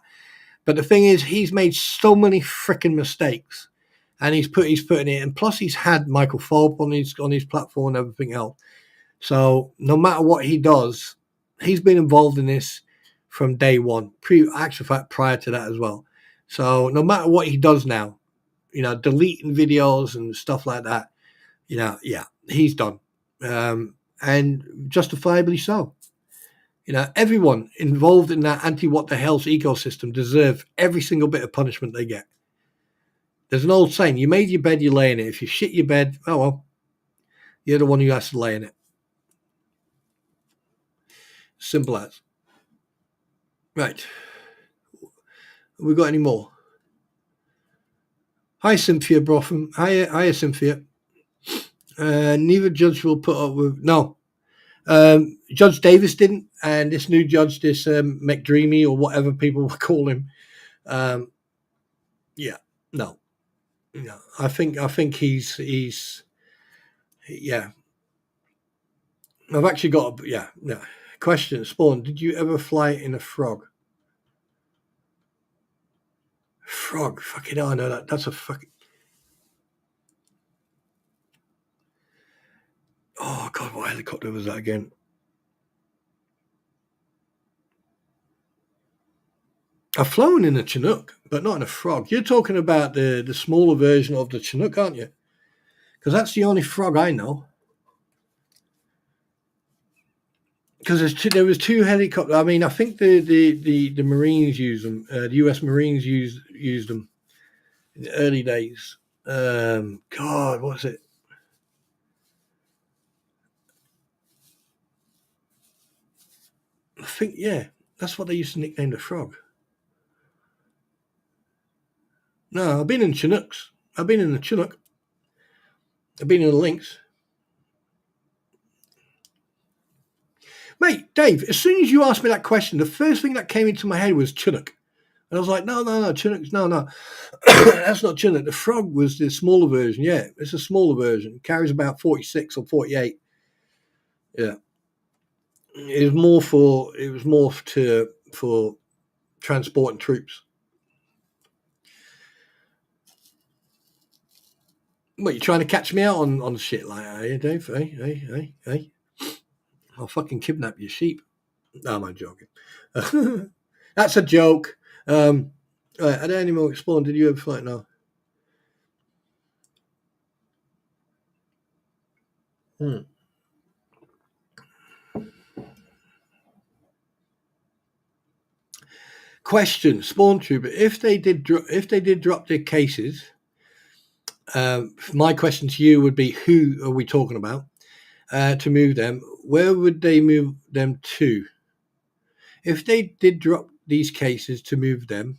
But the thing is, he's made so many freaking mistakes, and he's putting it. And plus, he's had Michael Volpe on his platform and everything else. So no matter what he does, he's been involved in this from day one. Prior to that as well. So no matter what he does now, deleting videos and stuff like that, he's done, and justifiably so. Everyone involved in that anti-what the hell's ecosystem deserve every single bit of punishment they get. There's an old saying: you made your bed, you lay in it. If you shit your bed, oh well, you're the one who has to lay in it. Simple as. Right. Have we got any more? Hi, Cynthia Brotham. Hiya, Cynthia. Neither judge will put up with... No. Judge Davis didn't, and this new judge, this McDreamy or whatever people will call him, no. I think he's yeah. I've actually got no. Question, Spawn, did you ever fly in a frog? Frog, fucking hell, I know that. That's a fucking... Oh God, what helicopter was that again? I've flown in a Chinook, but not in a frog. You're talking about the smaller version of the Chinook, aren't you? Because that's the only frog I know. Because there was two helicopters. I mean, I think the Marines use them. The U.S. Marines used them in the early days. God, what was it? I think, that's what they used to nickname the frog. No, I've been in Chinooks. I've been in the Chinook. I've been in the Lynx. Mate, Dave, as soon as you asked me that question, the first thing that came into my head was Chinook. And I was like, no, Chinooks, no. That's not Chinook. The frog was the smaller version. Yeah, it's a smaller version. It carries about 46 or 48. Yeah. It was more for transporting troops. What, you trying to catch me out on shit like that, are you, Dave? Hey. I'll fucking kidnap your sheep. No, I'm joking. That's a joke. Right, at Animal Explore, did you ever fly? No. Question, Spawn Trooper, if they did drop their cases, my question to you would be, who are we talking about to move them? Where would they move them to? If they did drop these cases to move them,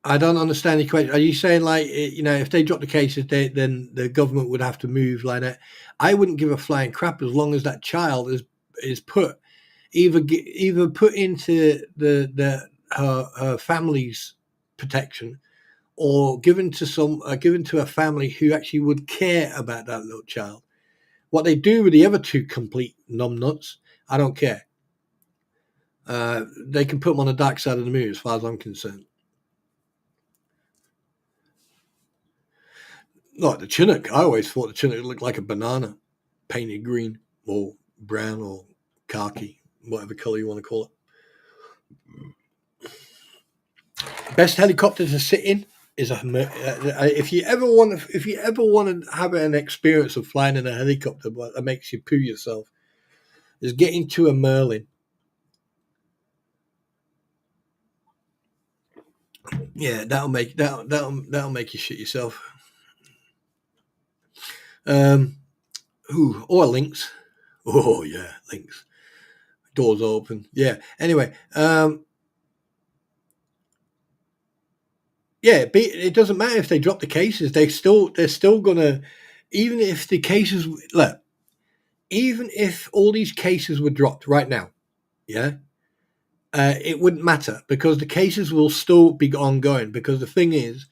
I don't understand the question. Are you saying, like, if they drop the cases, then the government would have to move like that? I wouldn't give a flying crap as long as that child is put either put into her family's protection, or given to a family who actually would care about that little child. What they do with the other two complete numbnuts, I don't care. They can put them on the dark side of the moon, as far as I'm concerned. Like the Chinook, I always thought the Chinook looked like a banana, painted green or brown or khaki, whatever color you want to call it. Best helicopter to sit in is if you ever want to have an experience of flying in a helicopter that makes you poo yourself, is get into a Merlin. Yeah, that'll make you shit yourself. Or a Lynx. Oh yeah, Lynx. Doors open. Yeah. Anyway, it doesn't matter if they drop the cases. They're still gonna, even if the cases even if all these cases were dropped right now, yeah, it wouldn't matter because the cases will still be ongoing. Because the thing is,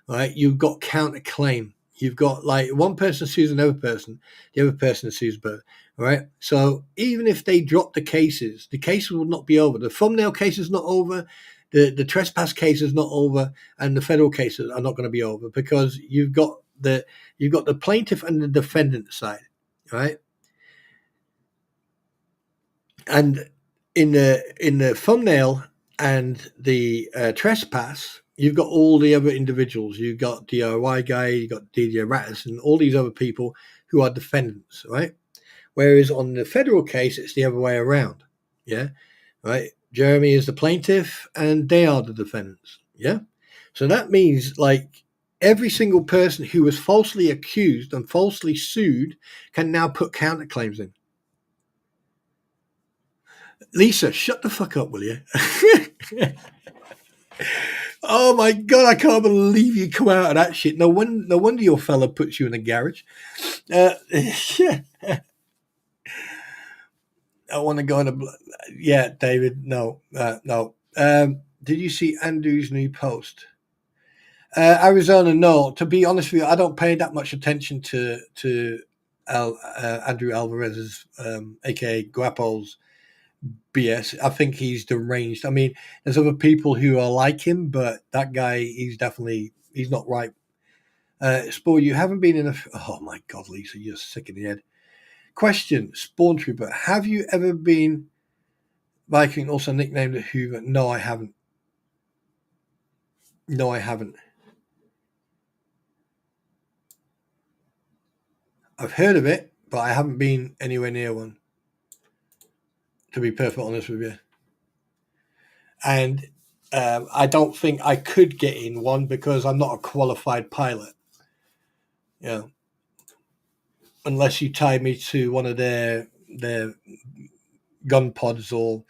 right, you've got counterclaim. You've got like one person sues another person, the other person sues both. Right. So even if they drop the cases will not be over. The thumbnail case is not over. The trespass case is not over, and the federal cases are not going to be over because you've got the plaintiff and the defendant side, right? And in the thumbnail and the trespass, you've got all the other individuals. You've got DIY guy, you've got DJ Rattus, and all these other people who are defendants, right? Whereas on the federal case, it's the other way around. Yeah, right. Jeremy is the plaintiff, and they are the defendants. Yeah, so that means like every single person who was falsely accused and falsely sued can now put counterclaims in. Lisa, shut the fuck up, will you? Oh my God, I can't believe you come out of that shit. No wonder your fella puts you in a garage. Yeah. I want to go on a... Yeah, David, no. Did you see Andrew's new post? Arizona, no. To be honest with you, I don't pay that much attention to Andrew Alvarez's, a.k.a. Guapo's BS. I think he's deranged. I mean, there's other people who are like him, but that guy, he's not right. Spore, you haven't been in a... Oh my God, Lisa, you're sick in the head. Question, Spawn Trooper, have you ever been Viking, also nicknamed it Hoover? No, I haven't. I've heard of it, but I haven't been anywhere near one, to be perfectly honest with you. And I don't think I could get in one because I'm not a qualified pilot. Yeah. Unless you tie me to one of their gun pods or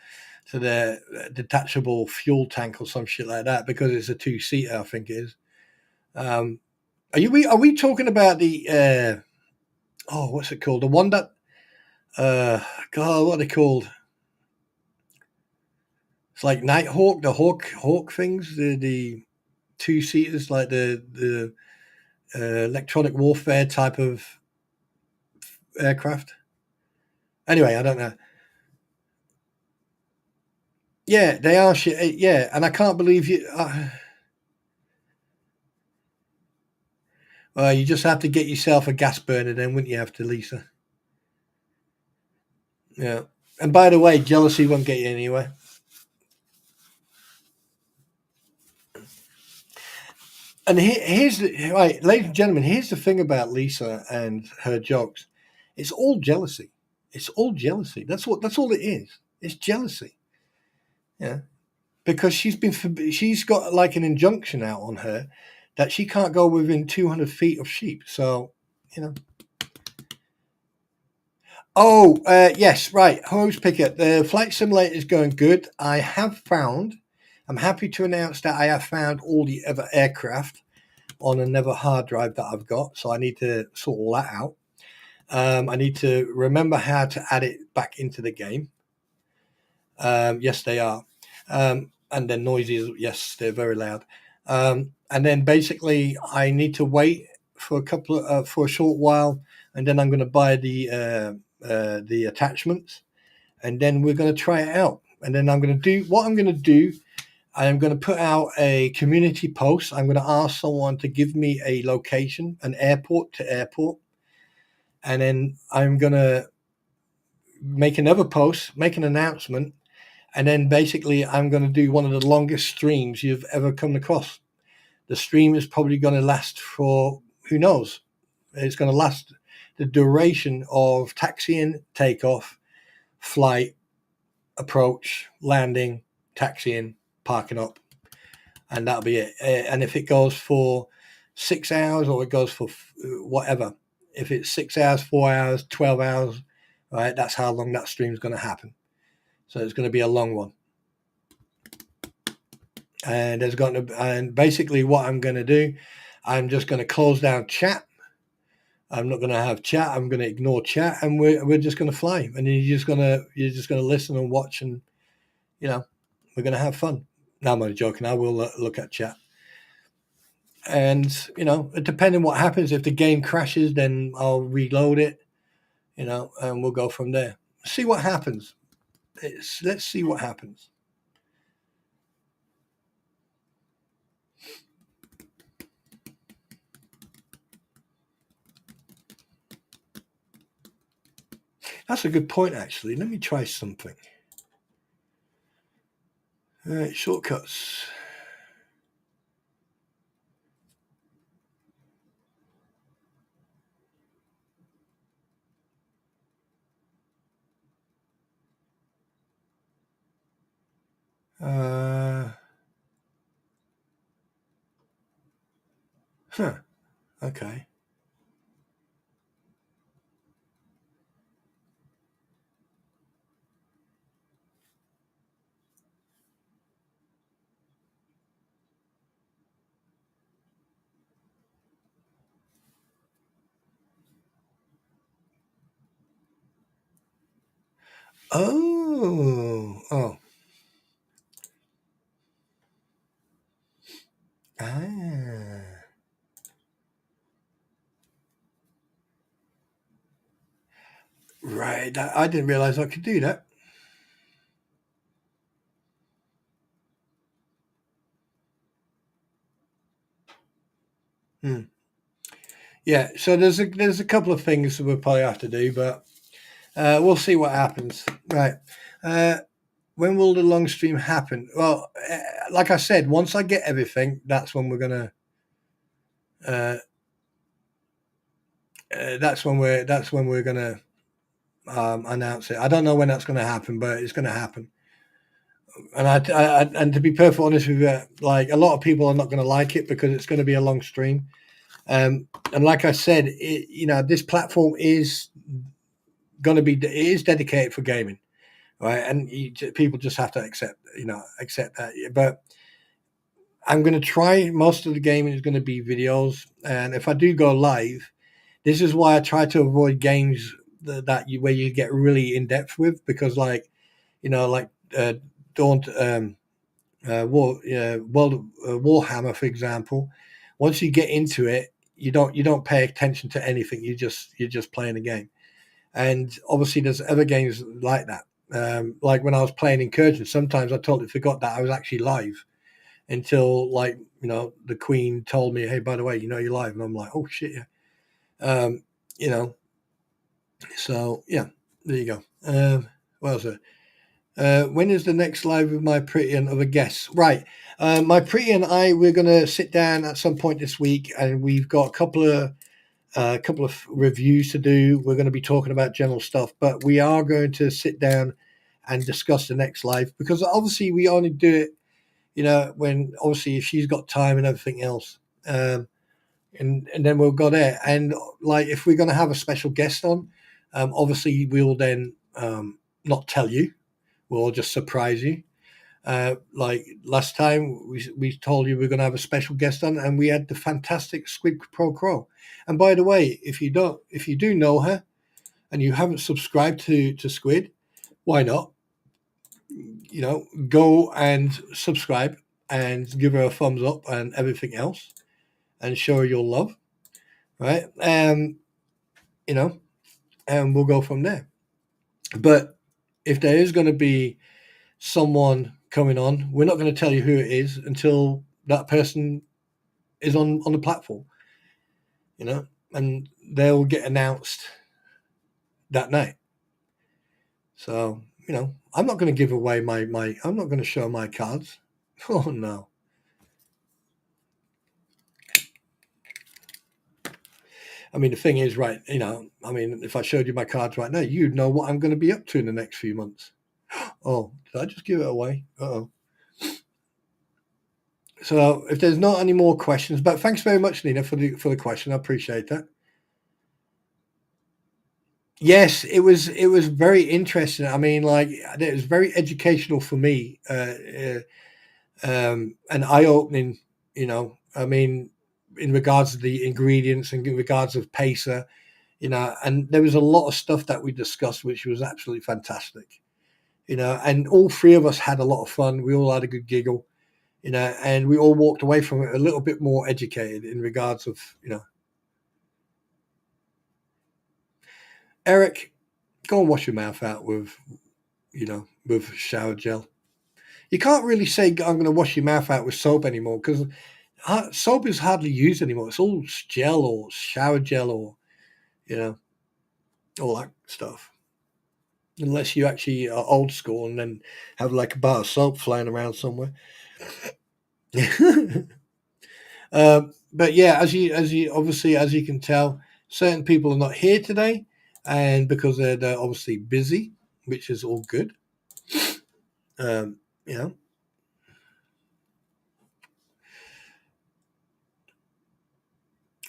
to their detachable fuel tank or some shit like that, because it's a 2-seater, I think it is. Are we talking about the what's it called? The one that God, what are they called? It's like Nighthawk, the hawk things, the 2-seaters, like the electronic warfare type of aircraft. Anyway, I don't know. Yeah, they are shit. Yeah, and I can't believe you. Well, you just have to get yourself a gas burner, then, wouldn't you have to, Lisa? Yeah. And by the way, jealousy won't get you anywhere. And here's right, ladies and gentlemen. Here's the thing about Lisa and her jokes. It's all jealousy. It's all jealousy. That's all it is. It's jealousy. Yeah. Because she's got like an injunction out on her that she can't go within 200 feet of sheep. So, you know. Oh, yes, right. Hose Picker. The flight simulator is going good. I'm happy to announce that I have found all the other aircraft on another hard drive that I've got. So I need to sort all that out. I need to remember how to add it back into the game. Yes, they are. And they're noisy. Yes, they're very loud. And then basically I need to wait for a short while, and then I'm going to buy the attachments, and then we're going to try it out. And then I'm going to do. I'm going to put out a community post. I'm going to ask someone to give me a location, an airport to airport, and then I'm going to make another post, make an announcement, and then basically I'm going to do one of the longest streams you've ever come across. The stream is probably going to last for, who knows? It's going to last the duration of taxiing, takeoff, flight, approach, landing, taxiing, parking up, and that'll be it. And if it goes for 6 hours or it goes for whatever, if it's 6 hours, 4 hours, 12 hours, right, that's how long that stream is going to happen. So it's going to be a long one. And and basically what I'm going to do, I'm just going to close down chat. I'm not going to have chat. I'm going to ignore chat, and we're just going to fly. And you're just going to listen and watch, and We're going to have fun. No, I'm only joking. I will look at chat. And, depending what happens, if the game crashes, then I'll reload it, and we'll go from there. See what happens. Let's see what happens. That's a good point, actually. Let me try something. All right, shortcuts. Okay. Oh. Right. I didn't realize I could do that. Yeah. So there's a couple of things that we'll probably have to do, but we'll see what happens. Right. When will the long stream happen? Well, like I said, once I get everything, that's when we're gonna. That's when we're gonna announce it. I don't know when that's gonna happen, but it's gonna happen. And to be perfectly honest with you, like a lot of people are not going to like it because it's going to be a long stream. And like I said, this platform is going to be dedicated for gaming, right? And people just have to accept that. But I'm going to try. Most of the gaming is going to be videos, and if I do go live, this is why I try to avoid games where you get really in depth with, because don't. Warhammer, for example. Once you get into it, you don't pay attention to anything. You're just playing a game. And obviously, there's other games like that. Like when I was playing Incursion, sometimes I totally forgot that I was actually live until the Queen told me, "Hey, by the way, you're live," and I'm like, "Oh shit, yeah." So yeah, there you go. What else? When is the next live with my pretty and other guests? Right. My pretty and we're going to sit down at some point this week, and we've got a couple of reviews to do. We're going to be talking about general stuff, but we are going to sit down and discuss the next live, because obviously we only do it, when obviously if she's got time and everything else. And then we'll go there. And like, if we're going to have a special guest on, obviously we'll then not tell you. We'll just surprise you. Like last time, we told you we're going to have a special guest on, and we had the fantastic Squid Pro Crow. And by the way, if you do know her, and you haven't subscribed to Squid, why not? Go and subscribe and give her a thumbs up and everything else, and show her your love, right? And we'll go from there. But if there is going to be someone coming on, we're not going to tell you who it is until that person is on the platform, and they'll get announced that night. So, I'm not going to give away my I'm not going to show my cards. Oh no. I mean, the thing is, right, if I showed you my cards right now, you'd know what I'm going to be up to in the next few months. Oh, did I just give it away? Uh-oh. So if there's not any more questions, but thanks very much, Nina, for the question. I appreciate that. Yes, it was very interesting. I mean, like, it was very educational for me, and eye opening. I mean, in regards to the ingredients and in regards of pacer, and there was a lot of stuff that we discussed, which was absolutely fantastic. and all three of us had a lot of fun. We all had a good giggle, and we all walked away from it a little bit more educated in regards of, Eric, go and wash your mouth out with shower gel. You can't really say I'm going to wash your mouth out with soap anymore, because soap is hardly used anymore. It's all gel or shower gel or, all that stuff. Unless you actually are old school and then have like a bar of soap flying around somewhere. But yeah, as you can tell, certain people are not here today, and because they're obviously busy, which is all good. You know.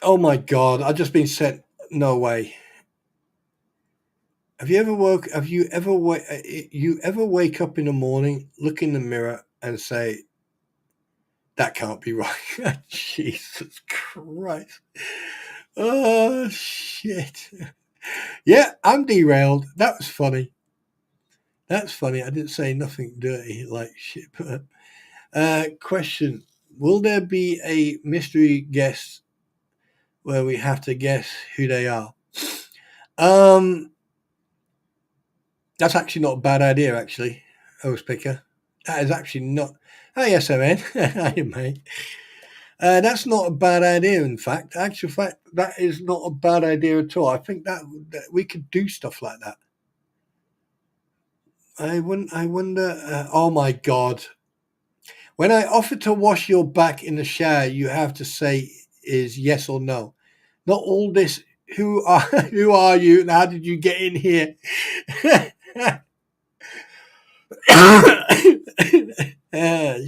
Oh my God! I've just been sent. No way. Have you ever wake up in the morning, look in the mirror, and say, "That can't be right"? Jesus Christ! Oh shit! Yeah, I'm derailed. That was funny. That's funny. I didn't say nothing dirty like shit. Question: will there be a mystery guest where we have to guess who they are? That's actually not a bad idea. Actually, host picker. That is actually not. Oh yes, man. Hi, mate. That's not a bad idea. In fact, actual fact, that is not a bad idea at all. I think that we could do stuff like that. I wonder. Oh my God! When I offer to wash your back in the shower, you have to say is yes or no. Not all this. Who are who are you and how did you get in here?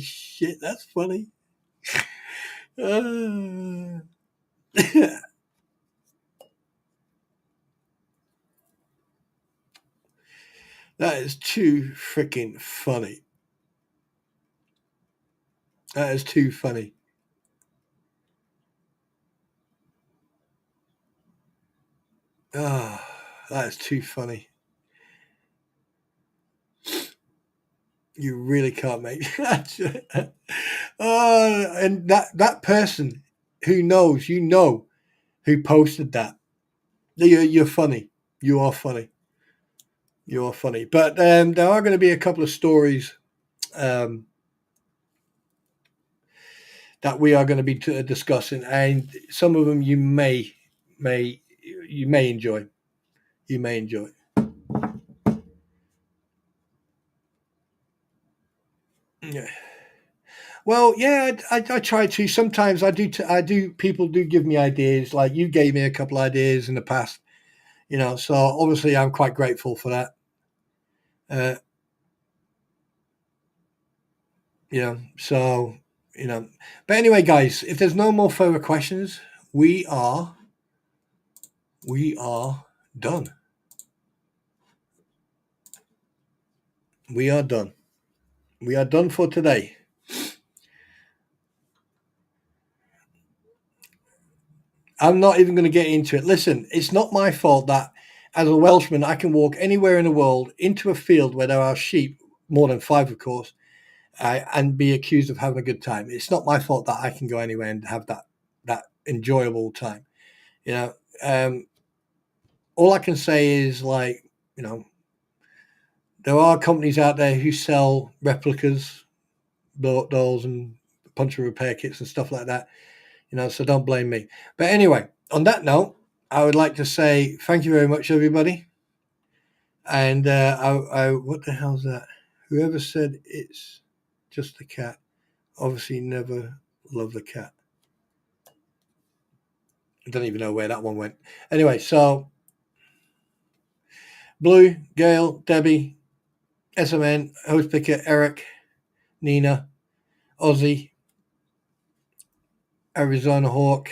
Shit, that's funny. That is too freaking funny. That is too funny. That is too funny. You really can't make that. And that person who knows, who posted that. You're funny. You are funny. You are funny. But there are going to be a couple of stories that we are going to be discussing, and some of them you may enjoy. You may enjoy. Yeah. Well, yeah, I try to. Sometimes I do. People do give me ideas. Like you gave me a couple ideas in the past. So obviously I'm quite grateful for that. So but anyway, guys, if there's no more further questions, we are done. We are done. We are done for today. I'm not even going to get into it. Listen, it's not my fault that as a Welshman, I can walk anywhere in the world into a field where there are sheep, more than 5, of course, and be accused of having a good time. It's not my fault that I can go anywhere and have that enjoyable time. All I can say is, like, there are companies out there who sell replicas, dolls, and puncture repair kits and stuff like that. So don't blame me. But anyway, on that note, I would like to say thank you very much, everybody. And what the hell's that? Whoever said it's just a cat obviously never loved the cat. I don't even know where that one went. Anyway, so Blue, Gail, Debbie, SMN, Host Picker, Eric, Nina, Ozzy, Arizona Hawk.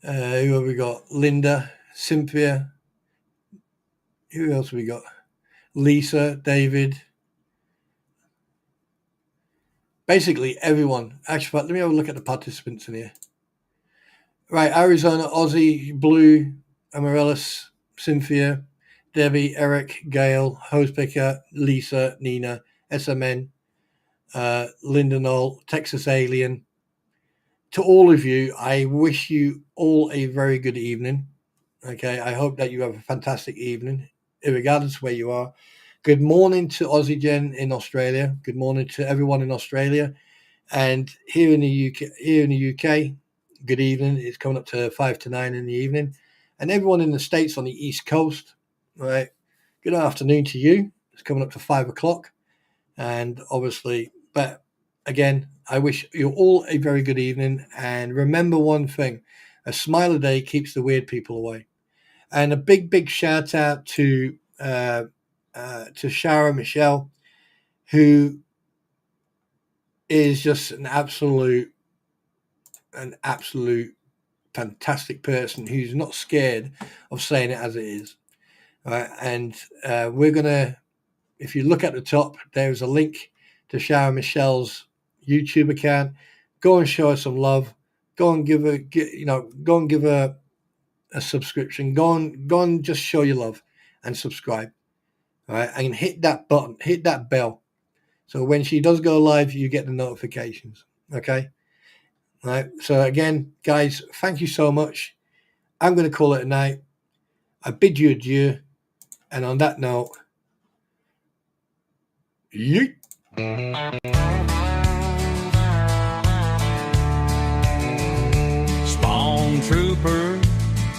Who have we got? Linda, Cynthia. Who else have we got? Lisa, David. Basically everyone. Actually, let me have a look at the participants in here. Right, Arizona, Ozzy, Blue, Amaryllis, Cynthia, Debbie, Eric, Gail, Hosepicker, Lisa, Nina, SMN, Linda Knoll, Texas Alien. To all of you, I wish you all a very good evening. Okay, I hope that you have a fantastic evening, regardless of where you are. Good morning to Aussie Jen in Australia. Good morning to everyone in Australia, and here in the UK, good evening. It's coming up to 5 to 9 in the evening, and everyone in the States on the East Coast. Right, good afternoon to you. It's coming up to 5 o'clock, and obviously, but again, I wish you all a very good evening. And remember one thing: a smile a day keeps the weird people away. And a big shout out to Shara Michelle, who is just an absolute fantastic person who's not scared of saying it as it is. Right? And we're gonna, if you look at the top, there's a link to Shara Michelle's YouTube account. Go and show her some love. Go and give her a subscription. Go and just show your love and subscribe. All right, and hit that button, hit that bell, so when she does go live, you get the notifications. Okay. All right. So again, guys, thank you so much. I'm going to call it a night. I bid you adieu, and on that note, yeet. Spawn trooper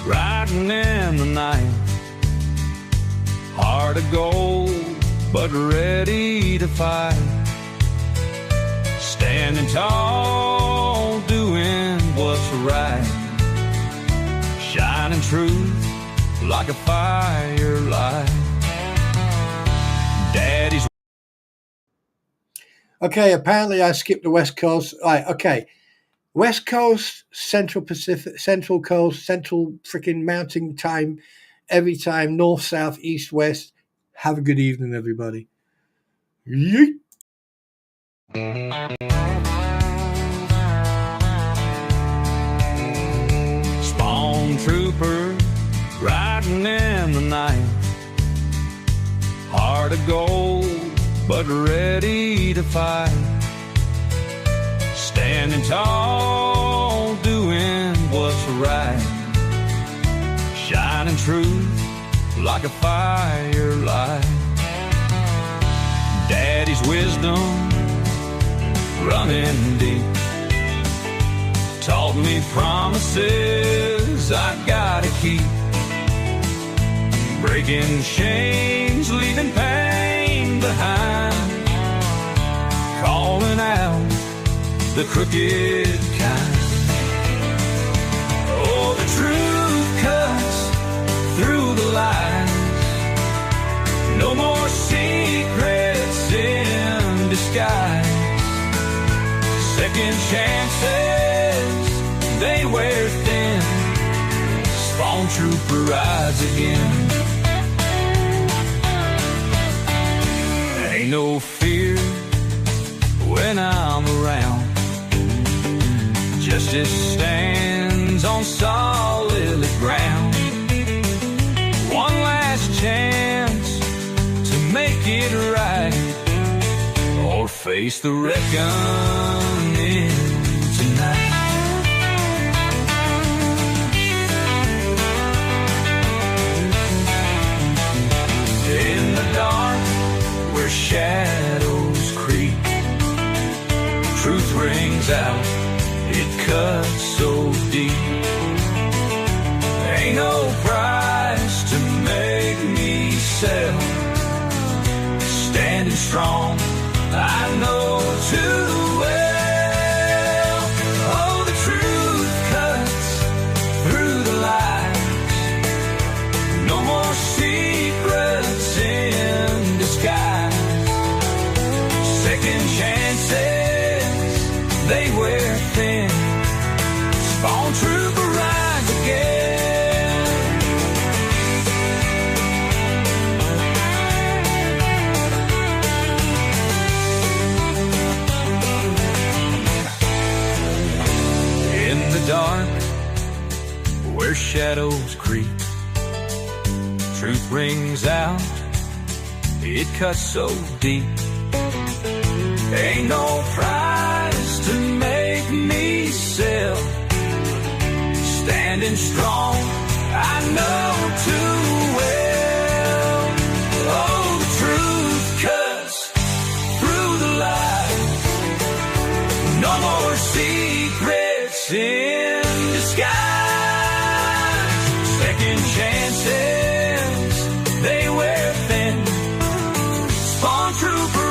riding in the night, heart of gold but ready to fight, standing tall doing what's right, shining truth like a firelight. Daddy's Okay, apparently I skipped the West Coast. Right, okay. West Coast, Central Pacific, Central Coast, Central freaking Mountain Time, every time, North, South, East, West. Have a good evening, everybody. Yeet. Spawn trooper riding in the night, heart of gold but ready to fight, standing tall doing what's right, shining truth like a firelight. Daddy's wisdom running deep taught me promises I gotta keep, breaking chains, leaving pain behind, calling out the crooked kind. Oh, the truth cuts through the lies, no more secrets in disguise, second chances, they wear thin, Spawn trooper rides again. Ain't no fear when I'm around, justice stands on solid ground. One last chance to make it right, or face the reckoning tonight. In the dark where shadows creep, truth rings out, it cuts so deep. Ain't no price to make me sell, standing strong, I know too well. Oh, the truth cuts through the lies, no more secrets in disguise, second chances, they wear thin, Spawn trooper rides again. In the dark where shadows creep, truth truth rings out, it cuts so deep. Ain't no price to make me sell. Standing strong, I know too well. Oh, the truth cuts through the lies. No more secrets in disguise. Second chances, they wear thin. Spawn trooper